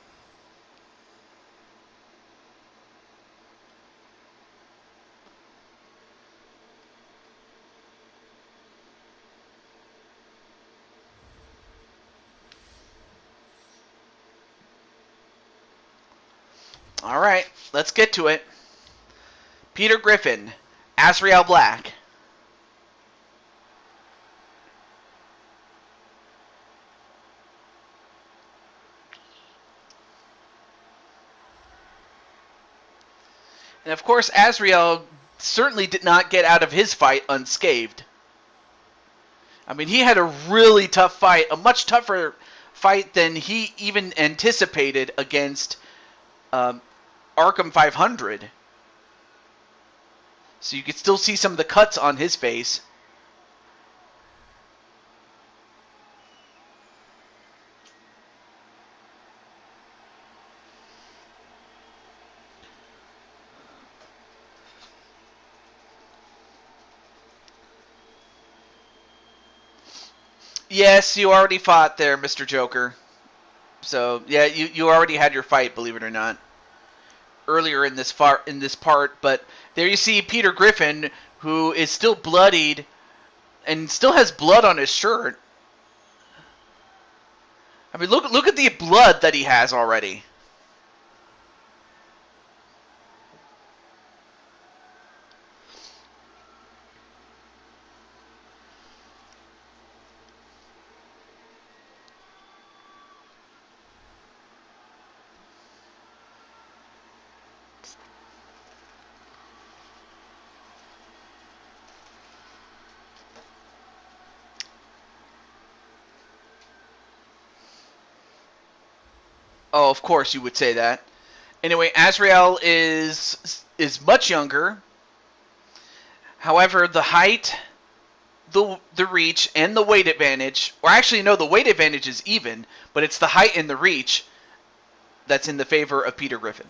All right, let's get to it. Peter Griffin, Azrael Black. And of course, Azrael certainly did not get out of his fight unscathed. I mean, he had a really tough fight, a much tougher fight than he even anticipated against Arkham 500. So you could still see some of the cuts on his face. Yes, you already fought there, Mr. Joker. So yeah, you already had your fight, believe it or not, earlier in this part. But there you see Peter Griffin, who is still bloodied and still has blood on his shirt. I mean, look at the blood that he has already. Oh, of course you would say that. Anyway, Azrael is much younger. However, the height, the reach, and the weight advantage, or actually no, the weight advantage is even, but it's the height and the reach that's in the favor of Peter Griffin.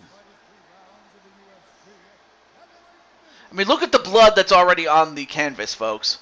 I mean, look at the blood that's already on the canvas, folks.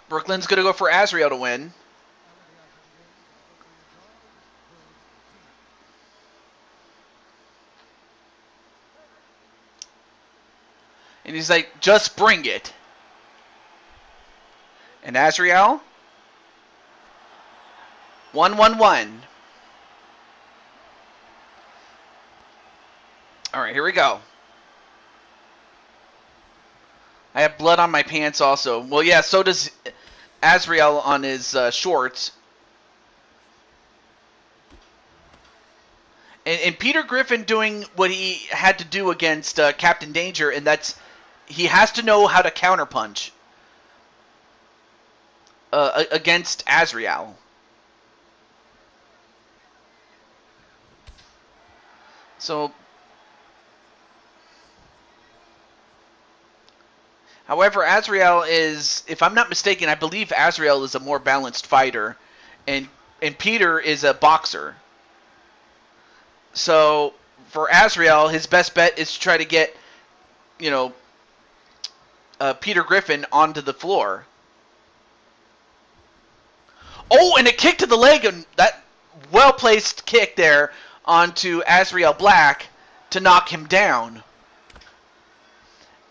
Brooklyn's going to go for Azrael to win. And he's like, just bring it. And Azrael? 1-1-1. All right, here we go. I have blood on my pants also. Well, yeah, so does Azrael on his shorts. And Peter Griffin doing what he had to do against Captain Danger, and that's he has to know how to counterpunch against Azrael. So, however, Azrael is, if I'm not mistaken, I believe Azrael is a more balanced fighter, and Peter is a boxer. So, for Azrael, his best bet is to try to get, Peter Griffin onto the floor. Oh, and a kick to the leg, and that well-placed kick there onto Azrael Black to knock him down.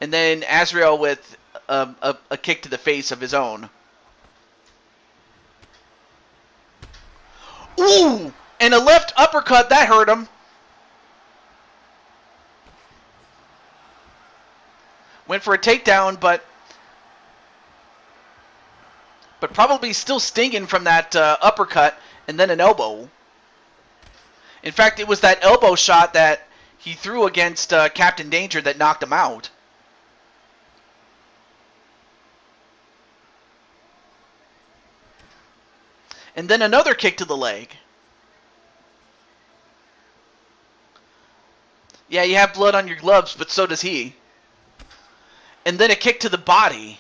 And then Azrael with a kick to the face of his own. Ooh! And a left uppercut, that hurt him. Went for a takedown, but probably still stinging from that uppercut and then an elbow. In fact, it was that elbow shot that he threw against Captain Danger that knocked him out. And then another kick to the leg. Yeah, you have blood on your gloves, but so does he. And then a kick to the body.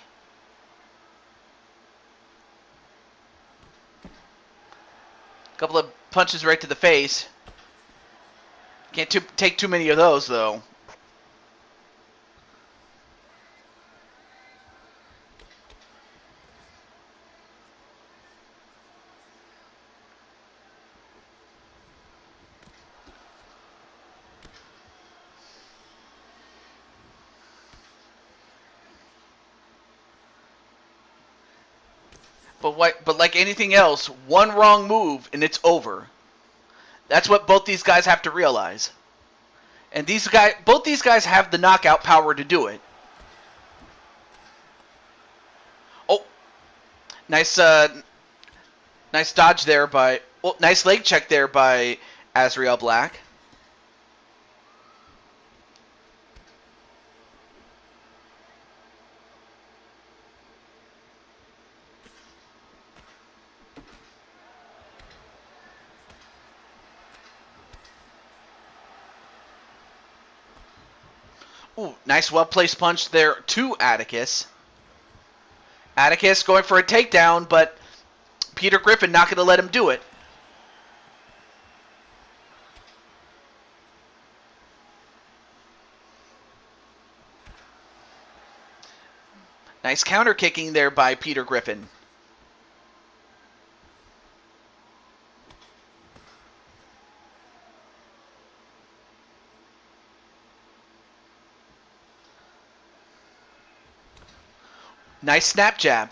A couple of punches right to the face. Can't take too many of those, though. But like anything else, one wrong move and it's over. That's what both these guys have to realize. And both these guys have the knockout power to do it. Oh, nice dodge there by. Oh, nice leg check there by Azrael Black. Ooh, nice well-placed punch there to Atticus. Atticus going for a takedown, but Peter Griffin not going to let him do it. Nice counter kicking there by Peter Griffin. Nice snap jab.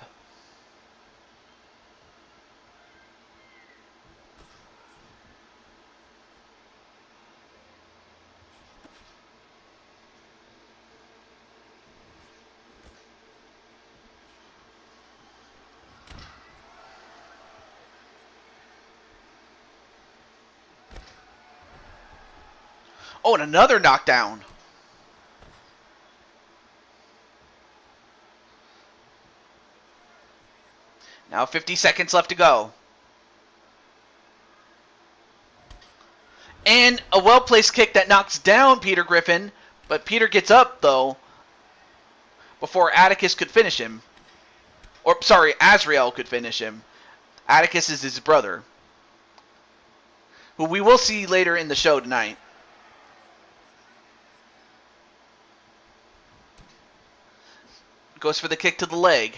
Oh, and another knockdown. Now 50 seconds left to go. And a well-placed kick that knocks down Peter Griffin, but Peter gets up, though, before Atticus could finish him. Or, sorry, Azrael could finish him. Atticus is his brother, who we will see later in the show tonight. Goes for the kick to the leg.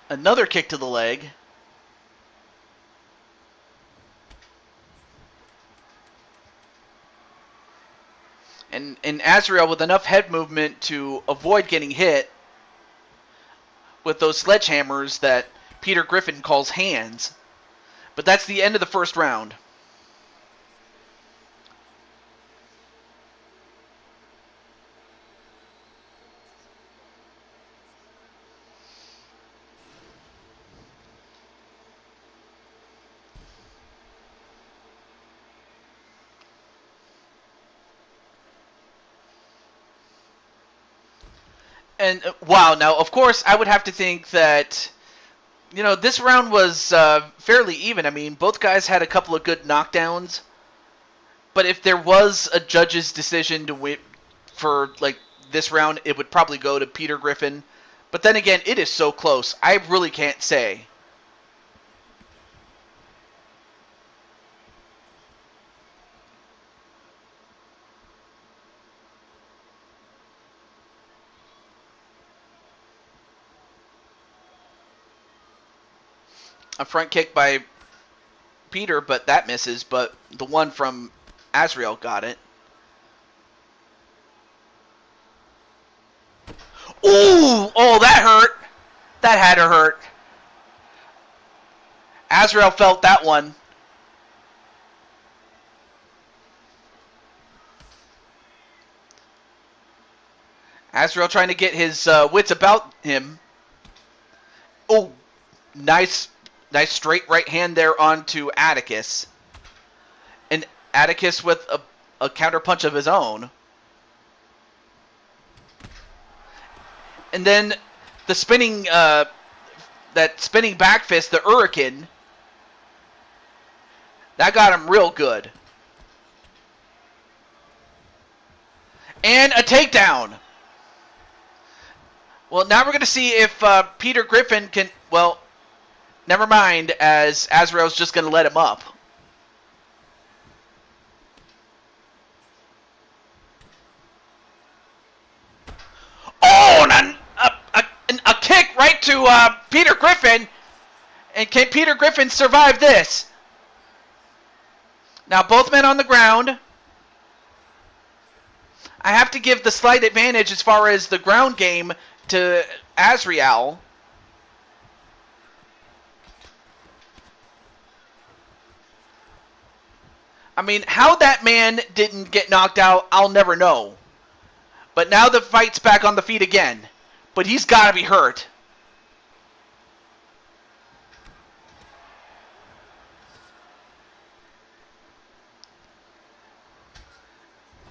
Another kick to the leg. And Azrael with enough head movement to avoid getting hit with those sledgehammers that Peter Griffin calls hands. But that's the end of the first round. And wow, now of course I would have to think that, you know, this round was fairly even. I mean, both guys had a couple of good knockdowns, but if there was a judge's decision to win for like this round, it would probably go to Peter Griffin. But then again, it is so close. I really can't say. A front kick by Peter, but that misses. But the one from Azrael got it. Ooh! Oh, that hurt. That had to hurt. Azrael felt that one. Azrael trying to get his wits about him. Oh, nice straight right hand there onto Atticus. And Atticus with a counter punch of his own. And then the spinning, that spinning back fist, the Hurricane, that got him real good. And a takedown. Well, now we're going to see if Peter Griffin can, well, never mind, as Azrael's just going to let him up. Oh, and a kick right to Peter Griffin. And can Peter Griffin survive this? Now both men on the ground. I have to give the slight advantage as far as the ground game to Azrael. I mean, how that man didn't get knocked out, I'll never know. But now the fight's back on the feet again. But he's got to be hurt.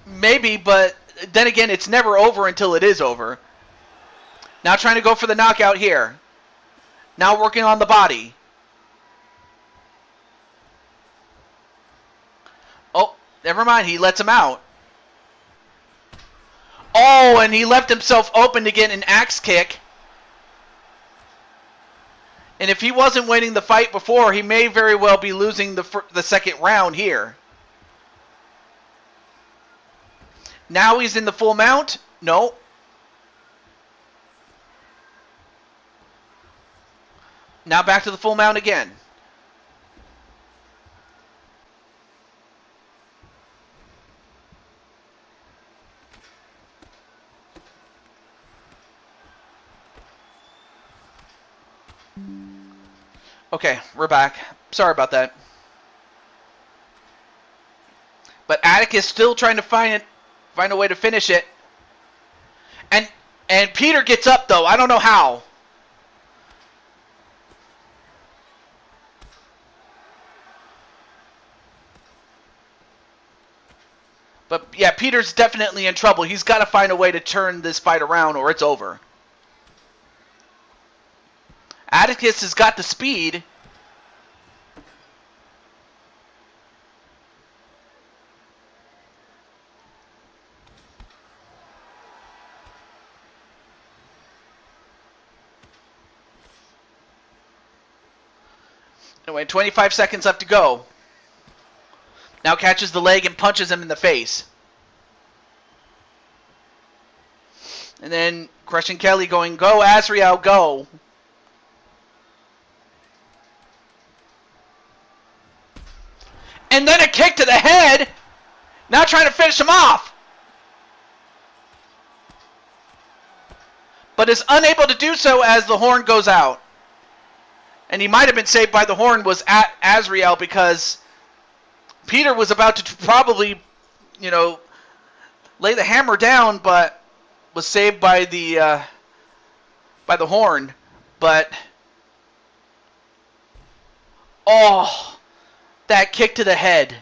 Maybe, but then again, it's never over until it is over. Now trying to go for the knockout here. Now working on the body. Never mind, he lets him out. Oh, and he left himself open to get an axe kick. And if he wasn't winning the fight before, he may very well be losing the second round here. Now he's in the full mount. No. Now back to the full mount again. Okay, we're back. Sorry about that. But Atticus still trying to find a way to finish it. And Peter gets up though. I don't know how. But yeah, Peter's definitely in trouble. He's got to find a way to turn this fight around or it's over. Atticus has got the speed. Anyway, 25 seconds left to go. Now catches the leg and punches him in the face. And then Crushing Kelly going, go Azrael, go. And then a kick to the head. Now trying to finish him off. But is unable to do so as the horn goes out. And he might have been saved by the horn was at Azrael because Peter was about to probably, lay the hammer down, but was saved by the horn. But oh, that kick to the head.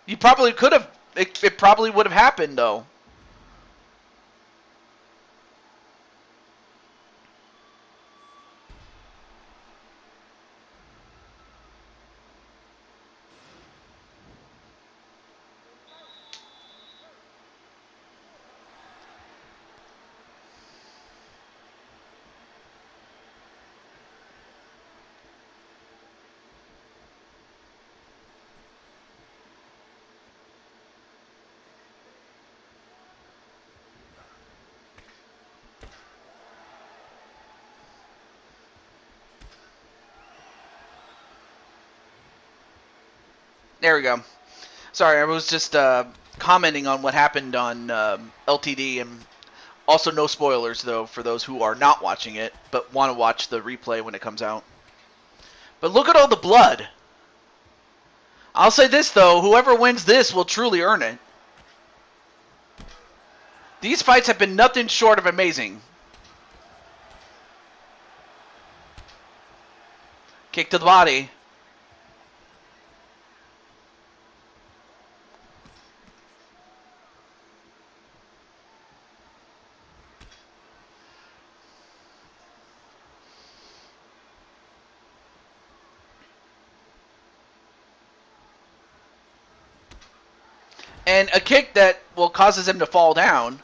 You probably could have. It probably would have happened though. There we go. Sorry, I was just commenting on what happened on LTD, and also no spoilers, though, for those who are not watching it, but want to watch the replay when it comes out. But look at all the blood. I'll say this, though. Whoever wins this will truly earn it. These fights have been nothing short of amazing. Kick to the body. And a kick that causes him to fall down.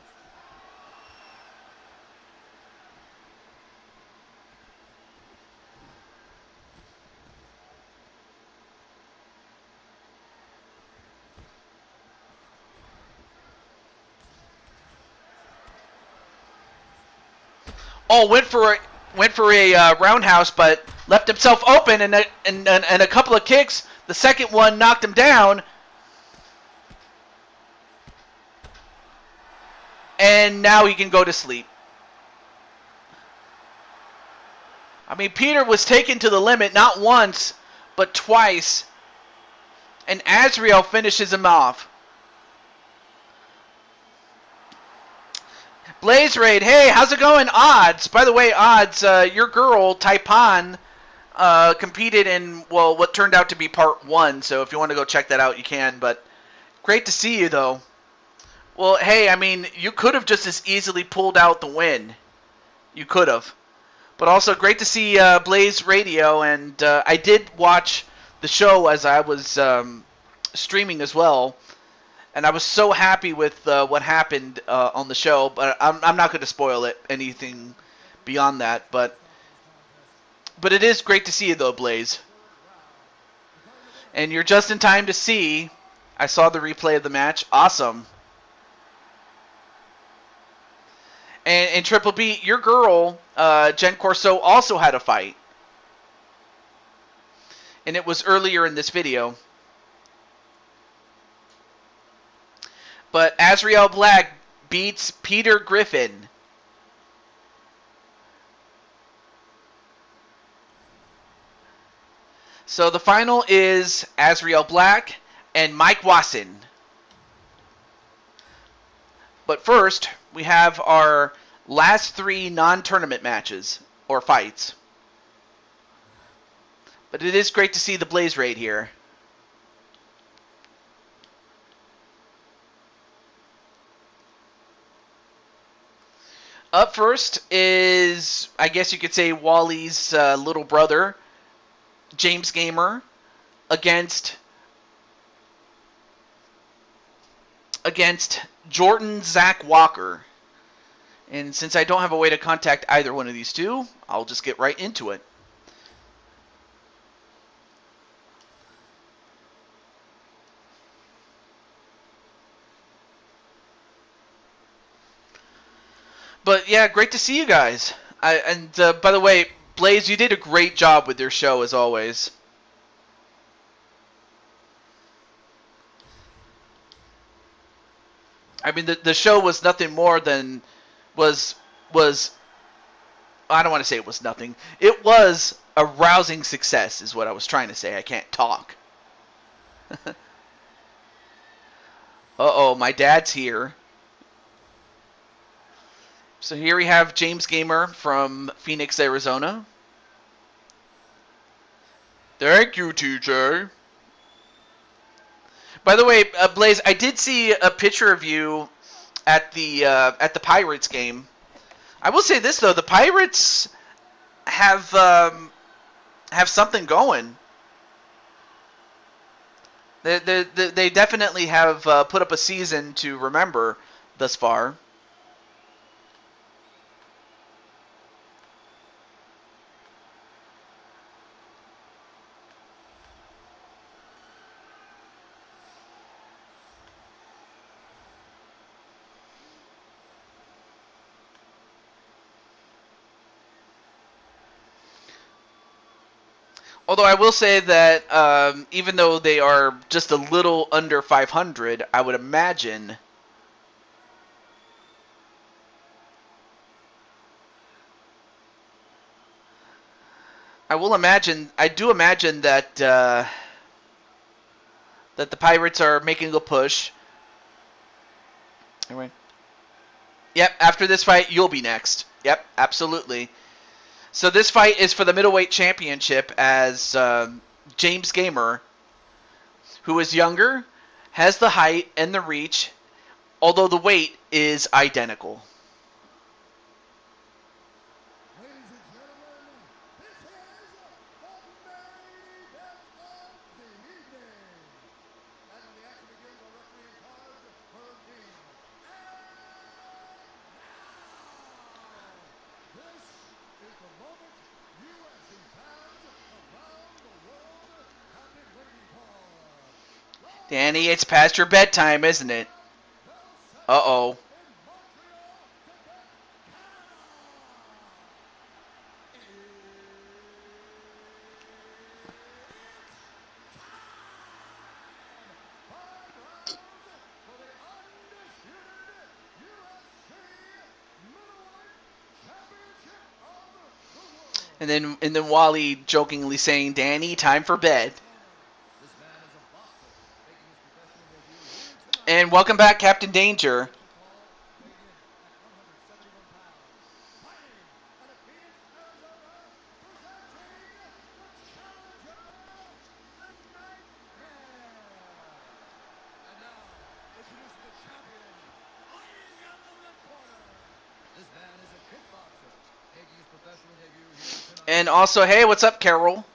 Oh, went for a roundhouse, but left himself open, and a couple of kicks. The second one knocked him down. And now he can go to sleep. I mean, Peter was taken to the limit not once, but twice. And Azrael finishes him off. Blaze Raid, hey, how's it going? Odds. By the way, Odds, your girl, Taipan, competed in, what turned out to be part 1. So if you want to go check that out, you can. But great to see you, though. Well, hey, I mean, you could have just as easily pulled out the win. You could have. But also, great to see Blaze Radio, and I did watch the show as I was streaming as well, and I was so happy with what happened on the show. But I'm not going to spoil it anything beyond that. But it is great to see you though, Blaze. And you're just in time to see. I saw the replay of the match. Awesome. And Triple B, your girl, Jen Corso, also had a fight. And it was earlier in this video. But Azrael Black beats Peter Griffin. So the final is Azrael Black and Mike Wasson. But first, we have our last 3 non-tournament matches, or fights. But it is great to see the Blaze Raid here. Up first is, I guess you could say, Wally's little brother, James Gamer, against Jordan Zach Walker. And since I don't have a way to contact either one of these two, I'll just get right into it. But yeah, great to see you guys. And by the way, Blaze, you did a great job with your show as always. I mean, the show was nothing more than was I don't want to say it was nothing. It was a rousing success, is what I was trying to say. I can't talk. Uh-oh, my dad's here. So here we have James Gamer from Phoenix, Arizona. Thank you, TJ. By the way, Blaze, I did see a picture of you at the Pirates game. I will say this though, the Pirates have something going. They definitely have put up a season to remember thus far. Although I will say that even though they are just a little under 500, I would imagine I do imagine that that the Pirates are making a push. Anyway. Yep, after this fight, you'll be next. Yep, absolutely. So this fight is for the middleweight championship as James Gamer, who is younger, has the height and the reach, although the weight is identical. Danny, it's past your bedtime, isn't it? Uh-oh. And then Wally jokingly saying, Danny, time for bed. Making his professional debut here tonight. And welcome back, Captain Danger. And also, hey, what's up, Carol?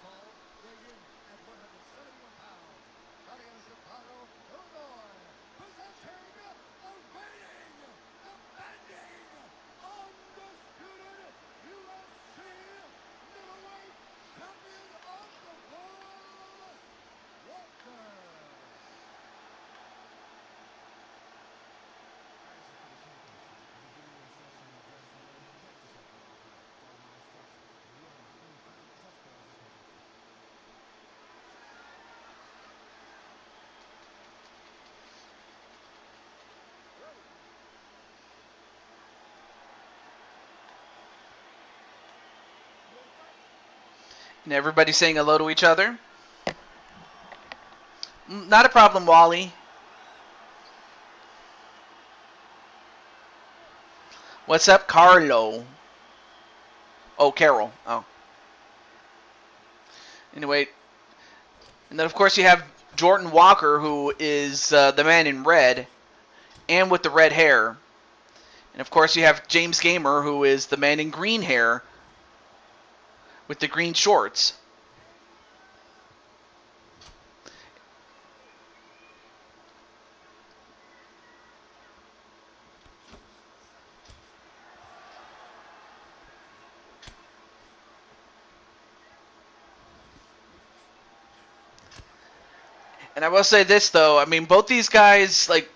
And everybody saying hello to each other. Not a problem, Wally. What's up, Carlo? Oh, Carol. Oh. Anyway, and then of course you have Jordan Walker, who is the man in red, and with the red hair. And of course you have James Gamer, who is the man in green hair, with the green shorts. And I will say this, though. I mean, both these guys, like,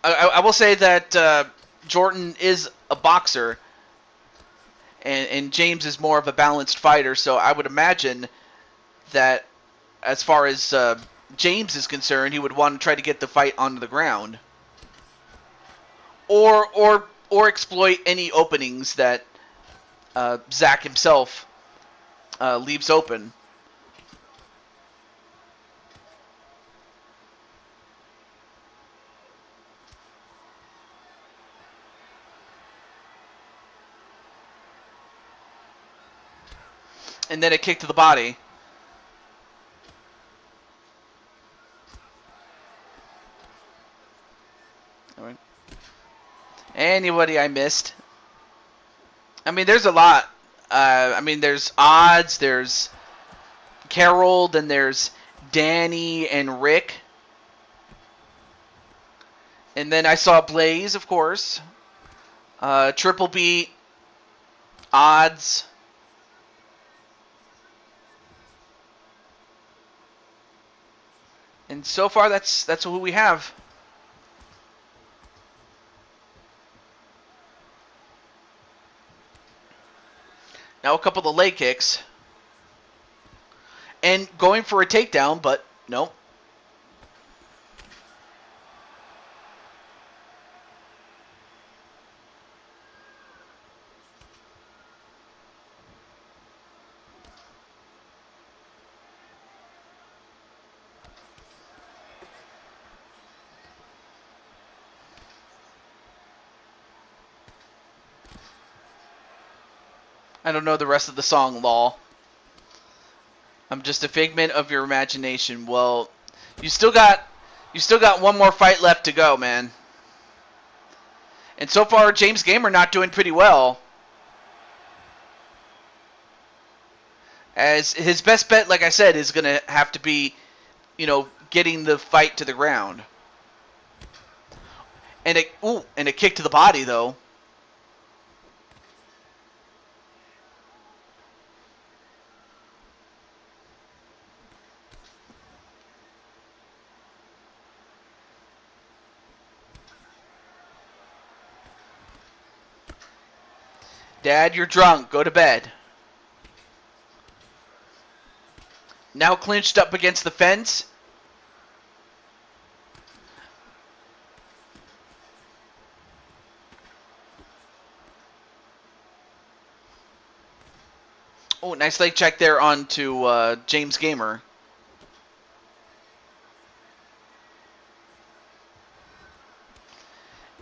I will say that Jordan is a boxer, and James is more of a balanced fighter. So I would imagine that as far as James is concerned, he would want to try to get the fight onto the ground, or exploit any openings that Zach himself leaves open. And then a kick to the body. All right. Anybody I missed? I mean, there's a lot. I mean, there's Odds, there's Carol, then there's Danny and Rick. And then I saw Blaze, of course. Triple B, Odds. And so far, that's who we have. Now a couple of leg kicks. And going for a takedown, but no. I don't know the rest of the song, lol. I'm just a figment of your imagination. Well, you still got one more fight left to go, man. And so far, James Gamer not doing pretty well. As his best bet, like I said, is going to have to be, getting the fight to the ground. And a kick to the body, though. Dad, you're drunk. Go to bed. Now clinched up against the fence. Oh, nice leg check there onto James Gamer.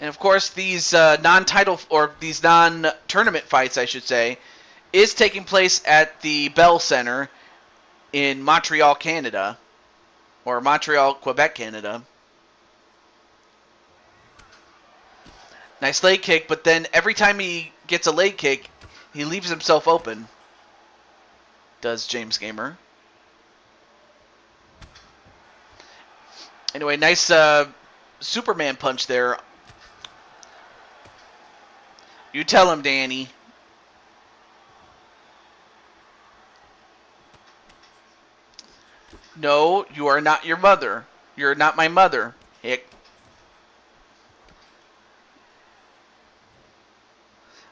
And of course, these non-title or these non-tournament fights, I should say, is taking place at the Bell Center in Montreal, Canada, or Montreal, Quebec, Canada. Nice leg kick, but then every time he gets a leg kick, he leaves himself open. Does James Gamer. Anyway, nice Superman punch there. You tell him, Danny. No, you are not your mother. You're not my mother, hick.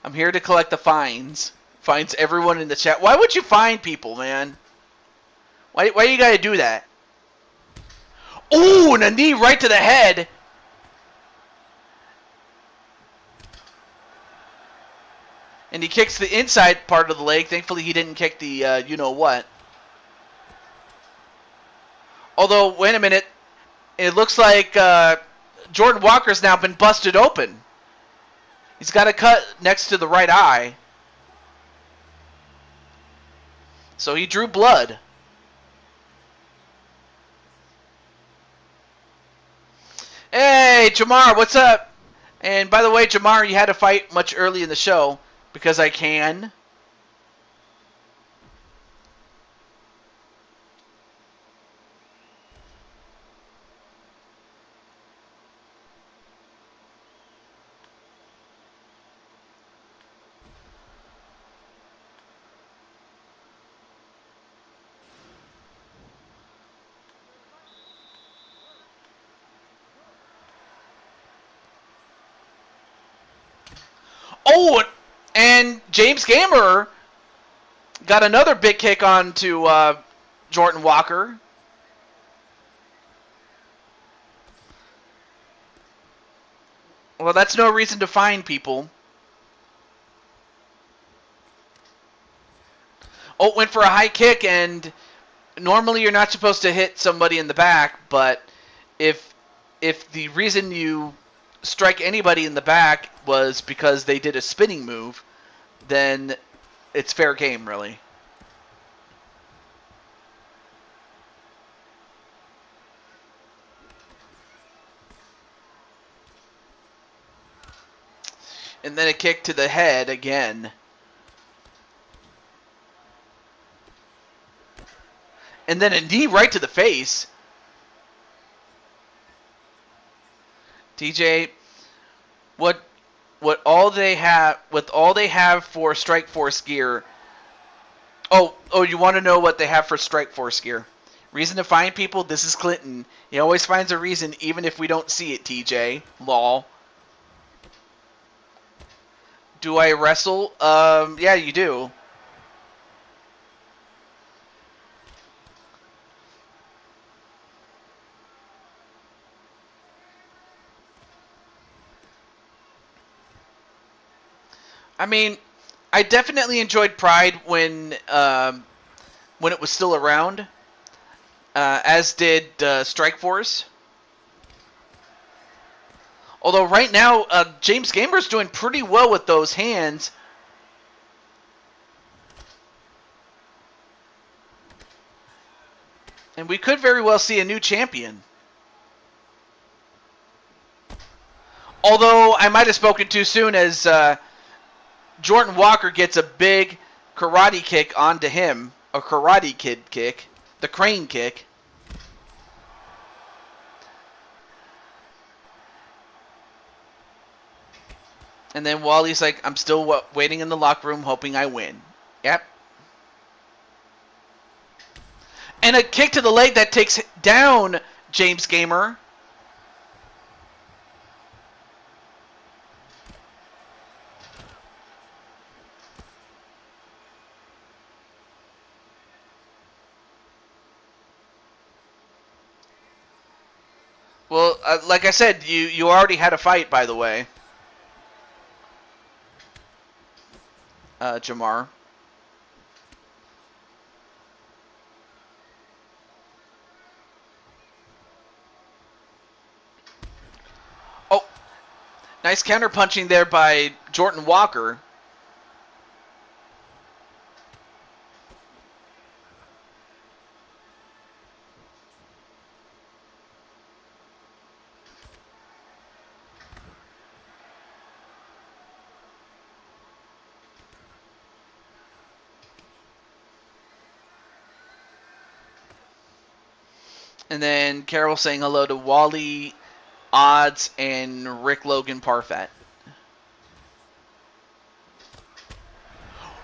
I'm here to collect the fines. Fines everyone in the chat. Why would you fine people, man? Why you gotta do that? Ooh, and a knee right to the head. And he kicks the inside part of the leg. Thankfully, he didn't kick the you-know-what. Although, wait a minute. It looks like Jordan Walker's now been busted open. He's got a cut next to the right eye. So he drew blood. Hey, Jamar, what's up? And by the way, Jamar, you had to fight much early in the show because I can. Oh, and James Gamer got another big kick onto Jordan Walker. Well, that's no reason to fine people. Oh, went for a high kick, and normally you're not supposed to hit somebody in the back, but if the reason you strike anybody in the back was because they did a spinning move, then it's fair game, really. And then a kick to the head again. And then a knee right to the face. TJ, what all they have for Strike Force gear. Oh, you want to know what they have for Strike Force gear? Reason to find people? This is Clinton. He always finds a reason even if we don't see it, TJ. Lol. Do I wrestle? Yeah, you do. I mean, I definitely enjoyed Pride when it was still around, as did Strike Force. Although right now, James Gamer's doing pretty well with those hands. And we could very well see a new champion. Although I might have spoken too soon, as Jordan Walker gets a big karate kick onto him. A Karate Kid kick. The crane kick. And then Wally's like, I'm still waiting in the locker room hoping I win. Yep. And a kick to the leg that takes down James Gamer. Well, like I said, you already had a fight, by the way. Jamar. Oh, nice counter punching there by Jordan Walker. And then Carol saying hello to Wally, Odds, and Rick Logan Parfait.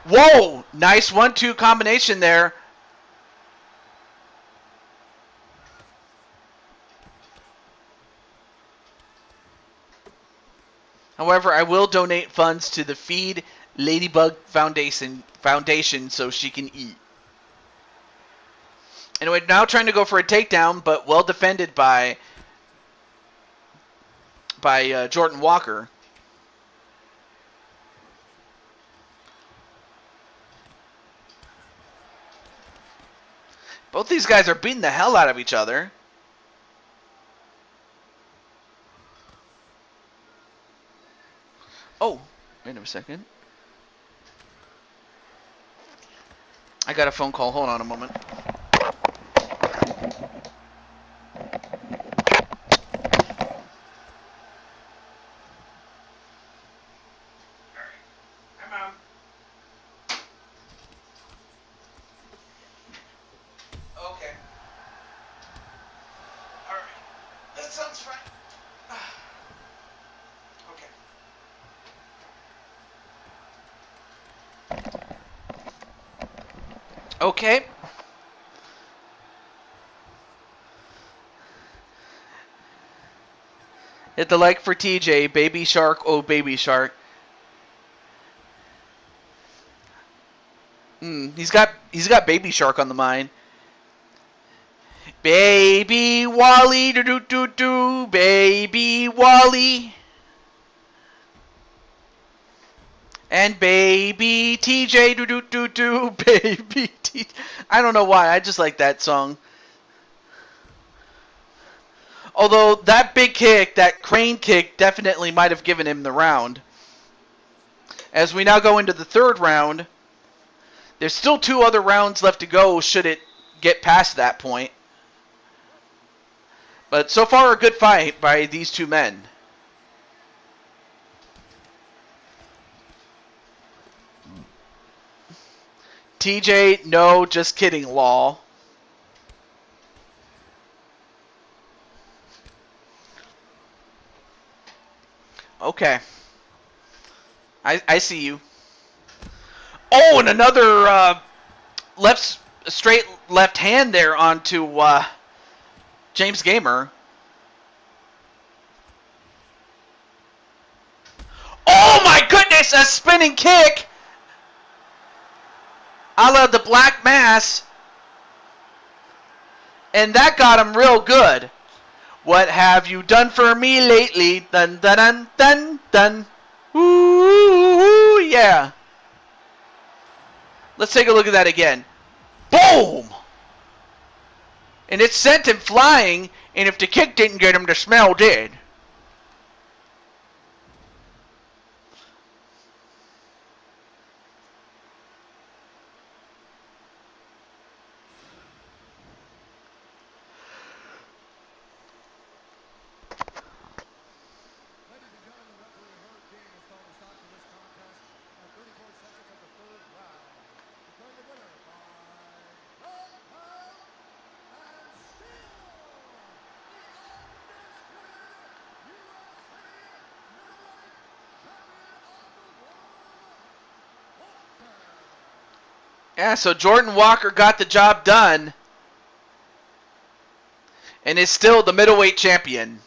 Whoa! Nice 1-2 combination there. However, I will donate funds to the Feed Ladybug Foundation so she can eat. Anyway, now trying to go for a takedown, but well defended by Jordan Walker. Both these guys are beating the hell out of each other. Oh, wait a second. I got a phone call. Hold on a moment. Okay. Alright. That sounds fine. Okay. Okay. Hit the like for TJ. Baby Shark, oh Baby Shark. He's got Baby Shark on the mind. Baby Wally, do do do do, Baby Wally. And Baby TJ, do do do do, Baby TJ. I don't know why, I just like that song. Although that big kick, that crane kick, definitely might have given him the round. As we now go into the third round, there's still 2 other rounds left to go should it get past that point. But so far, a good fight by these 2 men. TJ, no, just kidding, lol. Okay. I see you. Oh, and another straight left hand there onto James Gamer. Oh my goodness, a spinning kick! A la the Black Mass. And that got him real good. What have you done for me lately? Dun dun dun dun dun. Ooh, yeah. Let's take a look at that again. Boom! And it sent him flying, and if the kick didn't get him, the smell did. Yeah, so Jordan Walker got the job done and is still the middleweight champion.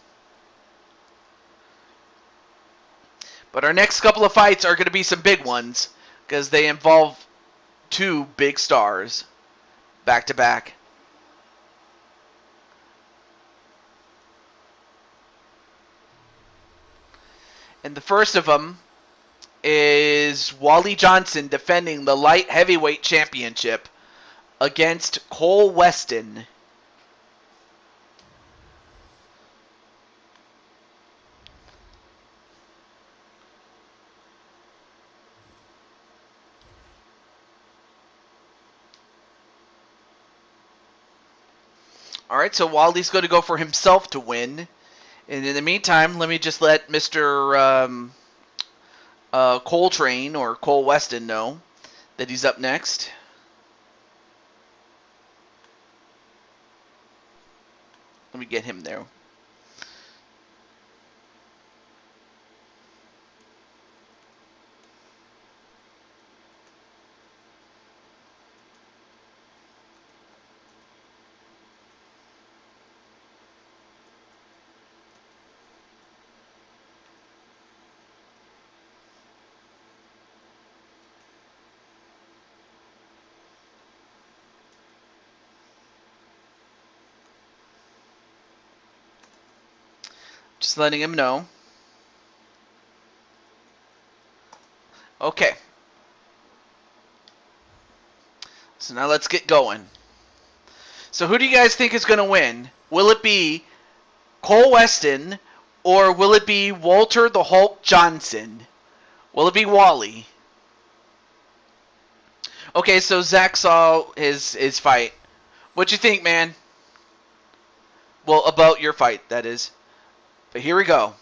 But our next couple of fights are going to be some big ones because they involve 2 big stars back to back. And the first of them is Wally Johnson defending the light heavyweight championship against Cole Weston. Alright, so Wally's going to go for himself to win. And in the meantime, let me just let Mr. Coltrane or Cole Weston know that he's up next. Let me get him there. Just letting him know. Okay. So now let's get going. So who do you guys think is going to win? Will it be Cole Weston or will it be Walter the Hulk Johnson? Will it be Wally? Okay, so Zach saw his fight. What you think, man? Well, about your fight, that is. But here we go.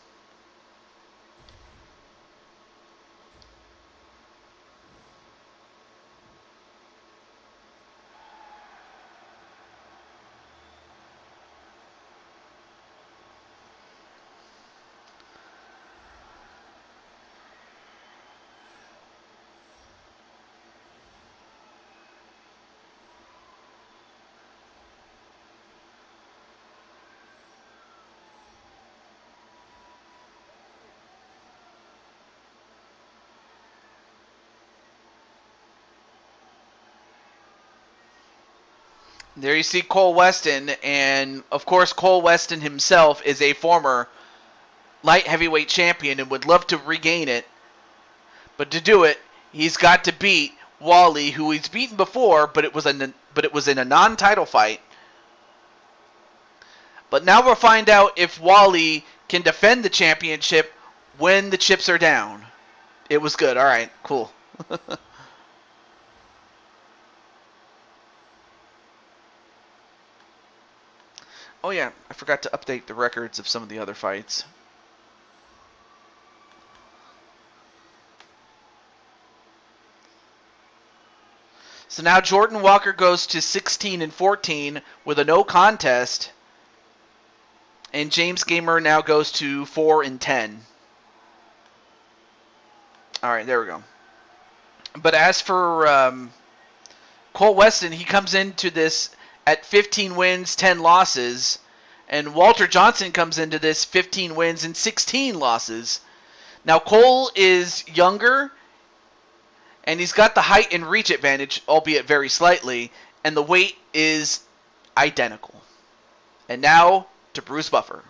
There you see Cole Weston, and of course Cole Weston himself is a former light heavyweight champion and would love to regain it. But to do it, he's got to beat Wally, who he's beaten before, but it was in a non-title fight. But now we'll find out if Wally can defend the championship when the chips are down. It was good. All right, cool. Oh yeah, I forgot to update the records of some of the other fights. So now Jordan Walker goes to 16-14 with a no contest, and James Gamer now goes to 4-10. All right, there we go. But as for Cole Weston, he comes into this at 15 wins, 10 losses, and Walter Johnson comes into this 15 wins and 16 losses. Now Cole is younger, and he's got the height and reach advantage, albeit very slightly, and the weight is identical. And now to Bruce Buffer.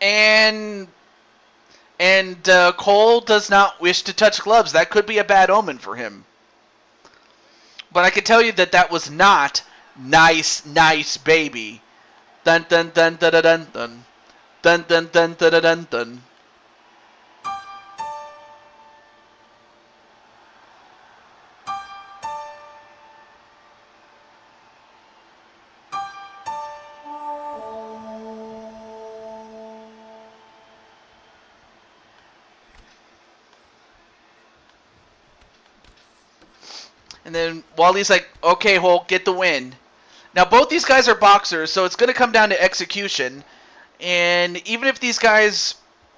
And Cole does not wish to touch gloves. That could be a bad omen for him. But I can tell you that that was not nice, nice baby. Dun dun dun dun dun dun dun dun dun dun dun dun dun. And then Wally's like, okay, Hulk, get the win. Now, both these guys are boxers, so it's going to come down to execution. And even if these guys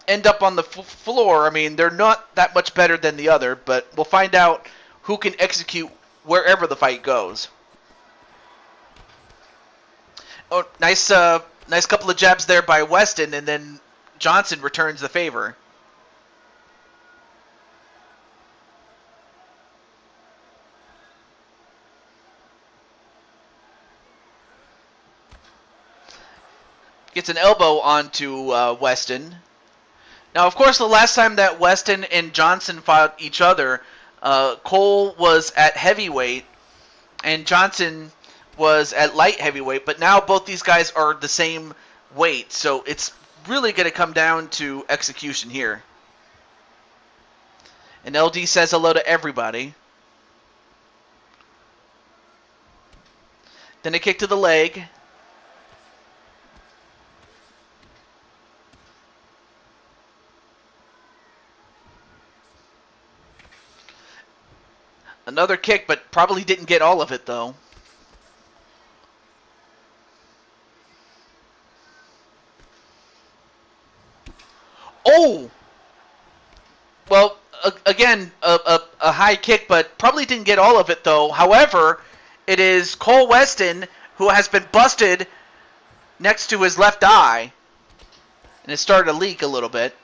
end up on the floor, I mean, they're not that much better than the other, but we'll find out who can execute wherever the fight goes. Oh, nice couple of jabs there by Weston, and then Johnson returns the favor. Gets an elbow onto Weston. Now, of course, the last time that Weston and Johnson fought each other, Cole was at heavyweight, and Johnson was at light heavyweight, but now both these guys are the same weight, so it's really going to come down to execution here. And LD says hello to everybody. Then a kick to the leg. Another kick, but probably didn't get all of it, though. Oh! Well, again, a high kick, but probably didn't get all of it, though. However, it is Cole Weston who has been busted next to his left eye. And it started to leak a little bit.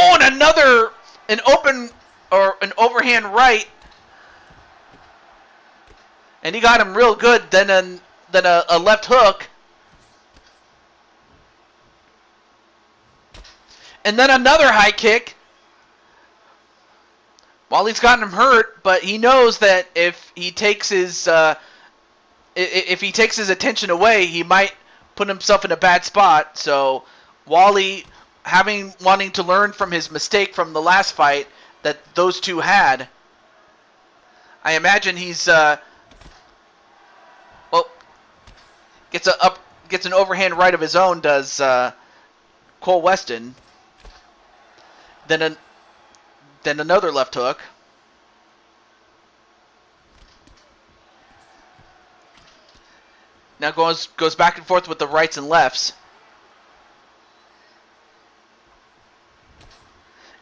Oh, and an overhand right. And he got him real good. Then a left hook. And then another high kick. Wally's gotten him hurt, but he knows that if he takes his attention away, he might put himself in a bad spot. So Wally, wanting to learn from his mistake from the last fight that those two had, I imagine he's gets an overhand right of his own. Does Cole Weston? Then another left hook. Now goes back and forth with the rights and lefts.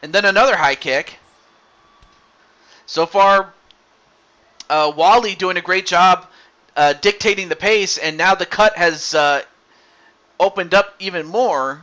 And then another high kick. So far, Wally doing a great job dictating the pace, and now the cut has opened up even more.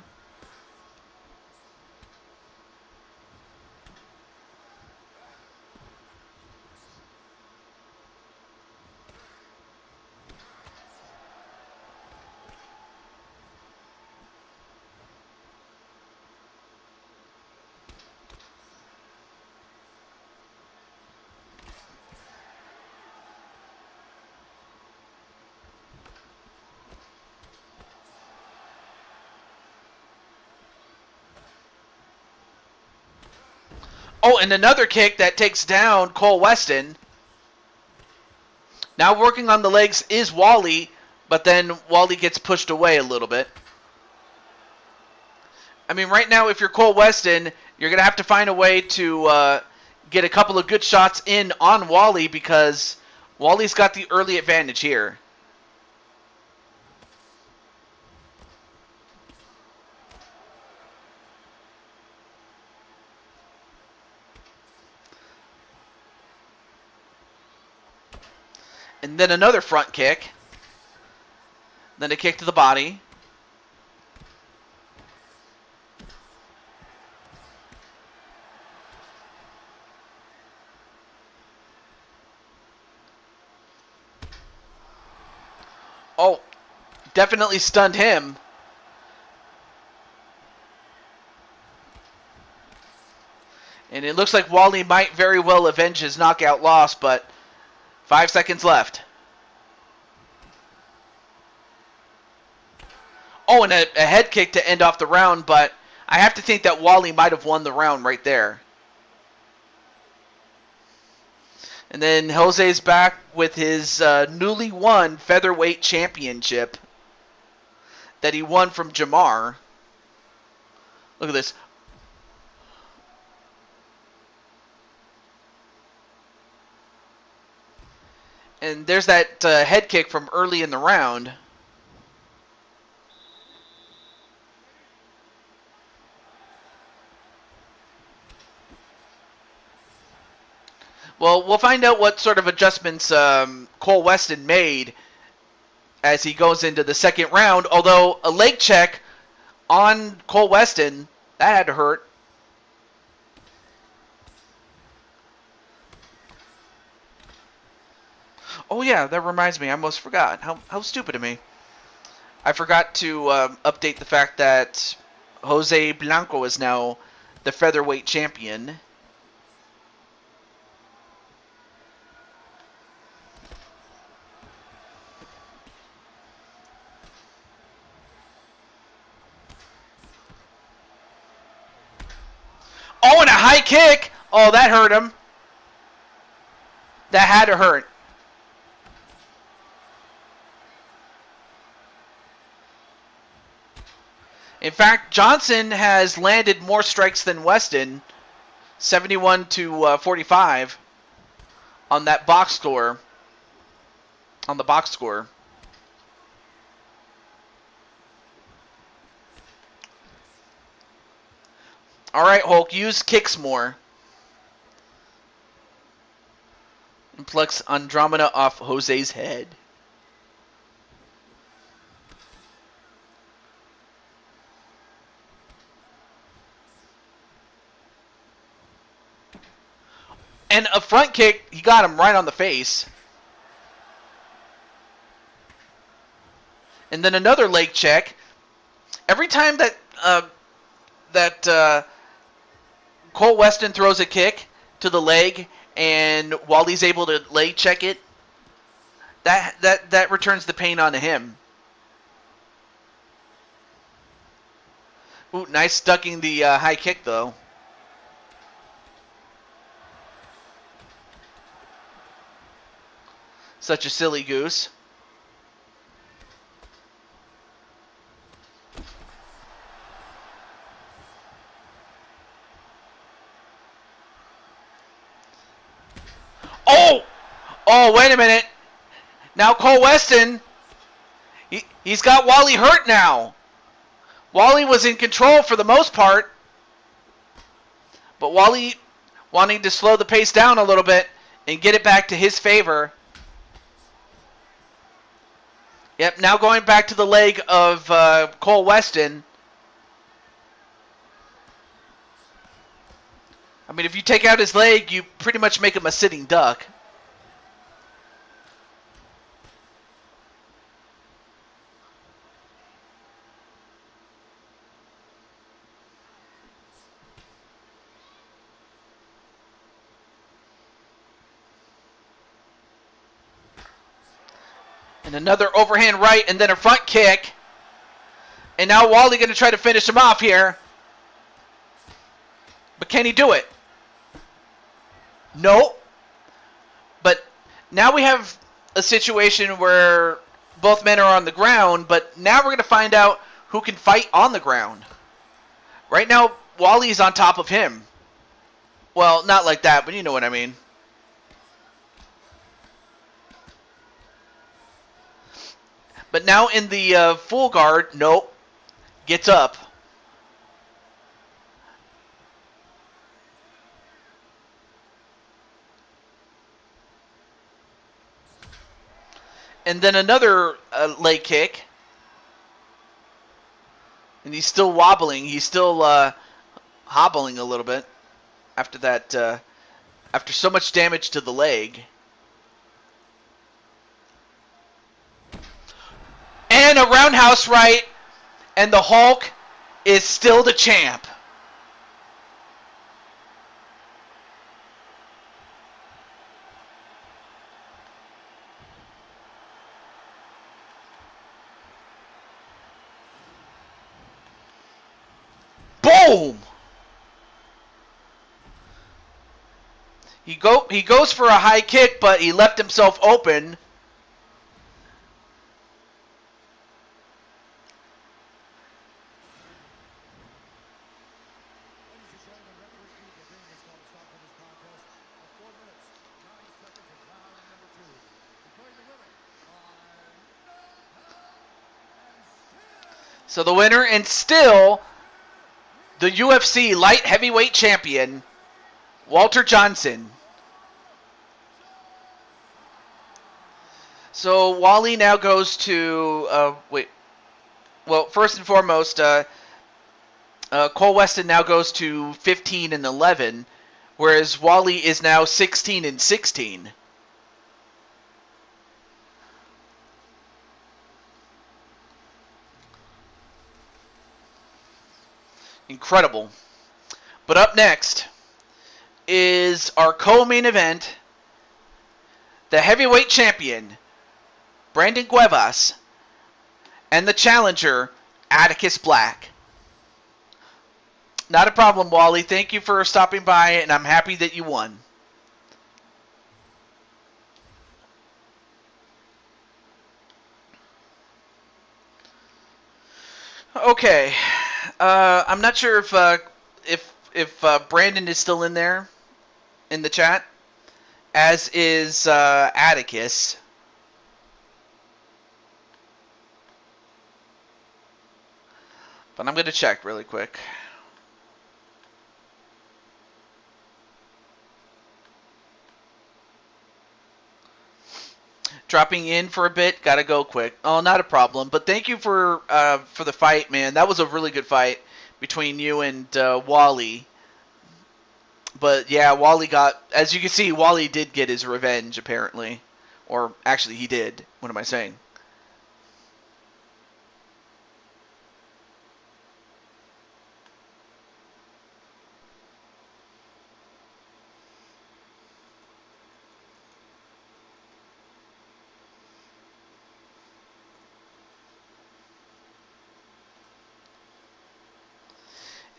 Oh, and another kick that takes down Cole Weston. Now working on the legs is Wally, but then Wally gets pushed away a little bit. I mean, right now, if you're Cole Weston, you're going to have to find a way to get a couple of good shots in on Wally, because Wally's got the early advantage here. And then another front kick. Then a kick to the body. Oh, definitely stunned him. And it looks like Wally might very well avenge his knockout loss, but 5 seconds left. Oh, and a head kick to end off the round, but I have to think that Wally might have won the round right there. And then Jose's back with his newly won featherweight championship that he won from Jamar. Look at this. And there's that head kick from early in the round. Well, we'll find out what sort of adjustments Cole Weston made as he goes into the second round. Although a leg check on Cole Weston, that had to hurt. Oh yeah, that reminds me. I almost forgot. How stupid of me. I forgot to update the fact that Jose Blanco is now the featherweight champion. Oh, and a high kick! Oh, that hurt him. That had to hurt. In fact, Johnson has landed more strikes than Weston, 71 to 45 on that box score. On the box score. All right, Hulk, use kicks more. And flex Andromeda off Jose's head. And a front kick, he got him right on the face. And then another leg check. Every time that Cole Weston throws a kick to the leg, and Wally's able to leg check it, that returns the pain onto him. Ooh, nice ducking the high kick though. Such a silly goose. Oh! Oh, wait a minute. Now Cole Weston, he's got Wally hurt now. Wally was in control for the most part. But Wally wanting to slow the pace down a little bit and get it back to his favor. Yep, now going back to the leg of Cole Weston. I mean, if you take out his leg, you pretty much make him a sitting duck. And another overhand right, and then a front kick. And now Wally going to try to finish him off here. But can he do it? No. But now we have a situation where both men are on the ground, but now we're going to find out who can fight on the ground. Right now, Wally's on top of him. Well, not like that, but you know what I mean. But now in the full guard, nope. Gets up. And then another leg kick. And he's still wobbling. He's still hobbling a little bit after that. After so much damage to the leg. And a roundhouse right. And the Hulk is still the champ. Boom! He goes for a high kick, but he left himself open. So the winner and still the UFC light heavyweight champion, Walter Johnson. So Wally now goes to Well, first and foremost, Cole Weston now goes to 15-11, whereas Wally is now 16-16. Incredible. But up next is our co-main event, the heavyweight champion, Brandon Cuevas, and the challenger, Atticus Black. Not a problem, Wally. Thank you for stopping by, and I'm happy that you won. Okay. I'm not sure if Brandon is still in there in the chat, as is Atticus. But I'm going to check really quick. Dropping in for a bit, gotta go quick. Oh, not a problem. But thank you for the fight, man. That was a really good fight between you and Wally. But yeah, Wally got, as you can see, Wally did get his revenge apparently, or actually he did. What am I saying?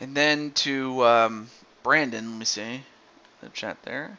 And then to Brandon, let me see the chat there.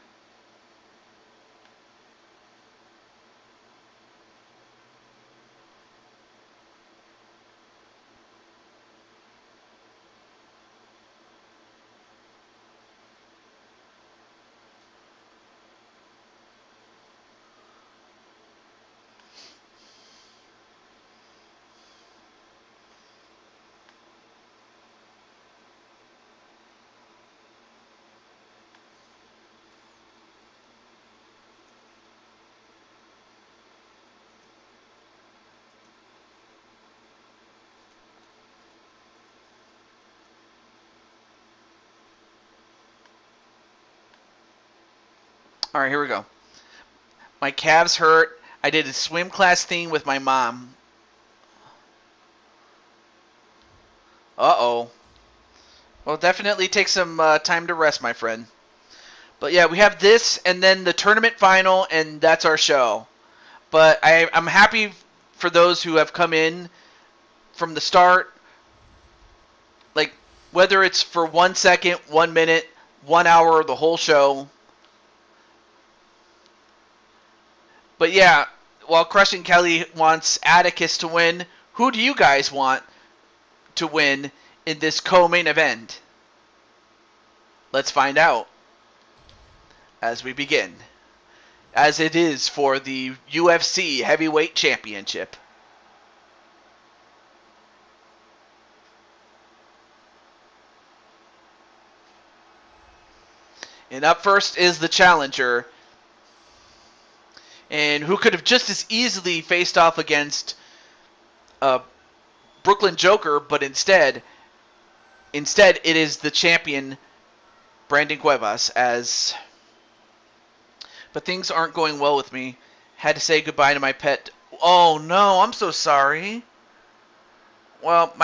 All right, here we go. My calves hurt. I did a swim class thing with my mom. Uh-oh. Well, definitely take some time to rest, my friend. But yeah, we have this and then the tournament final, and that's our show. But I'm happy for those who have come in from the start. Like, whether it's for 1 second, 1 minute, 1 hour, or the whole show. But yeah, while Crushing Kelly wants Atticus to win, who do you guys want to win in this co-main event? Let's find out as we begin, as it is for the UFC Heavyweight Championship. And up first is the challenger, and who could have just as easily faced off against Brooklyn Joker, but instead it is the champion, Brandon Cuevas. But things aren't going well with me. Had to say goodbye to my pet. Oh no, I'm so sorry. Well,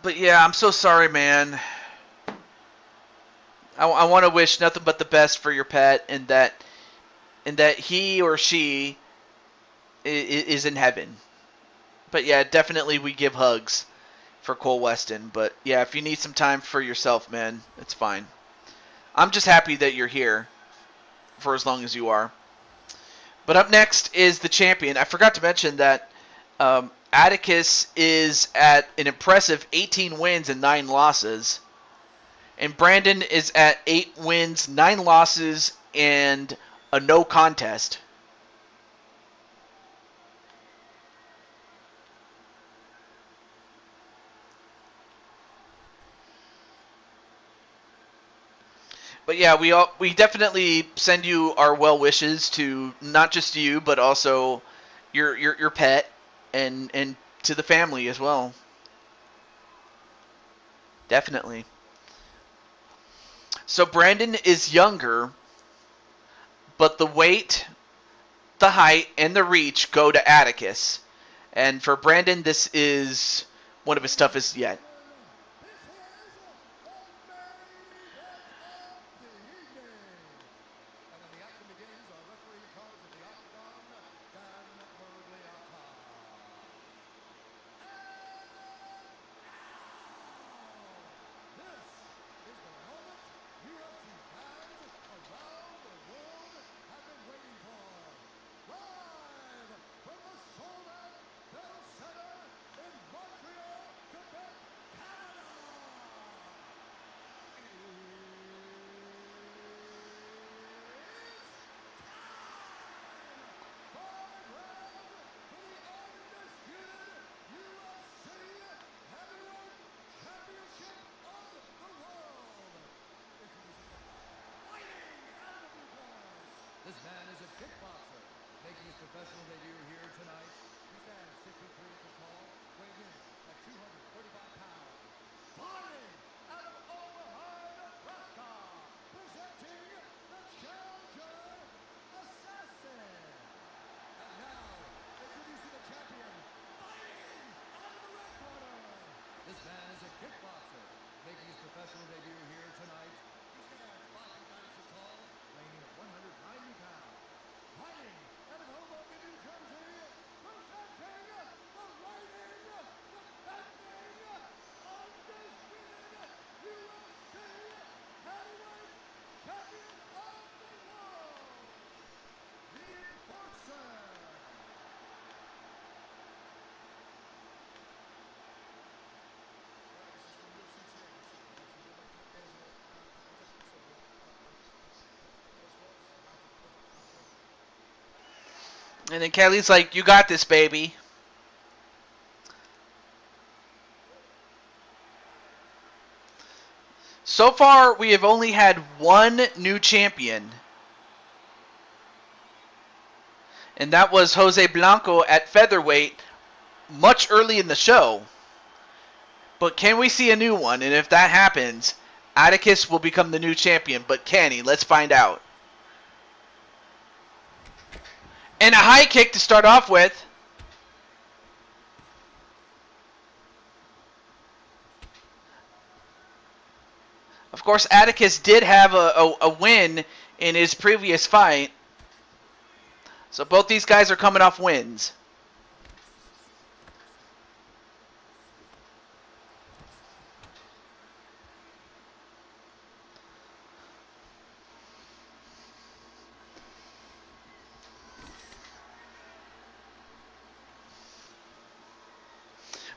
but yeah, I'm so sorry, man. I want to wish nothing but the best for your pet, and that he or she is in heaven. But yeah, definitely we give hugs for Cole Weston. But yeah, if you need some time for yourself, man, it's fine. I'm just happy that you're here for as long as you are. But up next is the champion. I forgot to mention that Atticus is at an impressive 18 wins and 9 losses. And Brandon is at 8 wins, 9 losses, and a no contest. But yeah, we definitely send you our well wishes to not just you, but also your pet and to the family as well. Definitely. So Brandon is younger, but the weight, the height, and the reach go to Atticus. And for Brandon, this is one of his toughest yet. This man is a kickboxer, making his professional debut here tonight. He stands 6 feet 3 inches tall, weighing in at 235 pounds. Fighting out of Omaha, Nebraska, presenting the challenger, Assassin. And now, introducing the champion, fighting out of the red corner. This man is a kickboxer, making his professional debut here tonight. He stands 5 feet 9 inches tall, weighing in at 190 pounds. Fighting out of Hoboken, New Jersey, presenting the reigning, defending, undisputed UFC heavyweight champion of the world, the Enforcer. And then Kelly's like, "You got this, baby." So far, we have only had one new champion. And that was Jose Blanco at featherweight much early in the show. But can we see a new one? And if that happens, Atticus will become the new champion. But can he? Let's find out. And a high kick to start off with. Of course, Atticus did have a win in his previous fight. So both these guys are coming off wins.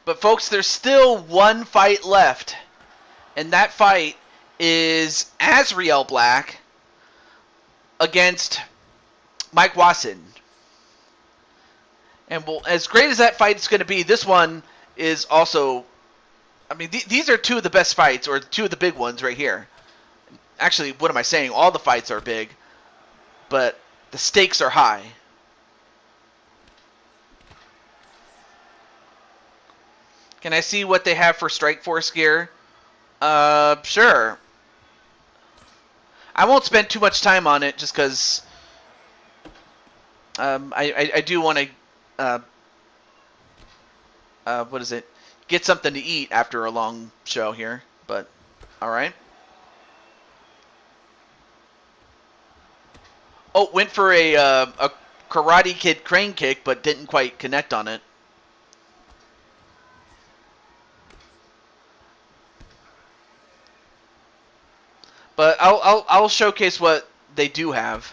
But folks, there's still one fight left. And that fight is Azriel Black against Mike Watson. And well, as great as that fight is going to be, this one is also... I mean, these are two of the best fights, or two of the big ones right here. Actually, what am I saying? All the fights are big, but the stakes are high. Can I see what they have for Strikeforce gear? Sure. I won't spend too much time on it just because I do want to, what is it? Get something to eat after a long show here, but alright. Oh, went for a Karate Kid crane kick, but didn't quite connect on it. But I'll showcase what they do have.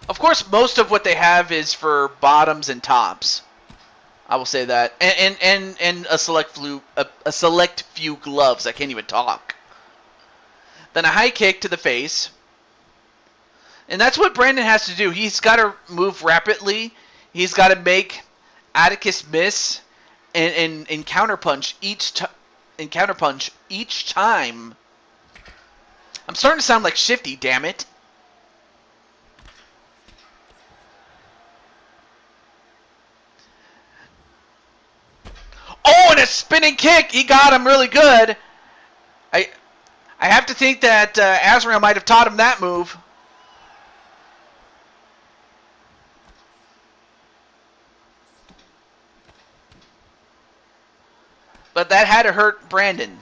Of course, most of what they have is for bottoms and tops. I will say that, and a select few gloves. I can't even talk. Then a high kick to the face, and that's what Brandon has to do. He's got to move rapidly. He's got to make Atticus miss. And counterpunch and counterpunch each time. I'm starting to sound like Shifty, damn it. Oh, and a spinning kick. He got him really good. I have to think that Azrael might have taught him that move. But that had to hurt Brandon.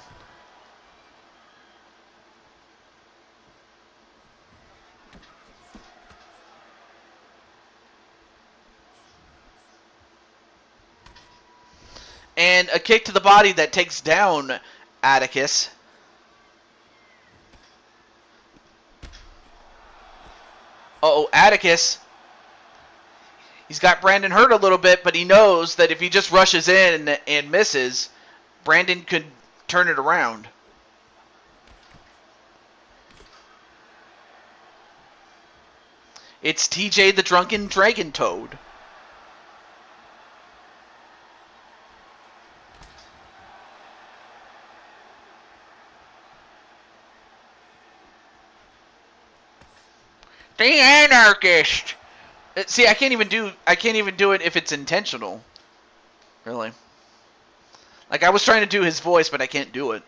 And a kick to the body that takes down Atticus. Uh-oh, Atticus. He's got Brandon hurt a little bit, but he knows that if he just rushes in and misses, Brandon could turn it around. It's TJ the Drunken Dragon Toad. The Anarchist. See, I can't even do it if it's intentional. Really. Like, I was trying to do his voice, but I can't do it.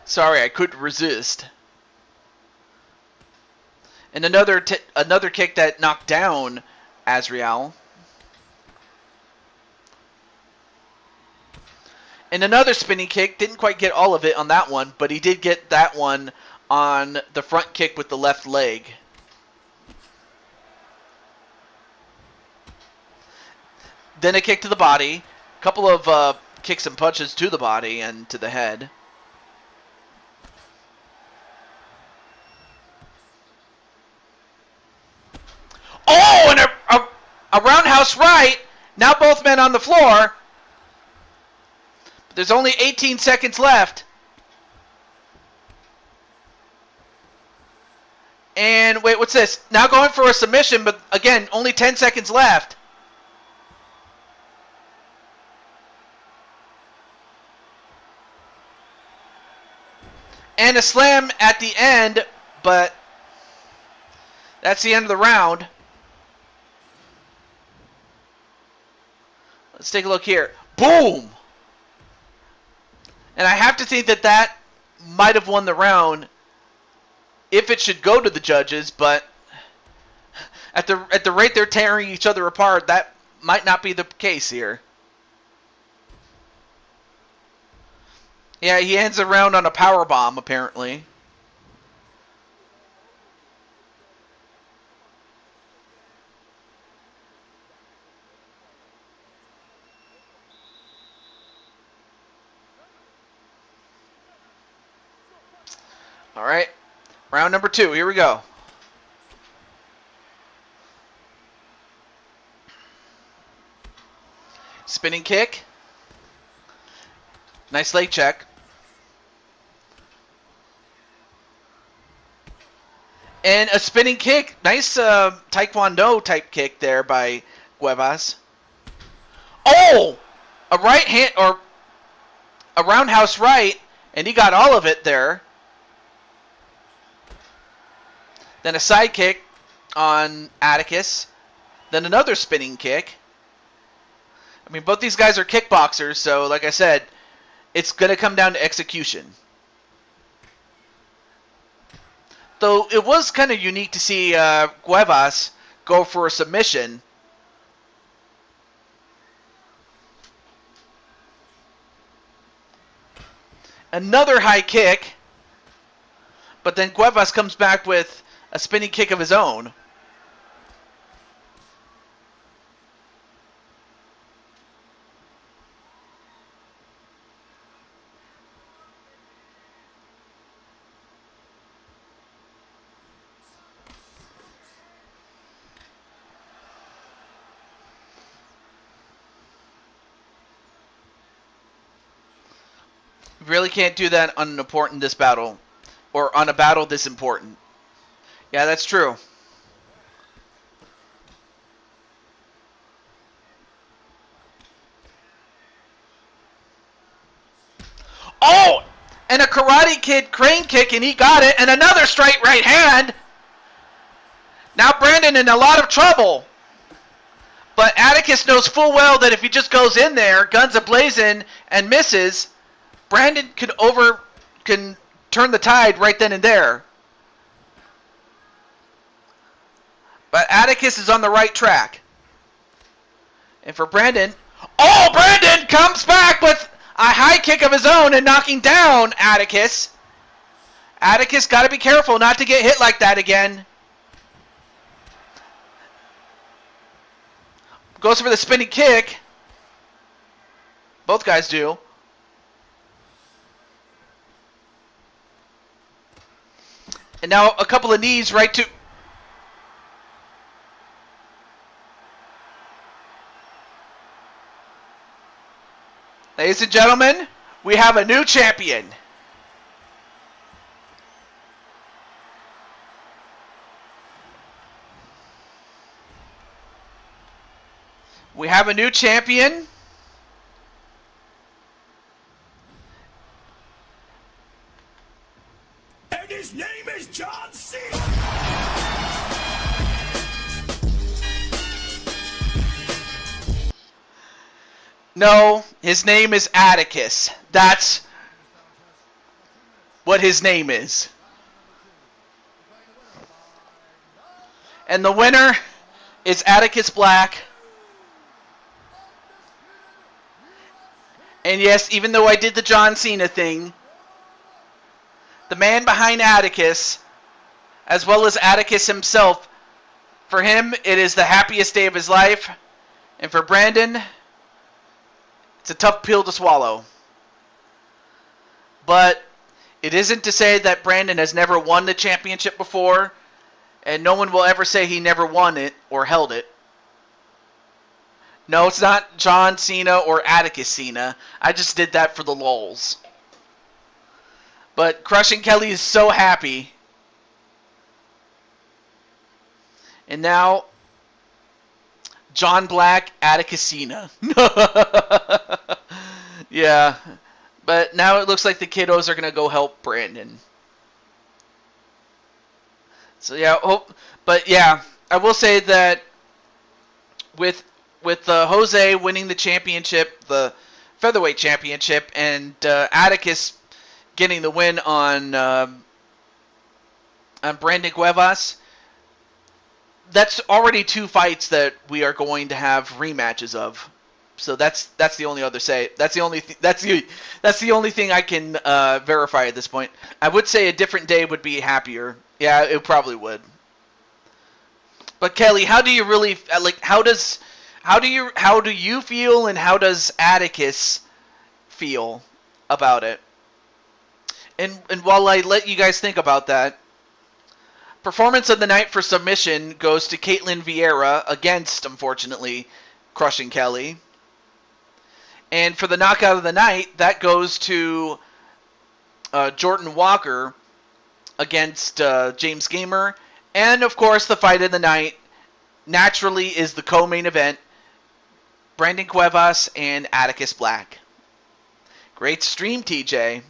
Sorry, I couldn't resist. And another kick that knocked down Azrael. And another spinning kick. Didn't quite get all of it on that one, but he did get that one on the front kick with the left leg. Then a kick to the body. A couple of kicks and punches to the body and to the head. Oh, and a roundhouse right. Now both men on the floor. There's only 18 seconds left. And wait, what's this? Now going for a submission, but again, only 10 seconds left. And a slam at the end, but that's the end of the round. Let's take a look here. Boom! And I have to think that that might have won the round if it should go to the judges, but at the rate they're tearing each other apart, that might not be the case here. Yeah, he ends the round on a power bomb, apparently. All right, round number 2. Here we go. Spinning kick. Nice leg check. And a spinning kick. Nice Taekwondo type kick there by Cuevas. Oh! A right hand, or a roundhouse right, and he got all of it there. Then a side kick on Atticus. Then another spinning kick. I mean, both these guys are kickboxers, so like I said, it's going to come down to execution. Though it was kind of unique to see Cuevas go for a submission. Another high kick. But then Cuevas comes back with a spinning kick of his own. Really can't do that on an important this battle, or on a battle this important. Yeah, that's true. Oh! And a Karate Kid crane kick, and he got it, and another straight right hand. Now Brandon in a lot of trouble. But Atticus knows full well that if he just goes in there, guns a-blazing, and misses, Brandon can turn the tide right then and there. But Atticus is on the right track. And for Brandon, oh, Brandon comes back with a high kick of his own and knocking down Atticus. Atticus got to be careful not to get hit like that again. Goes for the spinning kick. Both guys do. And now a couple of knees right to... Ladies and gentlemen, we have a new champion. We have a new champion. And his name is John Cena. No, his name is Atticus. That's what his name is. And the winner is Atticus Black. And yes, even though I did the John Cena thing, the man behind Atticus, as well as Atticus himself, for him, it is the happiest day of his life. And for Brandon, it's a tough pill to swallow. But it isn't to say that Brandon has never won the championship before, and no one will ever say he never won it or held it. No, it's not John Cena or Atticus Cena. I just did that for the lulz. But Crushing Kelly is so happy. And now, John Black, Atticus Cena. Yeah. But now it looks like the kiddos are going to go help Brandon. So yeah, but yeah, I will say that with Jose winning the championship, the featherweight championship, and Atticus getting the win on Brandon Cuevas, that's already two fights that we are going to have rematches of. So that's the only other say. That's the only thing I can verify at this point. I would say a different day would be happier. Yeah, it probably would. But Kelly, how do you really like? How do you feel, and how does Atticus feel about it? And while I let you guys think about that, performance of the night for submission goes to Caitlin Vieira against, unfortunately, Crushing Kelly. And for the knockout of the night, that goes to Jordan Walker against James Gamer. And, of course, the fight of the night, naturally, is the co-main event, Brandon Cuevas and Atticus Black. Great stream, TJ.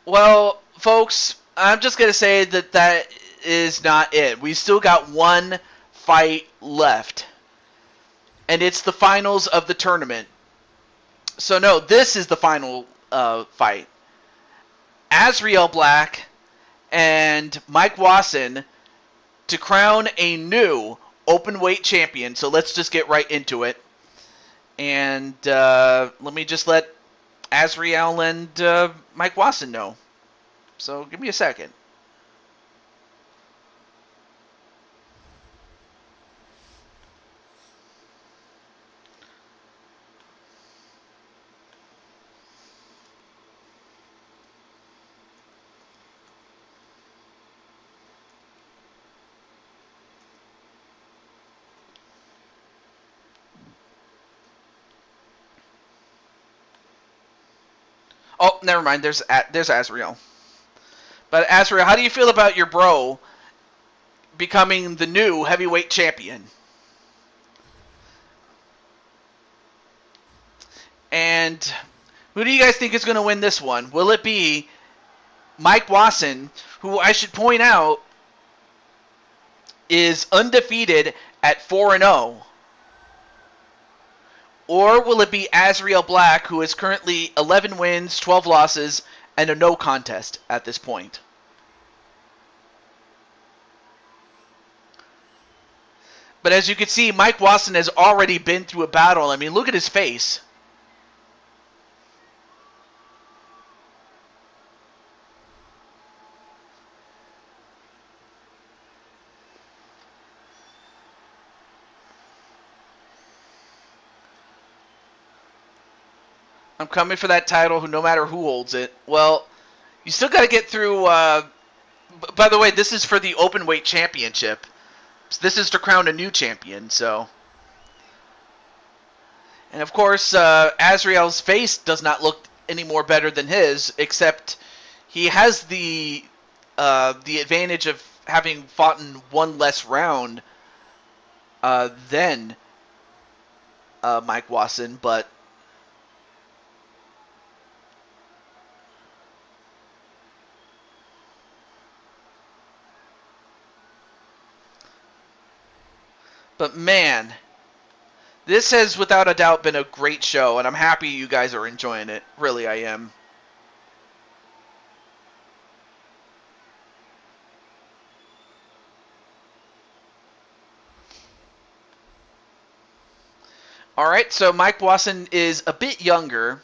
Well, folks, I'm just going to say that is not it. We still got one fight left. And it's the finals of the tournament. So, no, this is the final fight. Azriel Black and Mike Wasson to crown a new open-weight champion. So let's just get right into it. And let me just let Azriel and Mike Wasson know. So give me a second. Oh, never mind. There's Azrael. But Azrael, how do you feel about your bro becoming the new heavyweight champion? And who do you guys think is going to win this one? Will it be Mike Wasson, who I should point out is undefeated at 4-0? Or will it be Azrael Black, who is currently 11 wins, 12 losses, and a no contest at this point? But as you can see, Mike Wasson has already been through a battle. I mean, look at his face. I'm coming for that title, no matter who holds it. Well, you still got to get through. By the way, this is for the openweight championship. This is to crown a new champion. So, and of course, Azrael's face does not look any more better than his, except he has the advantage of having fought in one less round than Mike Wasson, but. But man, this has without a doubt been a great show, and I'm happy you guys are enjoying it. Really, I am. Alright, so Mike Wasson is a bit younger,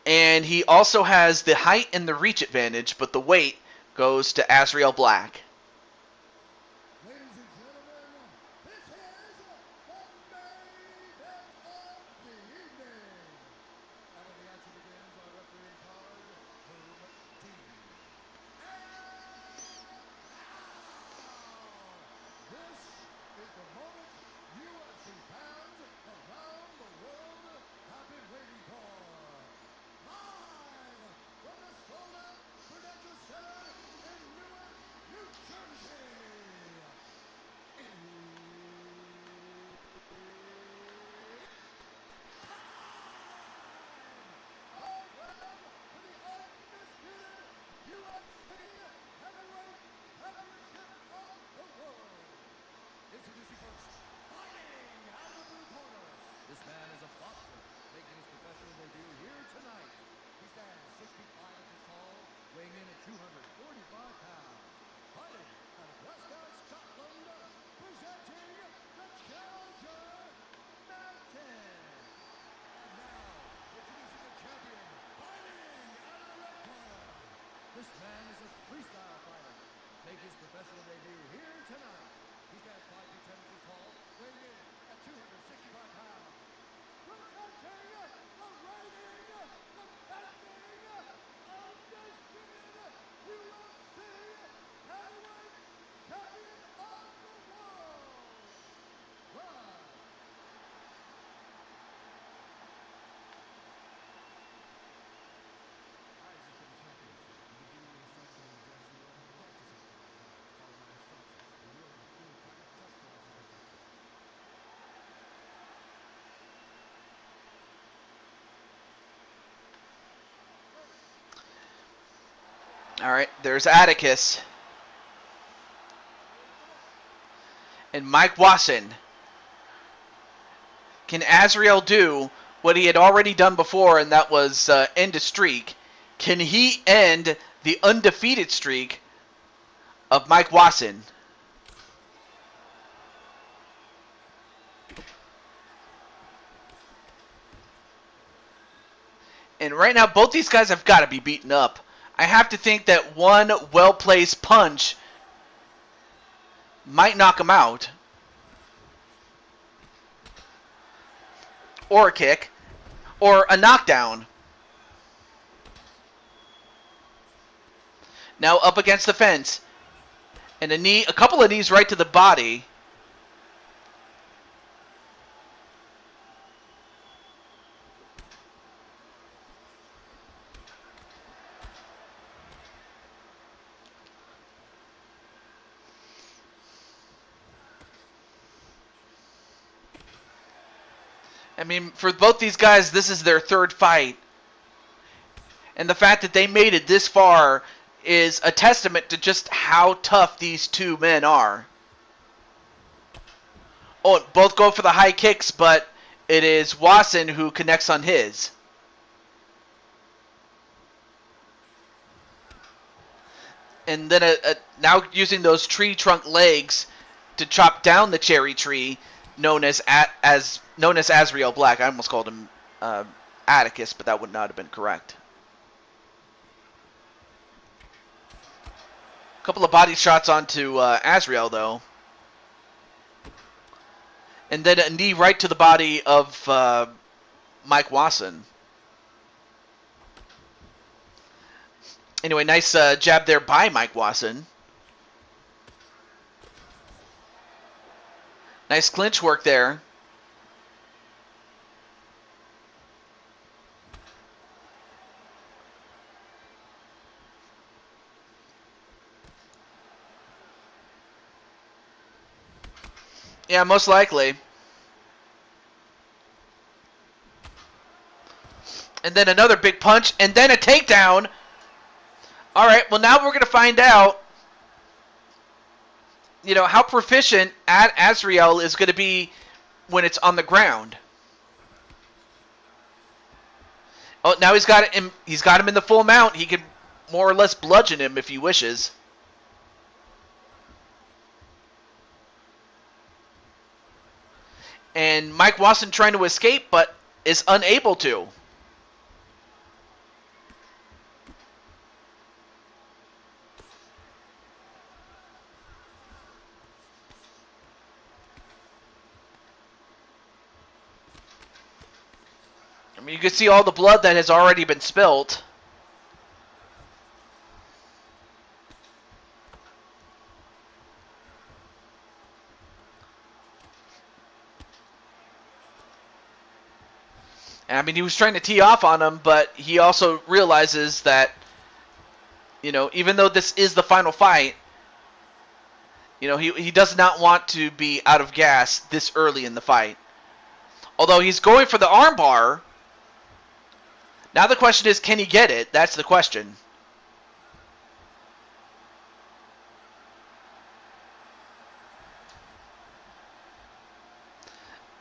and he also has the height and the reach advantage, but the weight goes to Azrael Black. Ladies and gentlemen, this is the main event of the evening. And when the action begins, our referee in charge, Boom T. And now, this is the moment UFC fans around the world have been waiting for. Live from the sold-out Prudential Center in Newark, New Jersey. Introducing first, fighting out of the blue corner. This man is a boxer, making his professional debut here tonight. He stands 65 inches tall, weighing in at 245 pounds. Fighting out of Glasgow, Scotland, presenting the challenger, Mountain. And now, introducing the champion, fighting out of the red corner. This man is a freestyle fighter, making his professional debut here tonight. He stands 5 feet 10 inches tall, weighing in at 265 pounds. Presenting the reigning, defending, undisputed UFC heavyweight champion of the world. Live. Alright, there's Atticus. And Mike Wasson. Can Azrael do what he had already done before, and that was end a streak? Can he end the undefeated streak of Mike Wasson? And right now, both these guys have got to be beaten up. I have to think that one well-placed punch might knock him out. Or a kick. Or a knockdown. Now up against the fence. And a couple of knees right to the body. I mean, for both these guys, this is their third fight. And the fact that they made it this far is a testament to just how tough these two men are. Oh, both go for the high kicks, but it is Watson who connects on his. And then now using those tree trunk legs to chop down the cherry tree, known as Azrael Black. I almost called him Atticus, but that would not have been correct. A couple of body shots onto Azrael, though. And then a knee right to the body of Mike Wasson. Anyway, nice jab there by Mike Wasson. Nice clinch work there. Yeah, most likely. And then another big punch, and then a takedown. All right, well, now we're going to find out, how proficient Azrael is going to be when it's on the ground. Oh, now he's got him in the full mount. He can more or less bludgeon him if he wishes. And Mike Wasson trying to escape, but is unable to. I mean, you can see all the blood that has already been spilt. I mean, he was trying to tee off on him, but he also realizes that, even though this is the final fight, he does not want to be out of gas this early in the fight. Although he's going for the armbar. Now the question is, can he get it? That's the question.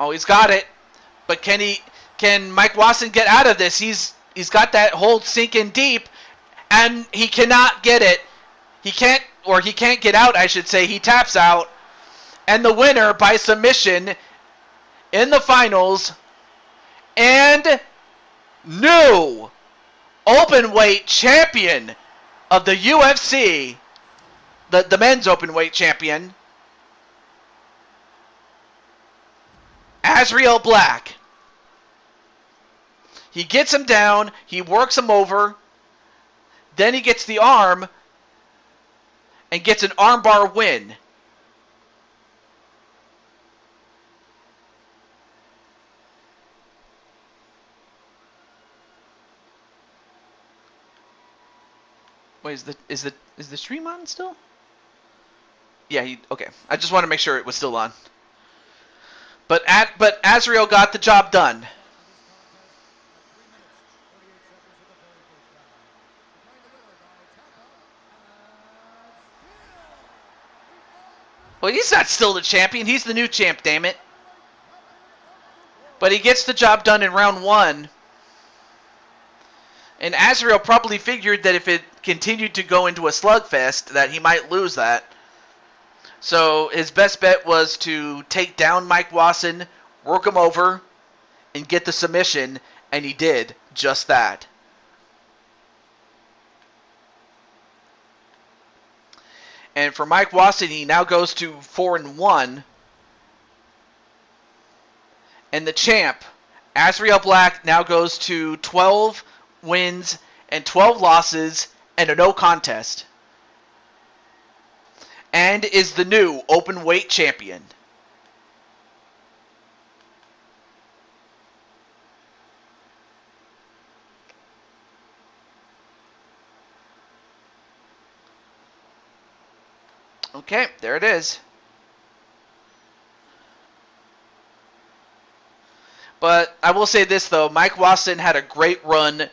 Oh, he's got it. But can Mike Wasson get out of this? He's got that hold sinking deep, and he cannot get it. He can't get out, I should say. He taps out. And the winner by submission in the finals, and new openweight champion of the UFC, the men's openweight champion, Azrael Black. He gets him down, he works him over, then he gets the arm and gets an armbar win. Wait, is the stream on still? Yeah, okay. I just want to make sure it was still on. But Azrael got the job done. Well, he's not still the champion. He's the new champ, damn it. But he gets the job done in round 1. And Azrael probably figured that if it continued to go into a slugfest, that he might lose that. So his best bet was to take down Mike Wasson, work him over, and get the submission, and he did just that. And for Mike Wasson, he now goes to 4-1. And the champ, Azrael Black, now goes to 12 wins and 12 losses and a no contest. And is the new open weight champion. Okay, there it is. But I will say this, though. Mike Wasson had a great run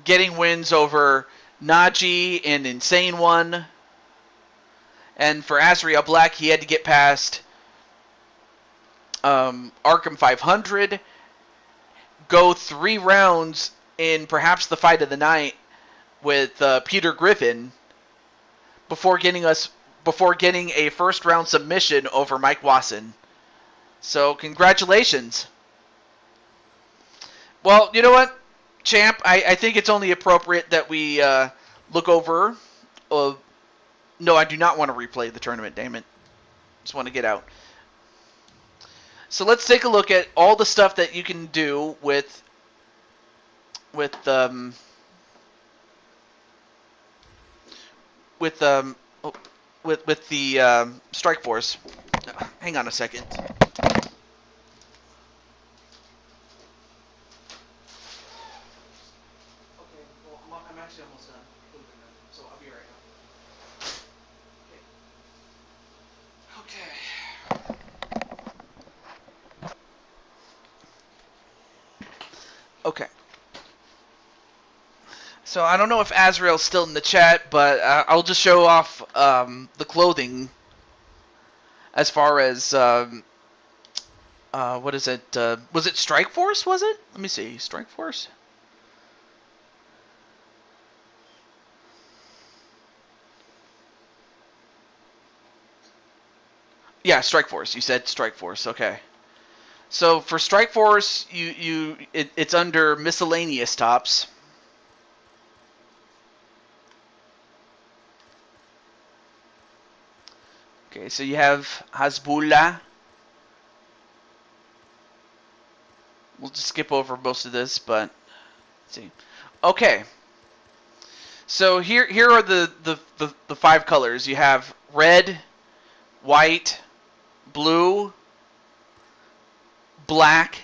getting wins over Najee and Insane One. And for Azrael Black, he had to get past Arkham 500, go 3 rounds in perhaps the fight of the night with Peter Griffin before getting a first round submission over Mike Wasson. So congratulations. Well, you know what, champ? I think it's only appropriate that we look over. No, I do not want to replay the tournament. Damn it! Just want to get out. So let's take a look at all the stuff that you can do with the Strike Force. Hang on a second. Okay, well, I'm actually almost done. So I'll be right back. Okay. Okay. So I don't know if Azrael's still in the chat, but I'll just show off the clothing as far as what is it? Was it Strike Force? Was it? Let me see. Strike Force. Yeah, Strike Force. You said Strike Force. Okay. So for Strike Force, it's under miscellaneous tops. Okay, so you have Hasbullah. We'll just skip over most of this, but let's see. Okay. So here are the 5 colors. You have red, white, blue, black,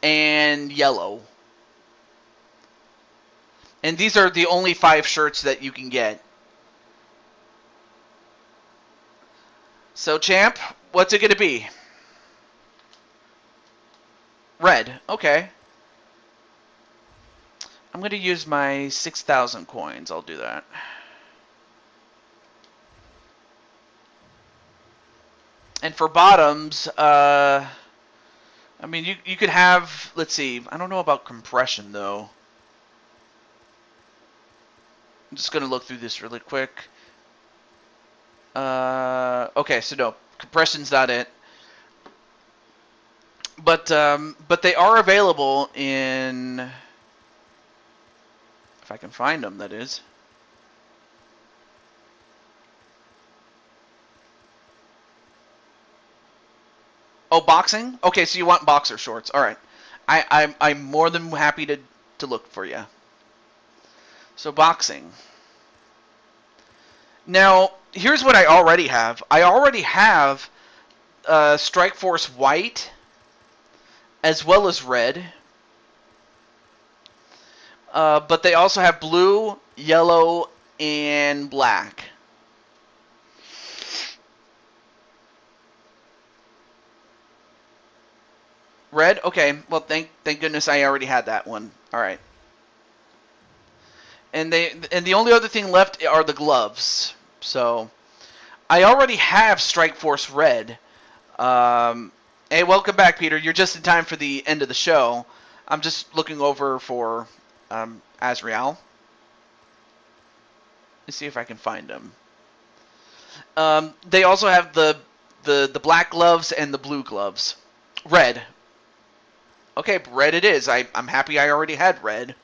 and yellow. And these are the only 5 shirts that you can get. So, champ, what's it going to be? Red. Okay. I'm going to use my 6,000 coins. I'll do that. And for bottoms, I mean, you could have, let's see, I don't know about compression, though. I'm just going to look through this really quick. Okay, so no, compression's not it. But they are available in, if I can find them, that is. Oh, boxing? Okay, so you want boxer shorts. All right. I'm more than happy to look for you. So boxing. Now, here's what I already have. I already have Strike Force White as well as red. But they also have blue, yellow, and black. Red? Okay. Well, thank goodness I already had that one. All right. And the only other thing left are the gloves. So I already have Strike Force Red. Hey, welcome back, Peter. You're just in time for the end of the show. I'm just looking over for Azrael. Let's see if I can find him. They also have the black gloves and the blue gloves. Red. Okay, red it is. I'm happy I already had red.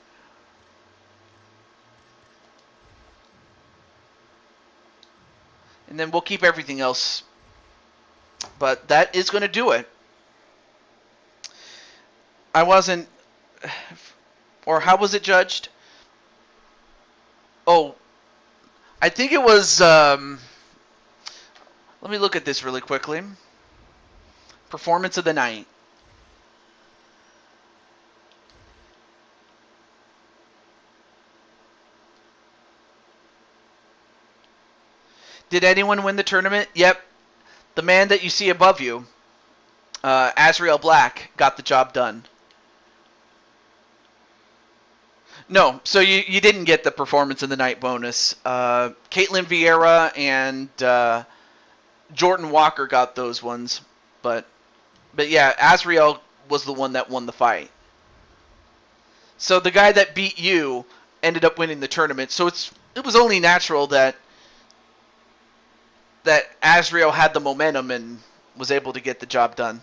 And then we'll keep everything else. But that is going to do it. I wasn't... Or how was it judged? Oh, I think it was... let me look at this really quickly. Performance of the night. Did anyone win the tournament? Yep. The man that you see above you. Azrael Black got the job done. No, so you didn't get the performance of the night bonus. Caitlin Vieira and Jordan Walker got those ones, but yeah, Azrael was the one that won the fight. So the guy that beat you ended up winning the tournament. So it was only natural that Azrael had the momentum and was able to get the job done.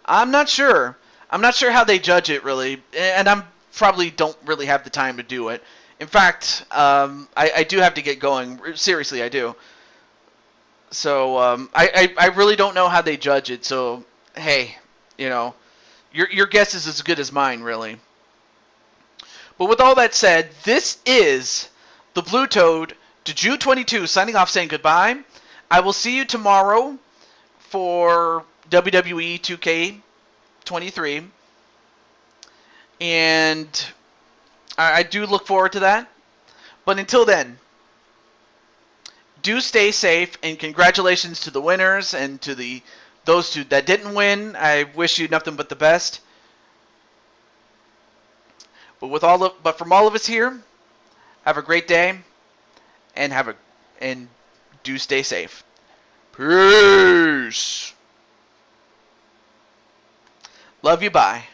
I'm not sure. I'm not sure how they judge it really, and I'm probably don't really have the time to do it. In fact, I do have to get going. Seriously, I do. So I really don't know how they judge it. So hey, your guess is as good as mine, really. But with all that said, this is the Blue Toad to June 22 signing off, saying goodbye. I will see you tomorrow for WWE 2K23. And I do look forward to that. But until then, do stay safe, and congratulations to the winners and to those two that didn't win. I wish you nothing but the best. But from all of us here, have a great day, and do stay safe. Peace. Love you. Bye.